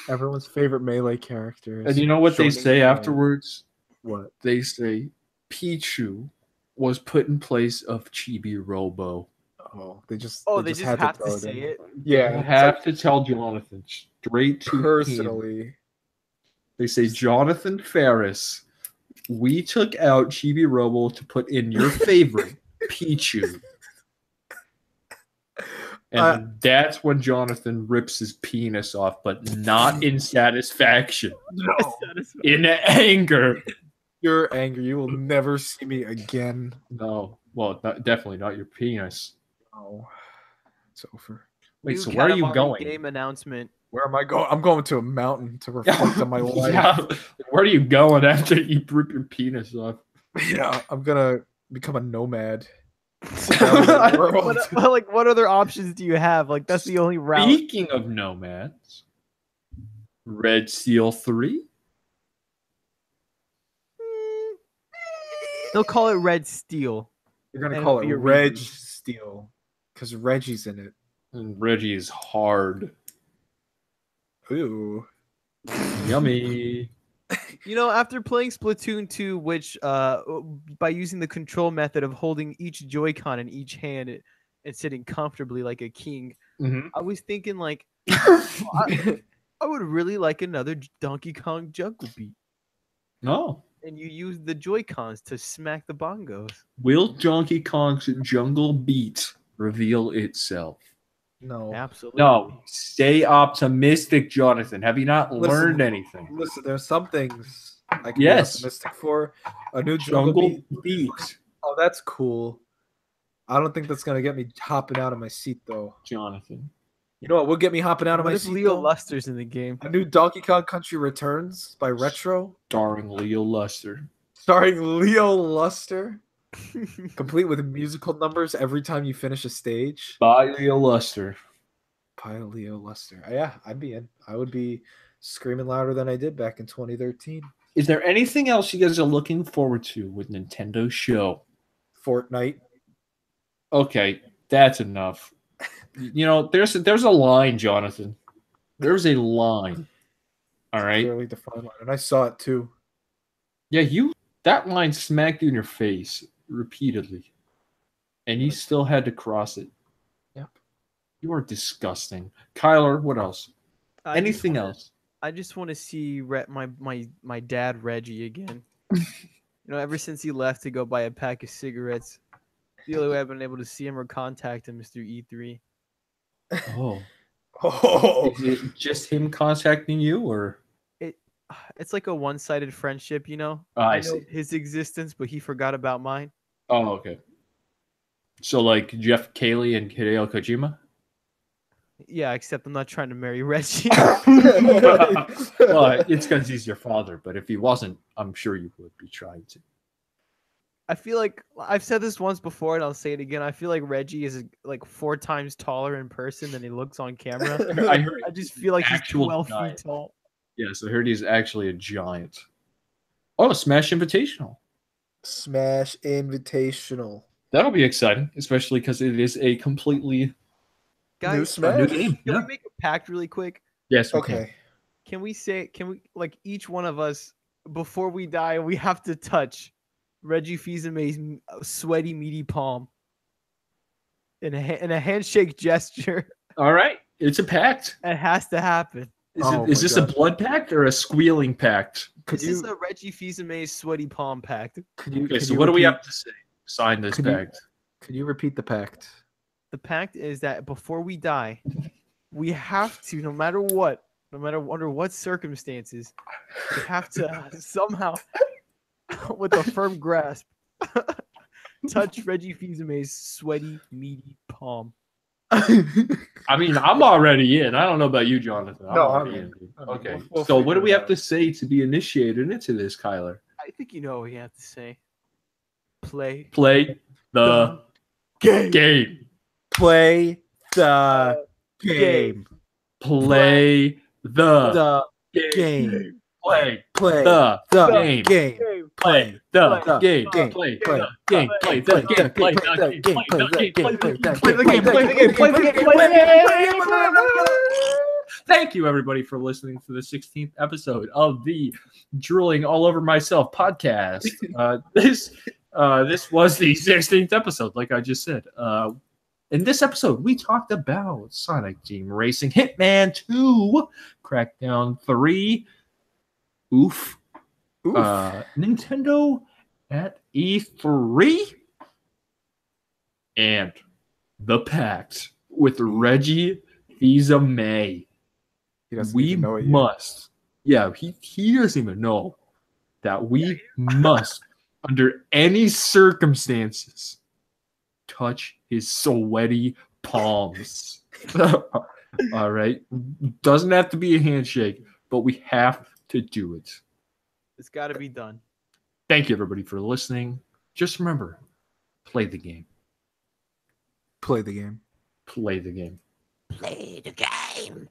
Everyone's favorite melee character. And you know what they say afterwards? What? They say Pichu was put in place of Chibi Robo. Oh, they just have had to say it. Yeah, You have to tell Jonathan straight to him. personally. They say, Jonathan Ferris, we took out Chibi Robo to put in your favorite, Pichu. And that's when Jonathan rips his penis off, but not in satisfaction. No. In anger. You're angry. You will never see me again. No. Well, definitely not your penis. No. It's over. Wait, New so where are you Katamari going? Game announcement. Where am I going? I'm going to a mountain to reflect on my life. Yeah. Where are you going after you rip your penis off? Yeah, I'm gonna become a nomad. What other options do you have? Like, that's the only route. Speaking of nomads, Red Seal 3? They'll call it Red Steel. You're gonna And call it'll it be a Reg reboot. Steel because Reggie's in it. And Reggie is hard. Ooh. Yummy. You know, after playing Splatoon 2, which by using the control method of holding each Joy-Con in each hand and sitting comfortably like a king, Mm-hmm. I was thinking like, I would really like another Donkey Kong Jungle Beat. No. And you use the Joy-Cons to smack the bongos. Will Donkey Kong's Jungle Beat reveal itself? No. Absolutely. No. Stay optimistic, Jonathan. Have you not learned anything? Listen, there's some things I can Yes. be optimistic for. A new Jungle Jungle Beat. Beat, Oh, that's cool. I don't think that's gonna get me hopping out of my seat though. Jonathan. You know what will get me hopping out of What my if seat? Leo though? Luster's in the game? A new Donkey Kong Country Returns by Retro, Starring Leo Luster. starring Leo Luster, complete with musical numbers every time you finish a stage. By Leo Luster. By Leo Luster. Yeah, I'd be in. I would be screaming louder than I did back in 2013. Is there anything else you guys are looking forward to with Nintendo Show? Fortnite. Okay, that's enough. You know, there's a line, Jonathan. There's a line. All right. Clearly defined line, and I saw it too. Yeah, that line smacked you in your face repeatedly, and you still had to cross it. Yep. You are disgusting, Kyler. What else? Anything else? I just want to see my dad Reggie again. You know, ever since he left to go buy a pack of cigarettes, the only way I've been able to see him or contact him is through E3. Oh, Oh, is it just him contacting you, or? It's like a one-sided friendship, you know. I know see. his existence, but he forgot about mine. Oh, okay. So like Jeff Keighley and Hideo Kojima. Yeah, except I'm not trying to marry Reggie. Well, it's because he's your father, but if he wasn't, I'm sure you would be trying to. I feel like I've said this once before, and I'll say it again. I feel like Reggie is like 4 times taller in person than he looks on camera. I heard I just feel like he's Actual 12 giant. feet tall. Yes, I heard he's actually a giant. Oh, Smash Invitational. Smash Invitational. That'll be exciting, especially because it is a completely Guys, Smash? new game. can Yeah. we make a pact really quick? Yes, we can. Okay. Can we like each one of us before we die, we have to touch Reggie Fils-Aimé's sweaty, meaty palm in a handshake gesture? All right, it's a pact. It has to happen. Is, Oh it, is my this a gosh. blood pact or a squealing pact? Could This is you? a Reggie Fils-Aimé's sweaty palm pact. Could you? Okay, could so you what do we repeat- have to say? Sign this Could you- pact. Could you repeat the pact? The pact is that before we die, we have to, no matter what, no matter under what circumstances, we have to somehow, with a firm grasp, touch Reggie Fils-Aimé's sweaty, meaty palm. I mean, I'm already in. I don't know about you, Jonathan. I'm No, already I'm in. Dude. I'm in. Okay. We'll So what do figure we it have out. to say to be initiated into this, Kyler? I think you know what you have to say. Play Play the game. Play the game. Play the The game. game. Play Play the the game. game. Play the the game. game. Play Play the game. Play the game. Play the game. Play the game. Play the game. Play the game. Play the game. Play the game. Play the game. Thank you, everybody, for listening to the 16th episode of the Drooling All Over Myself podcast. This was the 16th episode, like I just said. In this episode, we talked about Sonic Team Racing, Hitman 2, Crackdown 3, Nintendo at E3, and The Pact with Reggie Fils-Aimé. We must. Yeah, he doesn't even know that we must, under any circumstances, touch his sweaty palms. All right. Doesn't have to be a handshake, but we have to do it. It's got to be done. Thank you, everybody, for listening. Just remember, play the game. Play the game. Play the game. Play the game.